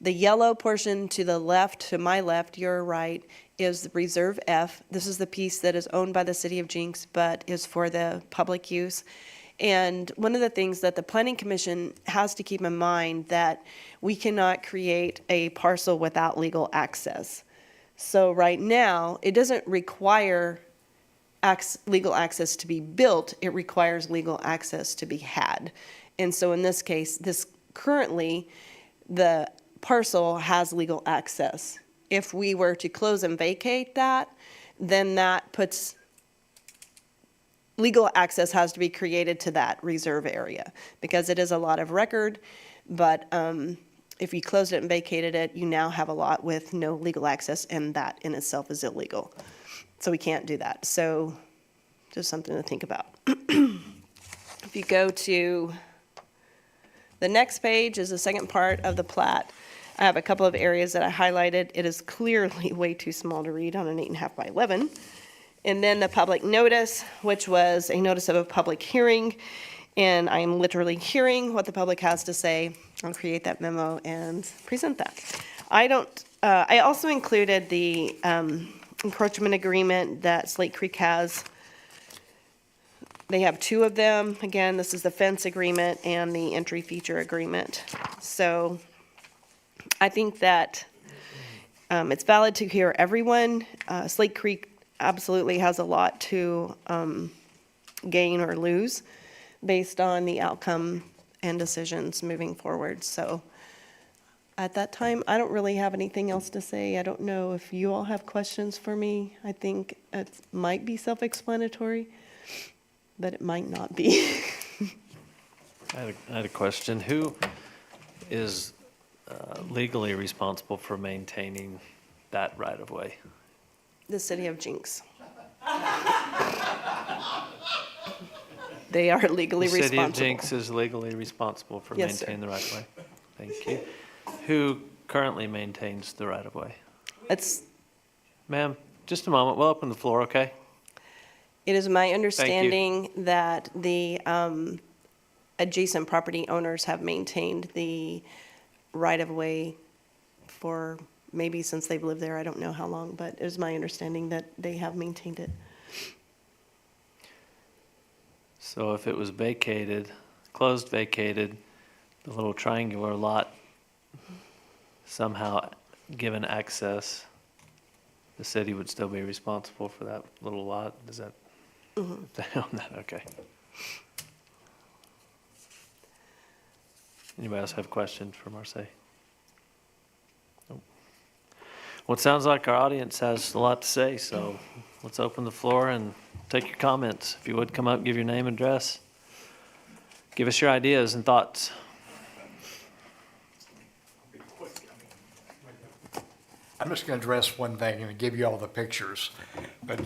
The yellow portion to the left, to my left, your right, is the Reserve F. This is the piece that is owned by the city of Jenks, but is for the public use. And one of the things that the Planning Commission has to keep in mind, that we cannot create a parcel without legal access. So right now, it doesn't require legal access to be built, it requires legal access to be had. And so in this case, currently, the parcel has legal access. If we were to close and vacate that, then that puts, legal access has to be created to that reserve area, because it is a lot of record, but if you closed it and vacated it, you now have a lot with no legal access, and that in itself is illegal. So we can't do that. So just something to think about. If you go to the next page, is the second part of the plat. I have a couple of areas that I highlighted. It is clearly way too small to read on an 8.5 by 11. And then the public notice, which was a notice of a public hearing. And I am literally hearing what the public has to say. I'll create that memo and present that. I also included the encroachment agreement that Slate Creek has. They have two of them. Again, this is the fence agreement and the entry feature agreement. So I think that it's valid to hear everyone. Slate Creek absolutely has a lot to gain or lose based on the outcome and decisions moving forward. So at that time, I don't really have anything else to say. I don't know if you all have questions for me. I think it might be self-explanatory, but it might not be. I had a question. Who is legally responsible for maintaining that right-of-way? The city of Jenks. They are legally The city responsible. of Jenks is legally responsible for Yes, sir. maintaining the right-of-way. Thank you. Who currently maintains the right-of-way? It's, Ma'am, just a moment. We'll open the floor, okay? it is my understanding that the adjacent property owners have maintained the right-of-way for maybe since they've lived there. I don't know how long, but it is my understanding that they have maintained it. So if it was vacated, closed, vacated, the little triangular lot somehow given access, the city would still be responsible for that little lot? Is that, they own that? Okay. Anybody else have questions for Marseille? Nope. Well, it sounds like our audience has a lot to say, so let's open the floor and take your comments. If you would come up, give your name and address. Give us your ideas and thoughts. I'm just going to address one thing and give you all the pictures. But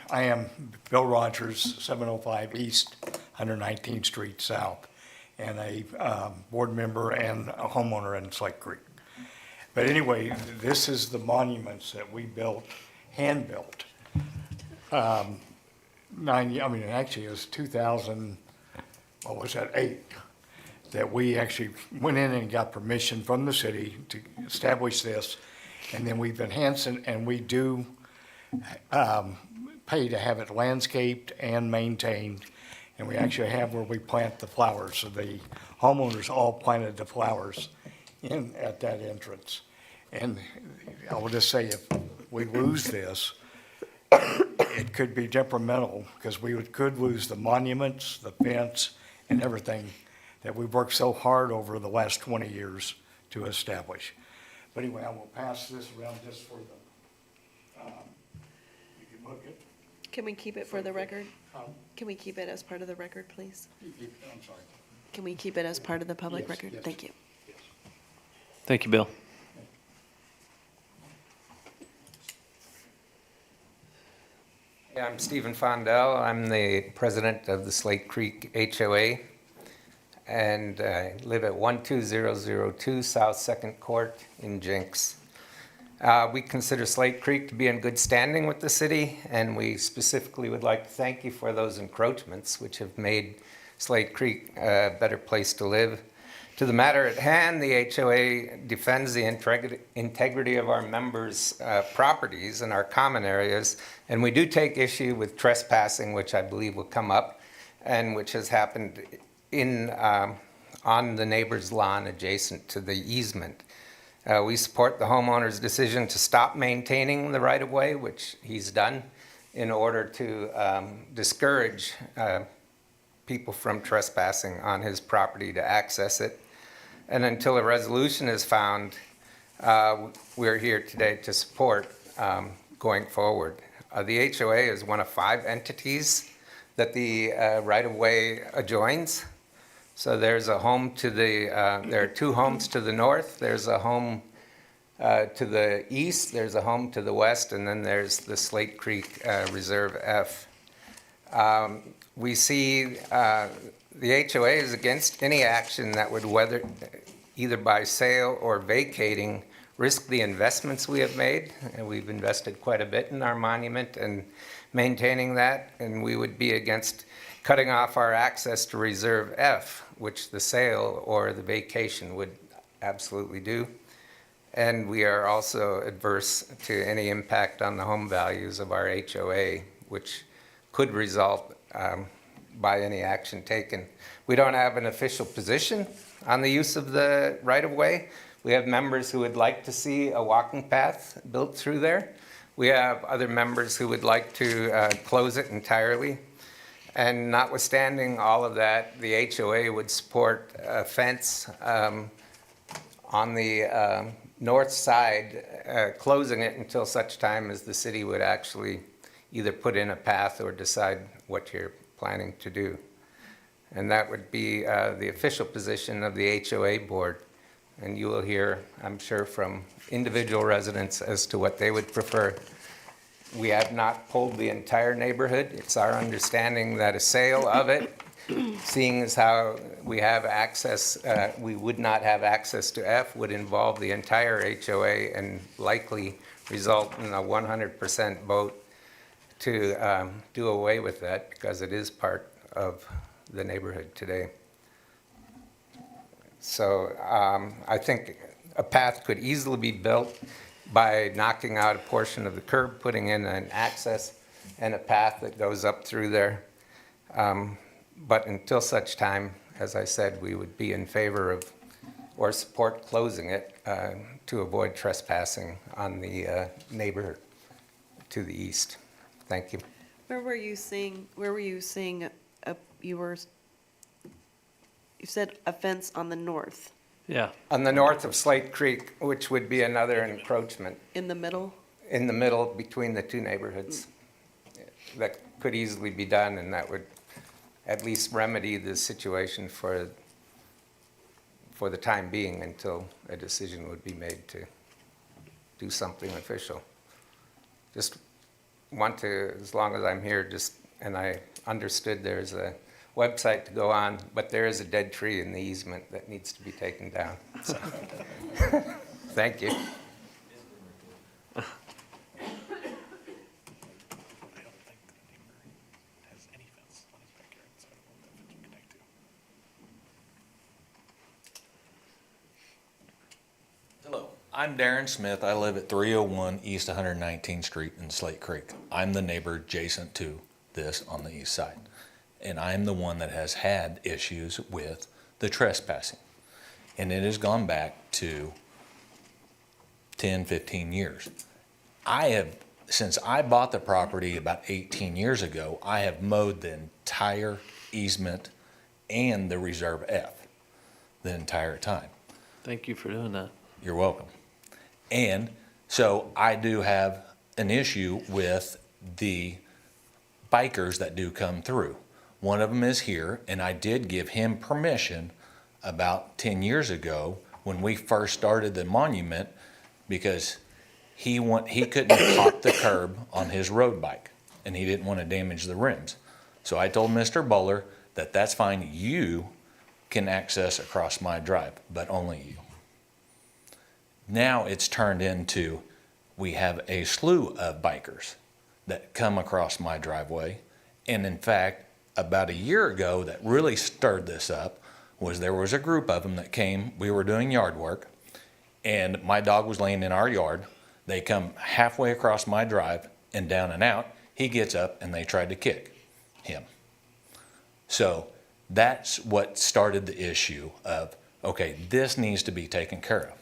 I am Bill Rogers, 705 East, 119th Street South, and a board member and a homeowner in Slate Creek. But anyway, this is the monuments that we built, hand-built. Actually, it was 2000, what was that, 8, that we actually went in and got permission from the city to establish this. And then we've enhanced it, and we do pay to have it landscaped and maintained. And we actually have where we plant the flowers. So the homeowners all planted the flowers at that entrance. And I will just say, if we lose this, it could be detrimental, because we could lose the monuments, the fence, and everything that we've worked so hard over the last 20 years to establish. But anyway, I will pass this around just for the, you can look at. Can we keep it for the record? Can we keep it as part of the record, please? I'm sorry. Can we keep it as part of the public Yes, record? yes. Thank you. Thank you, Bill. I'm Stephen Fondell. I'm the president of the Slate Creek HOA, and I live at 12002 South 2nd Court in Jenks. We consider Slate Creek to be in good standing with the city, and we specifically would like to thank you for those encroachments, which have made Slate Creek a better place to live. To the matter at hand, the HOA defends the integrity of our members' properties and our common areas, and we do take issue with trespassing, which I believe will come up, and which has happened on the neighbor's lawn adjacent to the easement. We support the homeowner's decision to stop maintaining the right-of-way, which he's done, in order to discourage people from trespassing on his property to access it. And until a resolution is found, we're here today to support going forward. The HOA is one of 5 entities that the right-of-way adjoins. So there's a home to the, there are 2 homes to the north, there's a home to the east, there's a home to the west, and then there's the Slate Creek Reserve F. We see the HOA is against any action that would, whether either by sale or vacating, risk the investments we have made. And we've invested quite a bit in our monument and maintaining that, and we would be against cutting off our access to Reserve F, which the sale or the vacation would absolutely do. And we are also adverse to any impact on the home values of our HOA, which could result by any action taken. We don't have an official position on the use of the right-of-way. We have members who would like to see a walking path built through there. We have other members who would like to close it entirely. And notwithstanding all of that, the HOA would support a fence on the north side, closing it until such time as the city would actually either put in a path or decide what you're planning to do. And that would be the official position of the HOA board. And you will hear, I'm sure, from individual residents as to what they would prefer. We have not polled the entire neighborhood. It's our understanding that a sale of it, seeing as how we have access, we would not have access to F, would involve the entire HOA and likely result in a 100% vote to do away with that, because it is part of the neighborhood today. So I think a path could easily be built by knocking out a portion of the curb, putting in an access and a path that goes up through there. But until such time, as I said, we would be in favor of or support closing it to avoid trespassing on the neighbor to the east. Thank you. Where were you seeing you said a fence on the north, Yeah. On the north of Slate Creek, which would be another encroachment in the middle? in the middle between the 2 neighborhoods. That could easily be done, and that would at least remedy the situation for the time being until a decision would be made to do something official. Just want to, as long as I'm here, and I understood there's a website to go on, but there is a dead tree in the easement that needs to be taken down. So. Thank you. Hello, I'm Darren Smith. I live at 301 East 119th Street in Slate Creek. I'm the neighbor adjacent to this on the east side. And I'm the one that has had issues with the trespassing. And it has gone back to 10, 15 years. Since I bought the property about 18 years ago, I have mowed the entire easement and the Reserve F the entire time. Thank you for doing that. You're welcome. And so I do have an issue with the bikers that do come through. One of them is here, and I did give him permission about 10 years ago when we first started the monument, because he couldn't pop the curb on his road bike, and he didn't want to damage the rims. So I told Mr. Buller that that's fine, you can access across my drive, but only you. Now it's turned into we have a slew of bikers that come across my driveway. And in fact, about a year ago, that really stirred this up was there was a group of them that came. We were doing yard work, and my dog was laying in our yard. They come halfway across my drive and down and out. He gets up and they tried to kick him. So that's what started the issue of, okay, this needs to be taken care of.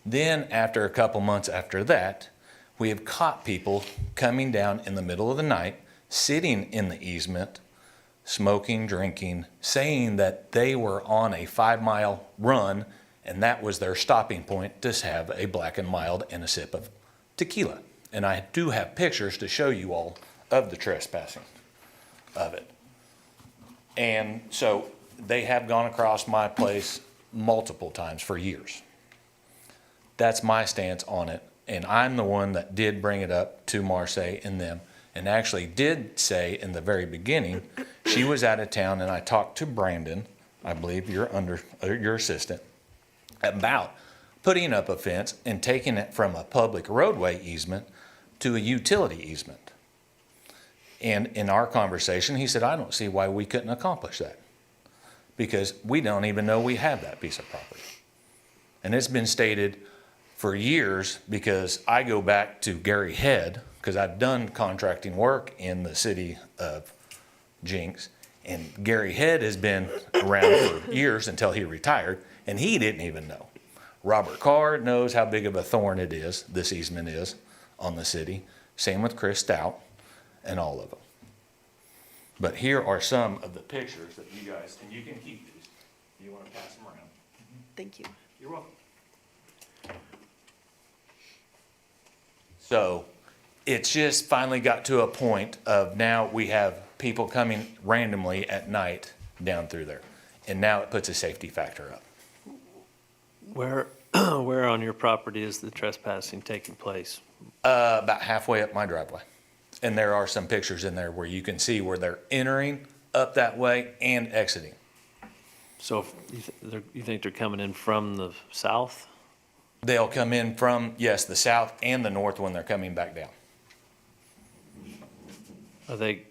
Then after a couple months after that, we have caught people coming down in the middle of the night, sitting in the easement, smoking, drinking, saying that they were on a 5-mile run and that was their stopping point to have a Black and Mild and a sip of tequila. And I do have pictures to show you all of the trespassing of it. And so they have gone across my place multiple times for years. That's my stance on it. And I'm the one that did bring it up to Marseille and them, and actually did say in the very beginning, she was out of town, and I talked to Brandon, I believe your assistant, about putting up a fence and taking it from a public roadway easement to a utility easement. And in our conversation, he said, I don't see why we couldn't accomplish that, because we don't even know we have that piece of property. And it's been stated for years, because I go back to Gary Head, because I've done contracting work in the city of Jenks, and Gary Head has been around for years until he retired, and he didn't even know. Robert Carr knows how big of a thorn it is, this easement is, on the city. Same with Chris Stout and all of them. But here are some of the pictures that you guys, and you can keep these. You want to pass them around? Thank you. You're welcome. So it's just finally got to a point of now we have people coming randomly at night down through there. And now it puts a safety factor up. Where on your property is the trespassing taking place? About halfway up my driveway. And there are some pictures in there where you can see where they're entering up that way and exiting. So you think they're coming in from the south? They'll come in from, yes, the south and the north when they're coming back down. Are they,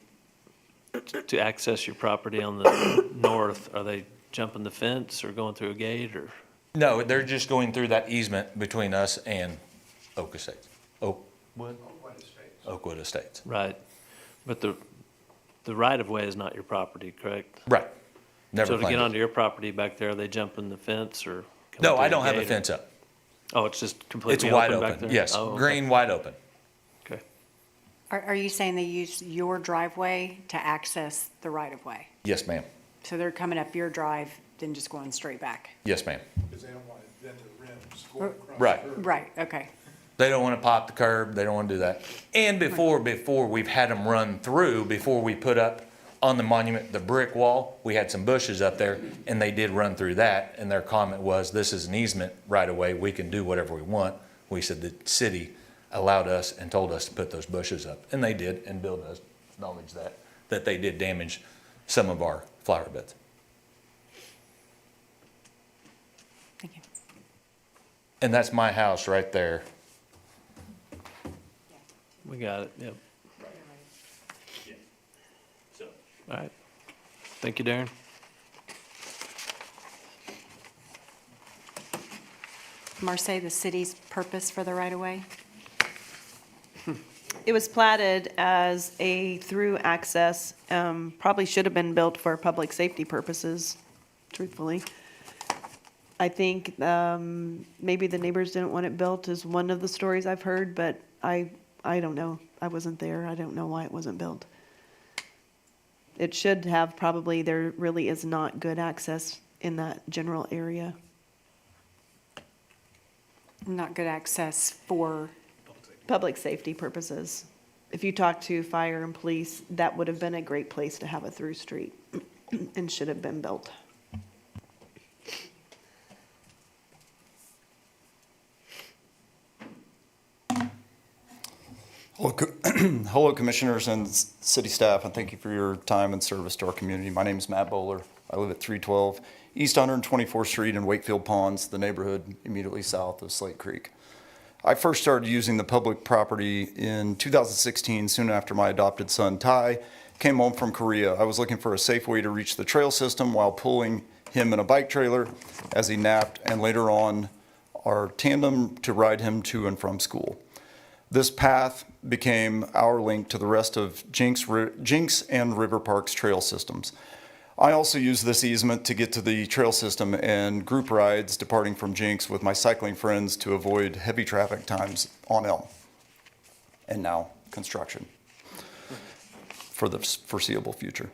to access your property on the north, are they jumping the fence or going through a gate or? No, they're just going through that easement between us and Oak Estates. Oakwood Estates. Right. But the right-of-way is not your property, correct? Right. Never So to get claimed it. onto your property back there, are they jumping the fence or? coming No, through I the don't have a gate or- fence up. Oh, it's just It's completely wide open back open, there? yes, Oh, okay. green, wide open. Okay. Are you saying they use your driveway to access the right-of-way? Yes, ma'am. So they're coming up your drive, then just going straight back? Yes, ma'am. Because they don't want to bend the rims going across. Right. the curb. Right, okay. They don't want to pop the curb, they don't want to do that. And before we've had them run through, before we put up on the monument, the brick wall, we had some bushes up there, and they did run through that, and their comment was, this is an easement right away, we can do whatever we want. We said the city allowed us and told us to put those bushes up, and they did, and Bill does acknowledge that they did damage some of our flower beds. Thank you. And that's my house right there. We got it, yep. All right. Thank you, Darren. Marseille, the city's purpose for the right-of-way? It was platted as a through access, probably should have been built for public safety purposes, truthfully. I think maybe the neighbors didn't want it built is one of the stories I've heard, but I don't know. I wasn't there. I don't know why it wasn't built. It should have probably, there really is not good access in that general area. Not good access for, Public safety purposes. If you talk to fire and police, that would have been a great place to have a through street and should have been built. Hello, Commissioners and City staff, and thank you for your time and service to our community. My name is Matt Bowler. I live at 312 East 124th Street in Wakefield Ponds, the neighborhood immediately south of Slate Creek. I first started using the public property in 2016, soon after my adopted son, Ty, came home from Korea. I was looking for a safe way to reach the trail system while pulling him in a bike trailer as he napped, and later on our tandem to ride him to and from school. This path became our link to the rest of Jenks and River Park's trail systems. I also use this easement to get to the trail system and group rides departing from Jenks with my cycling friends to avoid heavy traffic times on Elm. And now construction for the foreseeable future.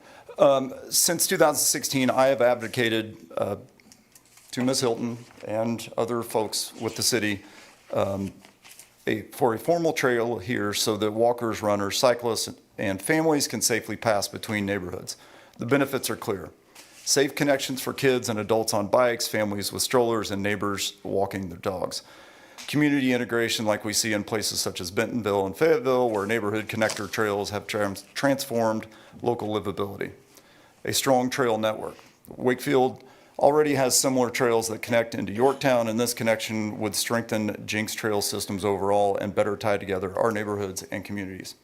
Since 2016, I have advocated to Ms. Hilton and other folks with the city for a formal trail here so that walkers, runners, cyclists, and families can safely pass between neighborhoods. The benefits are clear. Safe connections for kids and adults on bikes, families with strollers, and neighbors walking their dogs. Community integration like we see in places such as Bentonville and Fayetteville, where neighborhood connector trails have transformed local livability. A strong trail network. Wakefield already has similar trails that connect into Yorktown, and this connection would strengthen Jenks trail systems overall and better tie together our neighborhoods and communities.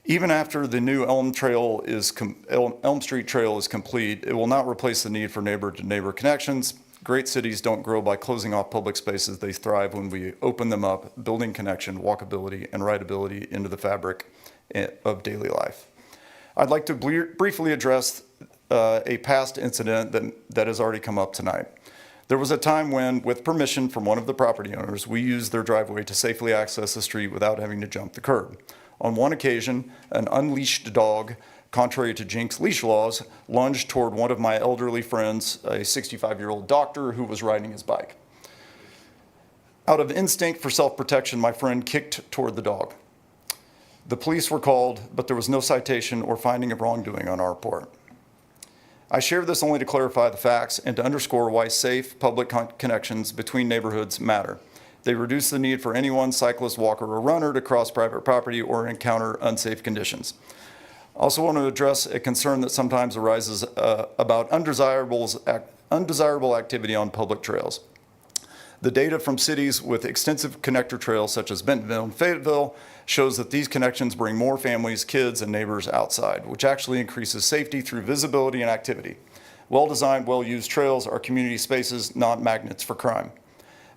Even after the new Elm Street Trail is complete, it will not replace the need for neighbor-to-neighbor connections. Great cities don't grow by closing off public spaces. They thrive when we open them up, building connection, walkability, and rideability into the fabric of daily life. I'd like to briefly address a past incident that has already come up tonight. There was a time when, with permission from one of the property owners, we used their driveway to safely access the street without having to jump the curb. On one occasion, an unleashed dog, contrary to Jenks leash laws, lunged toward one of my elderly friends, a 65-year-old doctor who was riding his bike. Out of instinct for self-protection, my friend kicked toward the dog. The police were called, but there was no citation or finding of wrongdoing on our part. I share this only to clarify the facts and to underscore why safe public connections between neighborhoods matter. They reduce the need for anyone, cyclist, walker, or runner to cross private property or encounter unsafe conditions. I also want to address a concern that sometimes arises about undesirable activity on public trails. The data from cities with extensive connector trails such as Bentonville and Fayetteville shows that these connections bring more families, kids, and neighbors outside, which actually increases safety through visibility and activity. Well-designed, well-used trails are community spaces, not magnets for crime.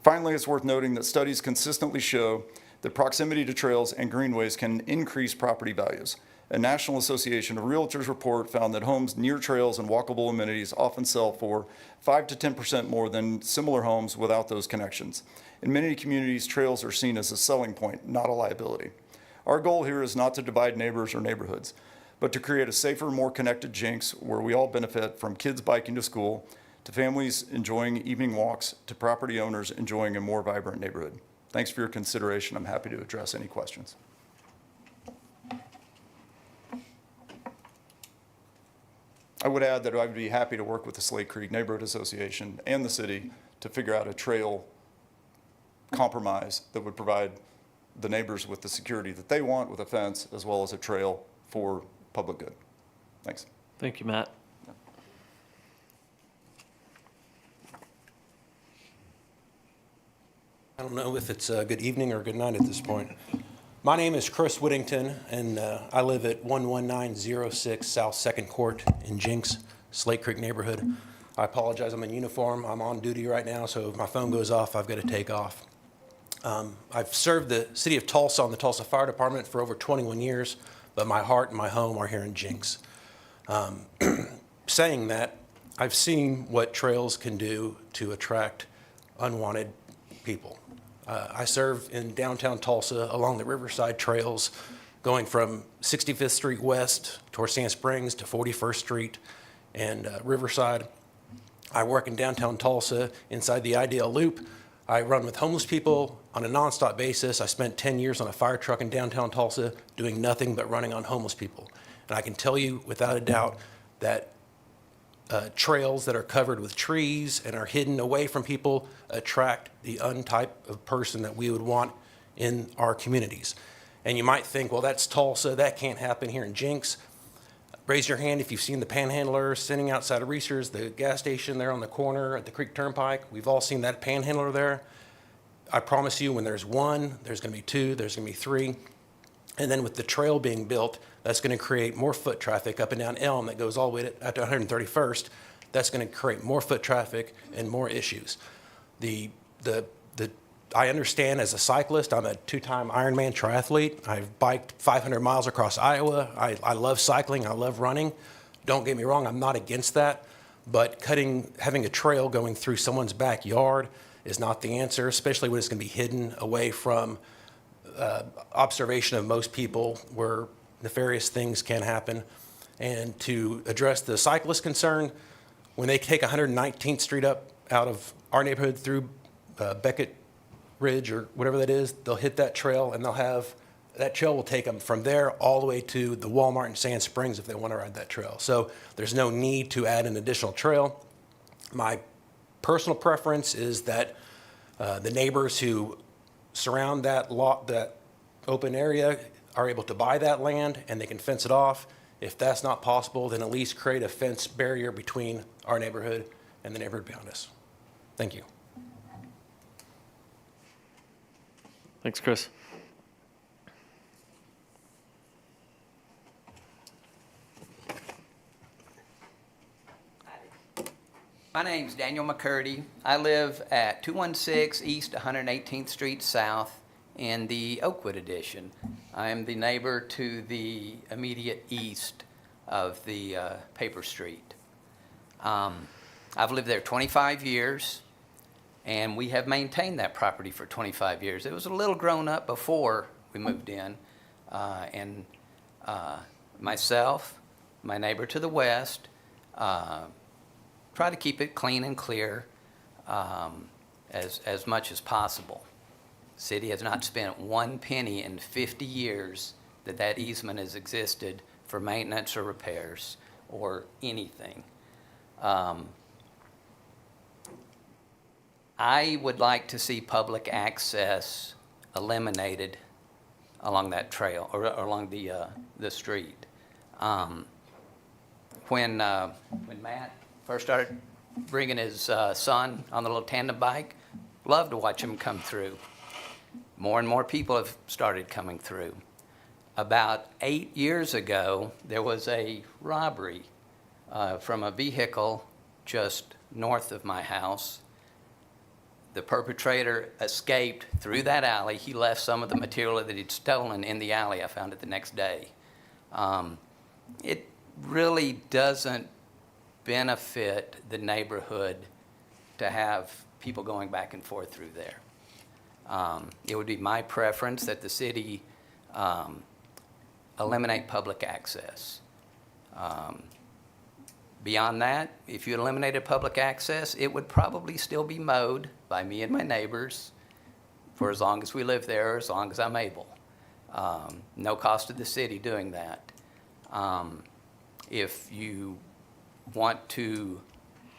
Finally, it's worth noting that studies consistently show that proximity to trails and greenways can increase property values. A National Association of Realtors report found that homes near trails and walkable amenities often sell for 5 to 10% more than similar homes without those connections. In many communities, trails are seen as a selling point, not a liability. Our goal here is not to divide neighbors or neighborhoods, but to create a safer, more connected Jenks where we all benefit, from kids biking to school, to families enjoying evening walks, to property owners enjoying a more vibrant neighborhood. Thanks for your consideration. I'm happy to address any questions. I would add that I would be happy to work with the Slate Creek Neighborhood Association and the city to figure out a trail compromise that would provide the neighbors with the security that they want with a fence, as well as a trail for public good. Thanks. Thank you, Matt. I don't know if it's good evening or good night at this point. My name is Chris Whittington, and I live at 11906 South 2nd Court in Jenks, Slate Creek neighborhood. I apologize, I'm in uniform. I'm on duty right now, so if my phone goes off, I've got to take off. I've served the city of Tulsa on the Tulsa Fire Department for over 21 years, but my heart and my home are here in Jenks. Saying that, I've seen what trails can do to attract unwanted people. I serve in downtown Tulsa along the Riverside trails, going from 65th Street West towards Sand Springs to 41st Street and Riverside. I work in downtown Tulsa inside the Ideal Loop. I run with homeless people on a nonstop basis. I spent 10 years on a fire truck in downtown Tulsa doing nothing but running on homeless people. And I can tell you without a doubt that trails that are covered with trees and are hidden away from people attract the untype of person that we would want in our communities. And you might think, well, that's Tulsa, that can't happen here in Jenks. Raise your hand if you've seen the panhandler sitting outside of Reese's, the gas station there on the corner at the Creek Turnpike. We've all seen that panhandler there. I promise you, when there's one, there's going to be two, there's going to be three. And then with the trail being built, that's going to create more foot traffic up and down Elm that goes all the way to 131st. That's going to create more foot traffic and more issues. I understand as a cyclist, I'm a two-time Ironman triathlete. I've biked 500 miles across Iowa. I love cycling, I love running. Don't get me wrong, I'm not against that. But having a trail going through someone's backyard is not the answer, especially when it's going to be hidden away from observation of most people where nefarious things can happen. And to address the cyclist concern, when they take 119th Street up out of our neighborhood through Beckett Ridge or whatever that is, they'll hit that trail and that trail will take them from there all the way to the Walmart in Sand Springs if they want to ride that trail. So there's no need to add an additional trail. My personal preference is that the neighbors who surround that open area are able to buy that land and they can fence it off. If that's not possible, then at least create a fence barrier between our neighborhood and the neighborhood beyond us. Thank you. Thanks, Chris. My name's Daniel McCurdy. I live at 216 East 118th Street South in the Oakwood addition. I am the neighbor to the immediate east of the Paper Street. I've lived there 25 years, and we have maintained that property for 25 years. It was a little grown up before we moved in, and myself, my neighbor to the west, try to keep it clean and clear as much as possible. City has not spent one penny in 50 years that easement has existed for maintenance or repairs or anything. I would like to see public access eliminated along that trail or along the street. When Matt first started bringing his son on the little tandem bike, loved to watch him come through. More and more people have started coming through. About 8 years ago, there was a robbery from a vehicle just north of my house. The perpetrator escaped through that alley. He left some of the material that he'd stolen in the alley. I found it the next day. It really doesn't benefit the neighborhood to have people going back and forth through there. It would be my preference that the city eliminate public access. Beyond that, if you eliminated public access, it would probably still be mowed by me and my neighbors for as long as we live there, as long as I'm able. No cost to the city doing that. If you want to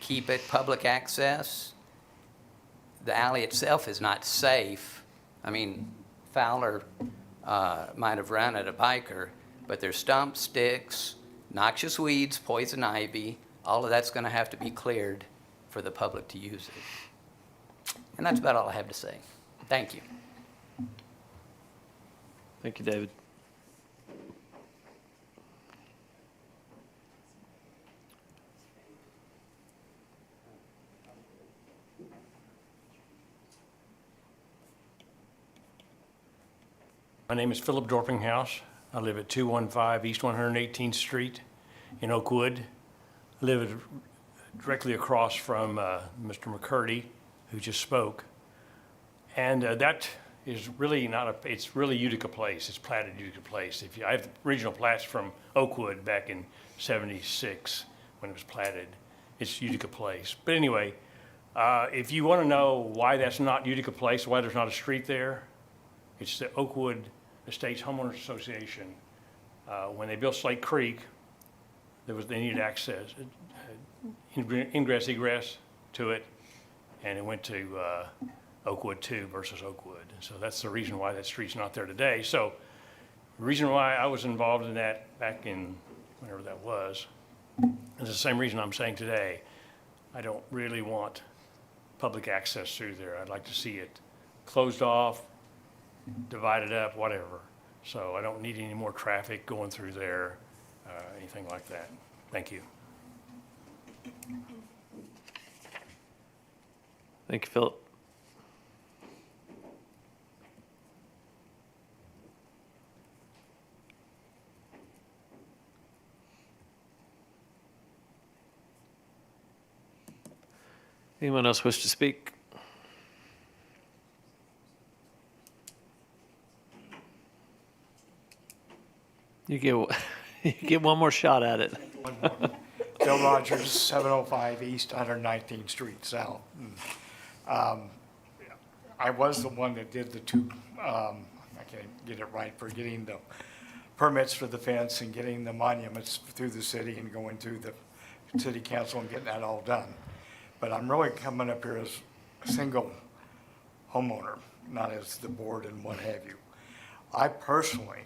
keep it public access, the alley itself is not safe. I mean, Fowler might have run at a biker, but there's stumps, sticks, noxious weeds, poison ivy. All of that's going to have to be cleared for the public to use it. And that's about all I have to say. Thank you. Thank you, David. My name is Philip Dorpinghouse. I live at 215 East 118th Street in Oakwood. I live directly across from Mr. McCurdy, who just spoke. And that is really it's really Utica Place. It's platted Utica Place. I have original plats from Oakwood back in 76 when it was platted. It's Utica Place. But anyway, if you want to know why that's not Utica Place, why there's not a street there, it's the Oakwood Estates Homeowners Association. When they built Slate Creek, they needed access, ingress, egress to it, and it went to Oakwood 2 versus Oakwood. So that's the reason why that street's not there today. So the reason why I was involved in that back in whenever that was is the same reason I'm saying today. I don't really want public access through there. I'd like to see it closed off, divided up, whatever. So I don't need any more traffic going through there, anything like that. Thank you. Thank you, Philip. Anyone else wish to speak? You get, you get one more shot at it. One more. Bill Rogers, 705 East 119th Street South. I was the one that did the two, I can't get it right, for getting the permits for the fence and getting the monuments through the city and going through the city council and getting that all done. But I'm really coming up here as a single homeowner, not as the board and what have you. I personally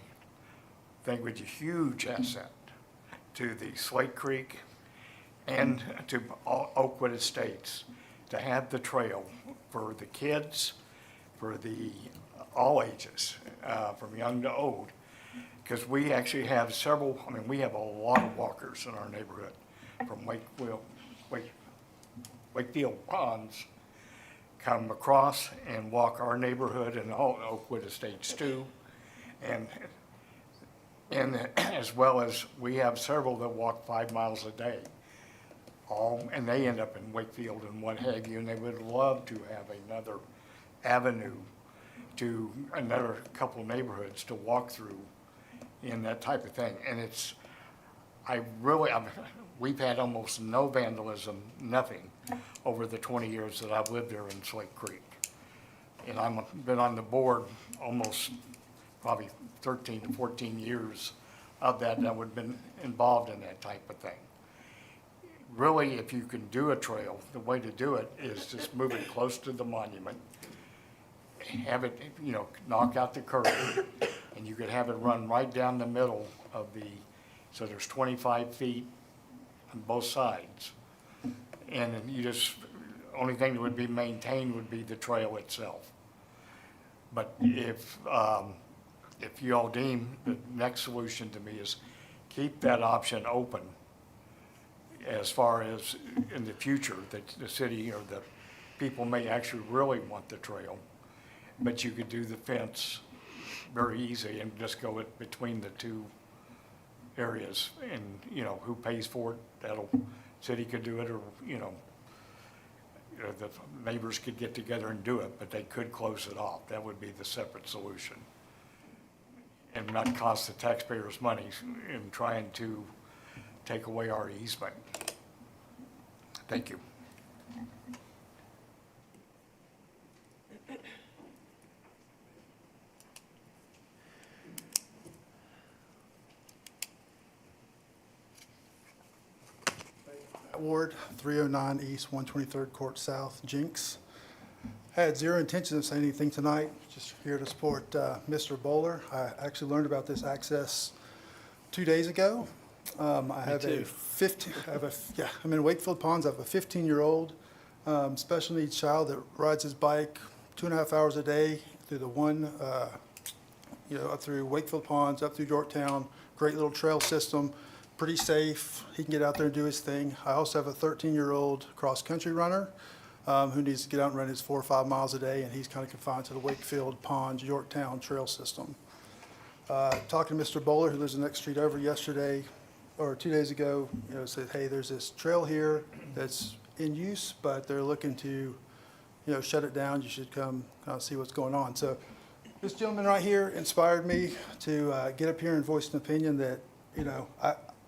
think it's a huge asset to the Slate Creek and to Oakwood Estates to have the trail for the kids, for the all ages, from young to old. Because we actually have several, I mean, we have a lot of walkers in our neighborhood, from Wakefield Ponds, come across and walk our neighborhood and all Oakwood Estates too. And as well as we have several that walk 5 miles a day. And they end up in Wakefield and what have you, and they would love to have another avenue to another couple neighborhoods to walk through in that type of thing. And it's, we've had almost no vandalism, nothing, over the 20 years that I've lived there in Slate Creek. And I've been on the board almost probably 13 to 14 years of that, and I would have been involved in that type of thing. Really, if you can do a trail, the way to do it is just move it close to the monument, have it, knock out the curb, and you could have it run right down the middle of so there's 25 feet on both sides. And then only thing that would be maintained would be the trail itself. But if you all deem the next solution to me is keep that option open as far as in the future, that the city or the people may actually really want the trail, but you could do the fence very easy and just go between the two areas, and who pays for it? City could do it, or the neighbors could get together and do it, but they could close it off. That would be the separate solution, and not cost the taxpayers money in trying to take away our easement. Thank you. Ward, 309 East, 123rd Court South, Jenks. Had zero intention of saying anything tonight, just here to support Mr. Bowler. I actually learned about this access 2 days ago. I have I'm in Wakefield Ponds. I have a 15-year-old special needs child that rides his bike 2.5 hours a day through up through Wakefield Ponds, up through Yorktown. Great little trail system, pretty safe. He can get out there and do his thing. I also have a 13-year-old cross-country runner who needs to get out and run his 4 or 5 miles a day, and he's kind of confined to the Wakefield Ponds, Yorktown trail system. Talking to Mr. Bowler, who lives the next street over, yesterday or 2 days ago, said, hey, there's this trail here that's in use, but they're looking to, shut it down. You should come kind of see what's going on. So this gentleman right here inspired me to get up here and voice an opinion that,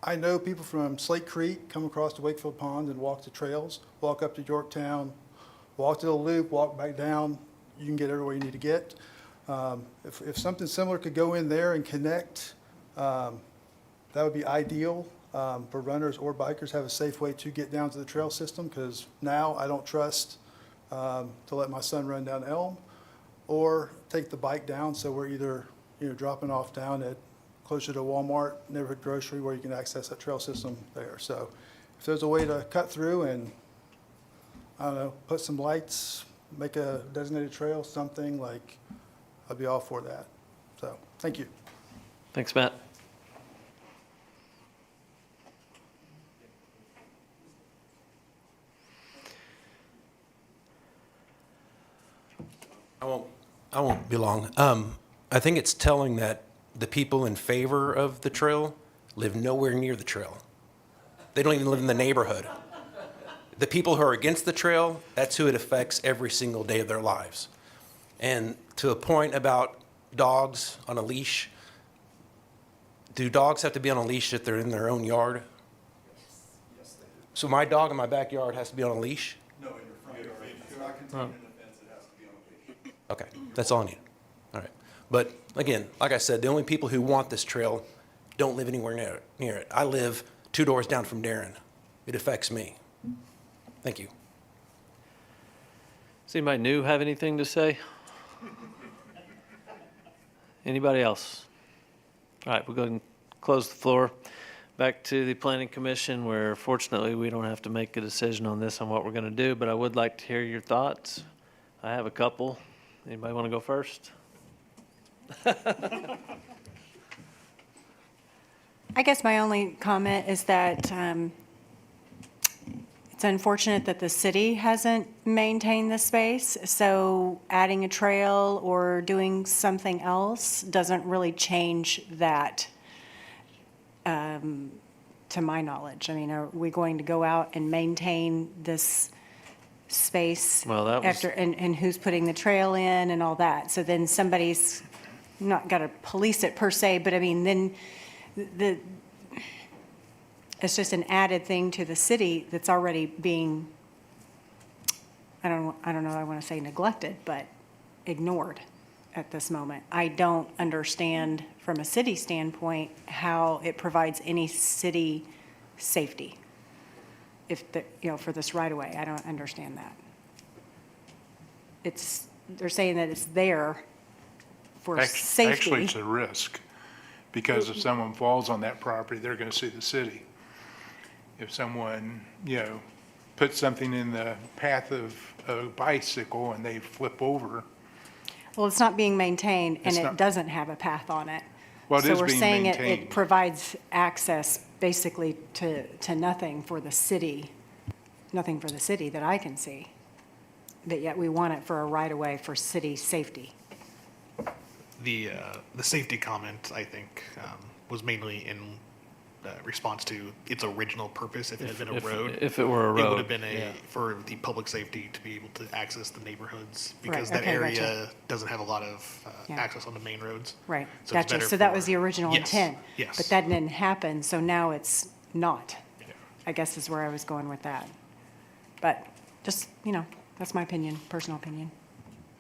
I know people from Slate Creek come across to Wakefield Pond and walk the trails, walk up to Yorktown, walk to the loop, walk back down. You can get everywhere you need to get. If something similar could go in there and connect, that would be ideal for runners or bikers, have a safe way to get down to the trail system, because now I don't trust to let my son run down Elm or take the bike down. So we're either dropping off down at closer to Walmart, neighborhood grocery, where you can access that trail system there. So if there's a way to cut through and, I don't know, put some lights make a designated trail, something like, I'd be all for that. So, thank you. Thanks, Matt. I won't be long. I think it's telling that the people in favor of the trail live nowhere near the trail. They don't even live in the neighborhood. The people who are against the trail, that's who it affects every single day of their lives. And to a point about dogs on a leash, do dogs have to be on a leash if they're in their own yard? Yes, they do. So my dog in my backyard has to be on a leash? No, in your front yard. If it's not contained in a fence, it has to be on a leash. Okay, that's all I need. All right. But again, like I said, the only people who want this trail don't live anywhere near it. I live 2 doors down from Darren. It affects me. Thank you. Does anybody new have anything to say? Anybody else? All right, we'll go ahead and close the floor. Back to the Planning Commission, where fortunately we don't have to make a decision on this, on what we're going to do, but I would like to hear your thoughts. I have a couple. Anybody want to go first? I guess my only comment is that it's unfortunate that the city hasn't maintained the space, so adding a trail or doing something else doesn't really change that, to my knowledge. I mean, are we going to go out and maintain this space? Well, that was- after, and who's putting the trail in and all that? So then somebody's not got to police it per se, but I mean, then it's just an added thing to the city that's already being, I don't know, I want to say neglected, but ignored at this moment. I don't understand from a city standpoint how it provides any city safety if the, for this right of way. I don't understand that. They're saying that it's there for safety. Actually, it's a risk, because if someone falls on that property, they're going to sue the city. If someone, puts something in the path of a bicycle and they flip over. Well, it's not being maintained, and It's it not- doesn't have a path on it. Well, it is So we're being saying maintained. it provides access basically to nothing for the city, nothing for the city that I can see. But yet we want it for a right-of-way for city safety. The safety comment, I think, was mainly in response to its original purpose. If it had been a road. If it were a It would road, have been yeah. for the public safety to be able to access the neighborhoods, because Right, that okay, area gotcha. doesn't have a lot of Yeah. access on the main roads. Right, So it's gotcha. better So that for- was the original Yes, intent. yes. But that didn't happen, so now it's not, I guess is where I was going with that. But just, that's my opinion, personal opinion.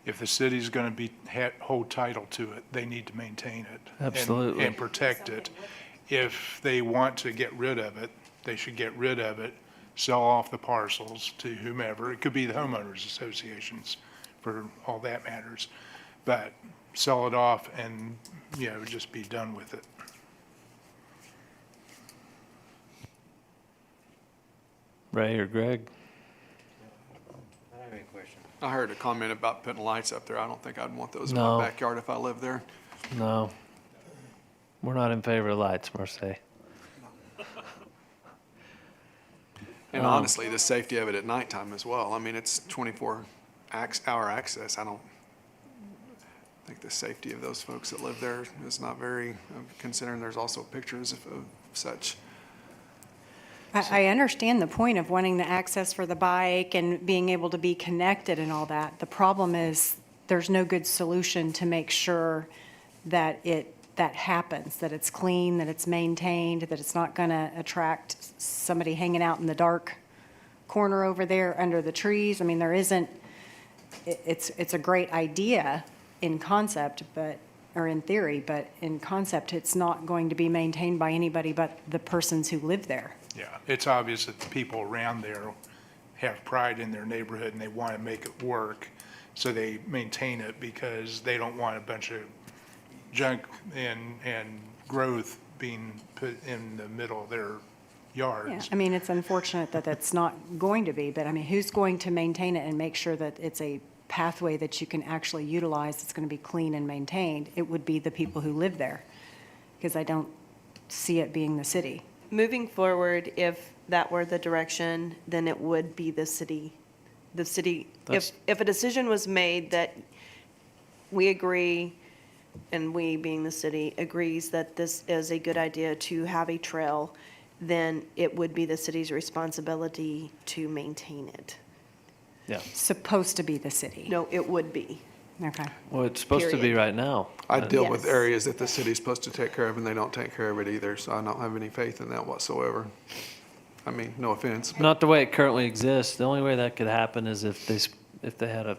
If the city's going to hold title to it, they need to maintain it. Absolutely. And protect it. If they want to get rid of it, they should get rid of it, sell off the parcels to whomever. It could be the homeowners associations, for all that matters. But sell it off and, just be done with it. Ray or Greg? I don't have any question. I heard a comment about putting lights up there. I don't think I'd want those in No. my backyard if I lived there. No. We're not in favor of lights, Marseille. And honestly, the safety of it at nighttime as well. I mean, it's 24-hour access. I don't think the safety of those folks that live there is not very, considering there's also pictures of such. I understand the point of wanting the access for the bike and being able to be connected and all that. The problem is there's no good solution to make sure that that happens, that it's clean, that it's maintained, that it's not going to attract somebody hanging out in the dark corner over there under the trees. I mean, there isn't, it's a great idea in concept, or in theory, but in concept, it's not going to be maintained by anybody but the persons who live there. Yeah, it's obvious that the people around there have pride in their neighborhood and they want to make it work. So they maintain it because they don't want a bunch of junk and growth being put in the middle of their Yeah, yards. I mean, it's unfortunate that that's not going to be, but I mean, who's going to maintain it and make sure that it's a pathway that you can actually utilize that's going to be clean and maintained, it would be the people who live there, because I don't see it being the city. Moving forward, if that were the direction, then it would be the city. The city, if a decision was made that we agree, and we being the city agrees that this is a good idea to have a trail, then it would be the city's responsibility to maintain it. Yeah. Supposed to be the city. No, it would be. Okay. Well, it's supposed to be Period. right now. I deal with Yes. areas that the city's supposed to take care of and they don't take care of it either, so I don't have any faith in that whatsoever. I mean, no offense. Not the way it currently exists. The only way that could happen is if they had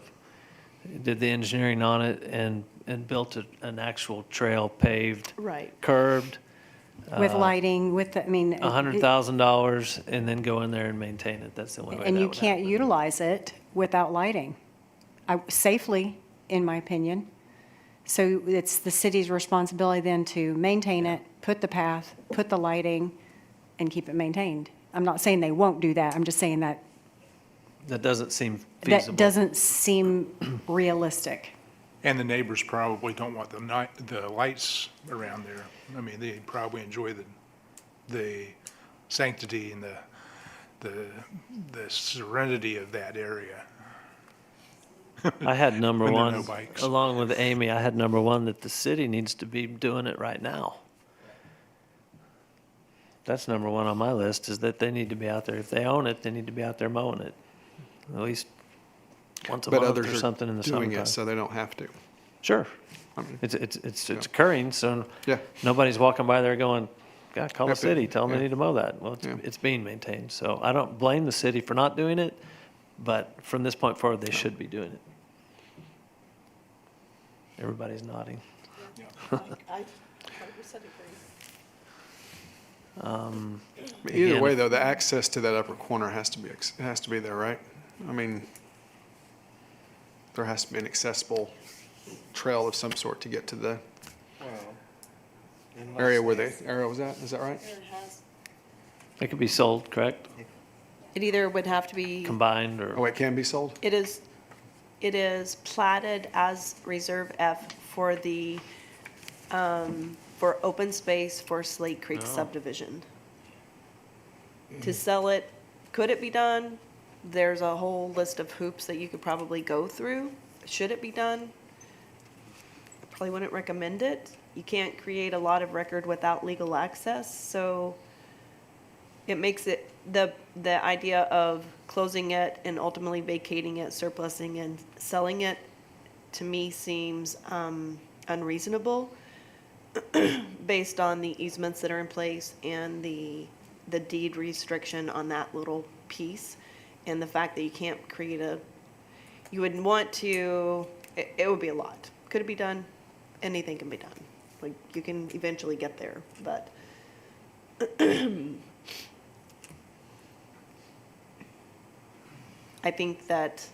did the engineering on it and built an actual trail paved, Right. curbed, With lighting, with, I mean. $100,000, and then go in there and maintain it. That's the only way And that you would can't happen. utilize it without lighting, safely, in my opinion. So it's the city's responsibility then to maintain it, put the path, put the lighting, and keep it maintained. I'm not saying they won't do that, I'm just saying that That doesn't seem feasible. that doesn't seem realistic. And the neighbors probably don't want the lights around there. I mean, they probably enjoy the sanctity and the serenity of that area. I had number When there are no one, bikes. along with Amy, I had number one that the city needs to be doing it right now. That's number one on my list, is that they need to be out there. If they own it, they need to be out there mowing it. At least once a But month or others are something in the doing summertime. it, so they don't have to. Sure. I mean, It's occurring, so Yeah. nobody's walking by there going, God, call the Have to- city, tell them yeah. they need to mow that. Well, Yeah. it's being maintained, so I don't blame the city for not doing it, but from this point forward, they should be doing it. Everybody's nodding. Either Again, way, if- though, the access to that upper corner has to be there, right? I mean, there has to be an accessible trail of some sort to get to the area where the arrow was at, is that right? It could be sold, correct? It either would have to be. Combined or? Oh, it can be sold? It is platted as Reserve F for the, for open space for Slate Creek subdivision. To sell it, could it be done? There's a whole list of hoops that you could probably go through. Should it be done? I probably wouldn't recommend it. You can't create a lot of record without legal access, so it makes it, the idea of closing it and ultimately vacating it, surplusing and selling it, to me seems unreasonable based on the easements that are in place and the deed restriction on that little piece, and the fact that you can't create you would want to, it would be a lot. Could it be done? Anything can be done. Like, you can eventually get there, but I think that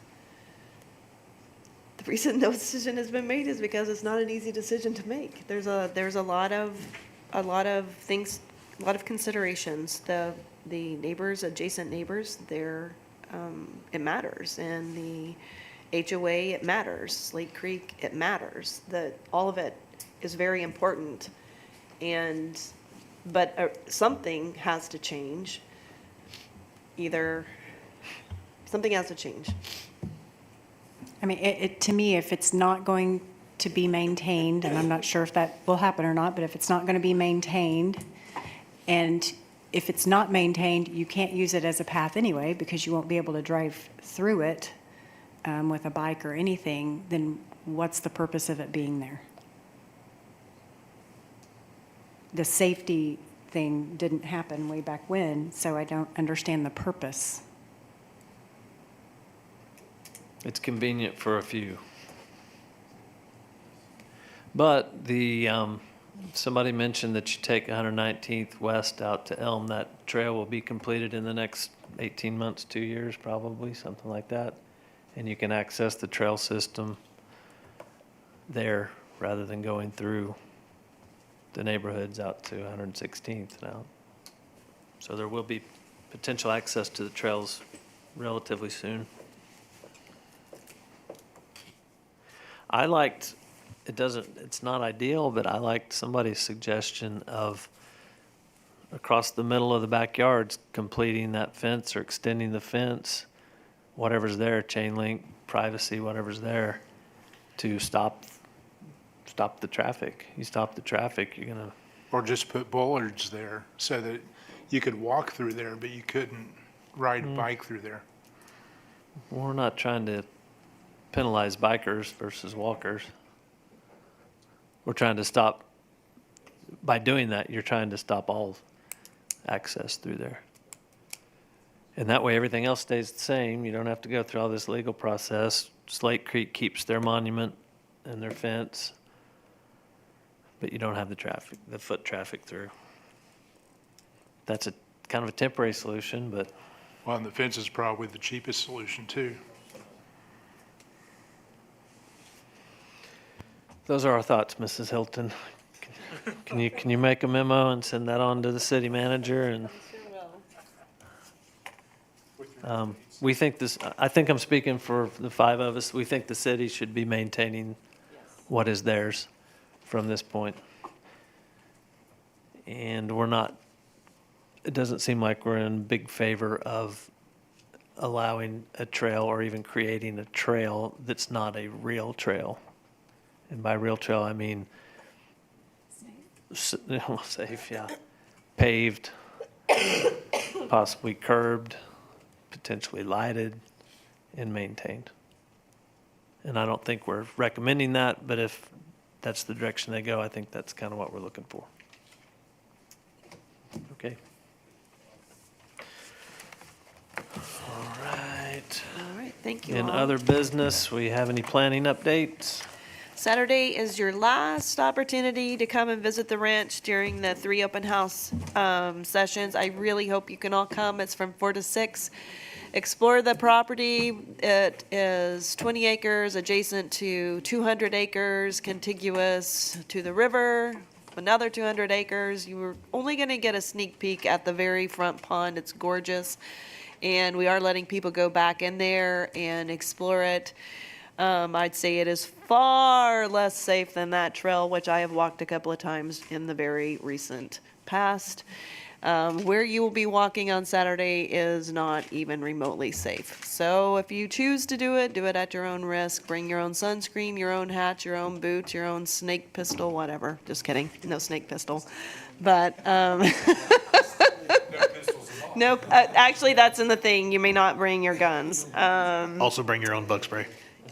the reason no decision has been made is because it's not an easy decision to make. There's a lot of things, a lot of considerations. The neighbors, adjacent neighbors, it matters, and the HOA, it matters. Slate Creek, it matters. All of it is very important, but something has to change. Something has to change. I mean, to me, if it's not going to be maintained, and I'm not sure if that will happen or not, but if it's not going to be maintained, and if it's not maintained, you can't use it as a path anyway, because you won't be able to drive through it with a bike or anything, then what's the purpose of it being there? The safety thing didn't happen way back when, so I don't understand the purpose. It's convenient for a few. But somebody mentioned that you take 119th West out to Elm. That trail will be completed in the next 18 months, 2 years probably, something like that. And you can access the trail system there rather than going through the neighborhoods out to 116th now. So there will be potential access to the trails relatively soon. I liked, it's not ideal, but I liked somebody's suggestion of across the middle of the backyards, completing that fence or extending the fence, whatever's there, chain link, privacy, whatever's there, to stop the traffic. You stop the traffic, you're gonna, Or just put bollards there so that you could walk through there, but you couldn't ride a bike through there. we're not trying to penalize bikers versus walkers. We're trying to stop, by doing that, you're trying to stop all access through there. And that way, everything else stays the same. You don't have to go through all this legal process. Slate Creek keeps their monument and their fence, but you don't have the traffic, the foot traffic through. That's a kind of a temporary solution, but Well, and the fence is probably the cheapest solution too. those are our thoughts, Mrs. Hilton. Can you make a memo and send that on to the city manager? And we think this, I think I'm speaking for the five of us, we think the city should be maintaining what is theirs from this point. And we're not, it doesn't seem like we're in big favor of allowing a trail or even creating a trail that's not a real trail. And by real trail, I mean safe, yeah. Paved, possibly curbed, potentially lighted, and maintained. And I don't think we're recommending that, but if that's the direction they go, I think that's kind of what we're looking for. Okay. All right. All right, thank you In all. other business, we have any planning updates? Saturday is your last opportunity to come and visit the ranch during the 3 open house sessions. I really hope you can all come. It's from 4 to 6. Explore the property. It is 20 acres adjacent to 200 acres contiguous to the river, another 200 acres. You were only going to get a sneak peek at the very front pond. It's gorgeous. And we are letting people go back in there and explore it. I'd say it is far less safe than that trail, which I have walked a couple of times in the very recent past. Where you will be walking on Saturday is not even remotely safe. So if you choose to do it at your own risk. Bring your own sunscreen, your own hat, your own boots, your own snake pistol, whatever. Just kidding, no snake pistol. But, nope, actually that's in the thing. You may not bring your guns. Also bring your own bug spray.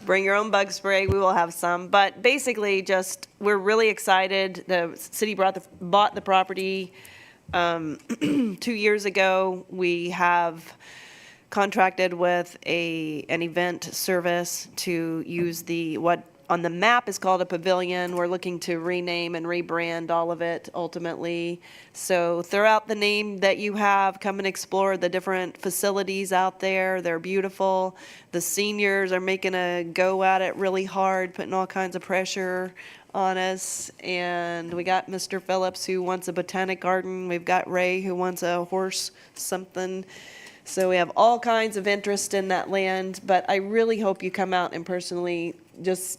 Bring your own bug spray. We will have some. But basically, just we're really excited. The city bought the property 2 years ago. We have contracted with an event service to use what on the map is called a pavilion. We're looking to rename and rebrand all of it ultimately. So throw out the name that you have. Come and explore the different facilities out there. They're beautiful. The seniors are making a go at it really hard, putting all kinds of pressure on us. And we got Mr. Phillips who wants a botanic garden. We've got Ray who wants a horse something. So we have all kinds of interest in that land, but I really hope you come out and personally just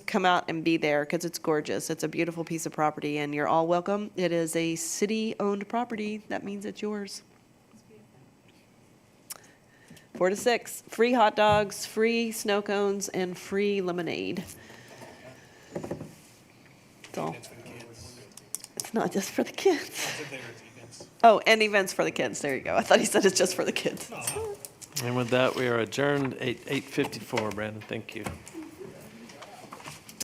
come out and be there because it's gorgeous. It's a beautiful piece of property and you're all welcome. It is a city-owned property. That means it's yours. 4 to 6, free hot dogs, free snow cones, and free lemonade. That's all. It's not just for the kids. Oh, and events for the kids. There you go. I thought he said it's just for the kids. And with that, we are adjourned at 8:54. Brandon, thank you.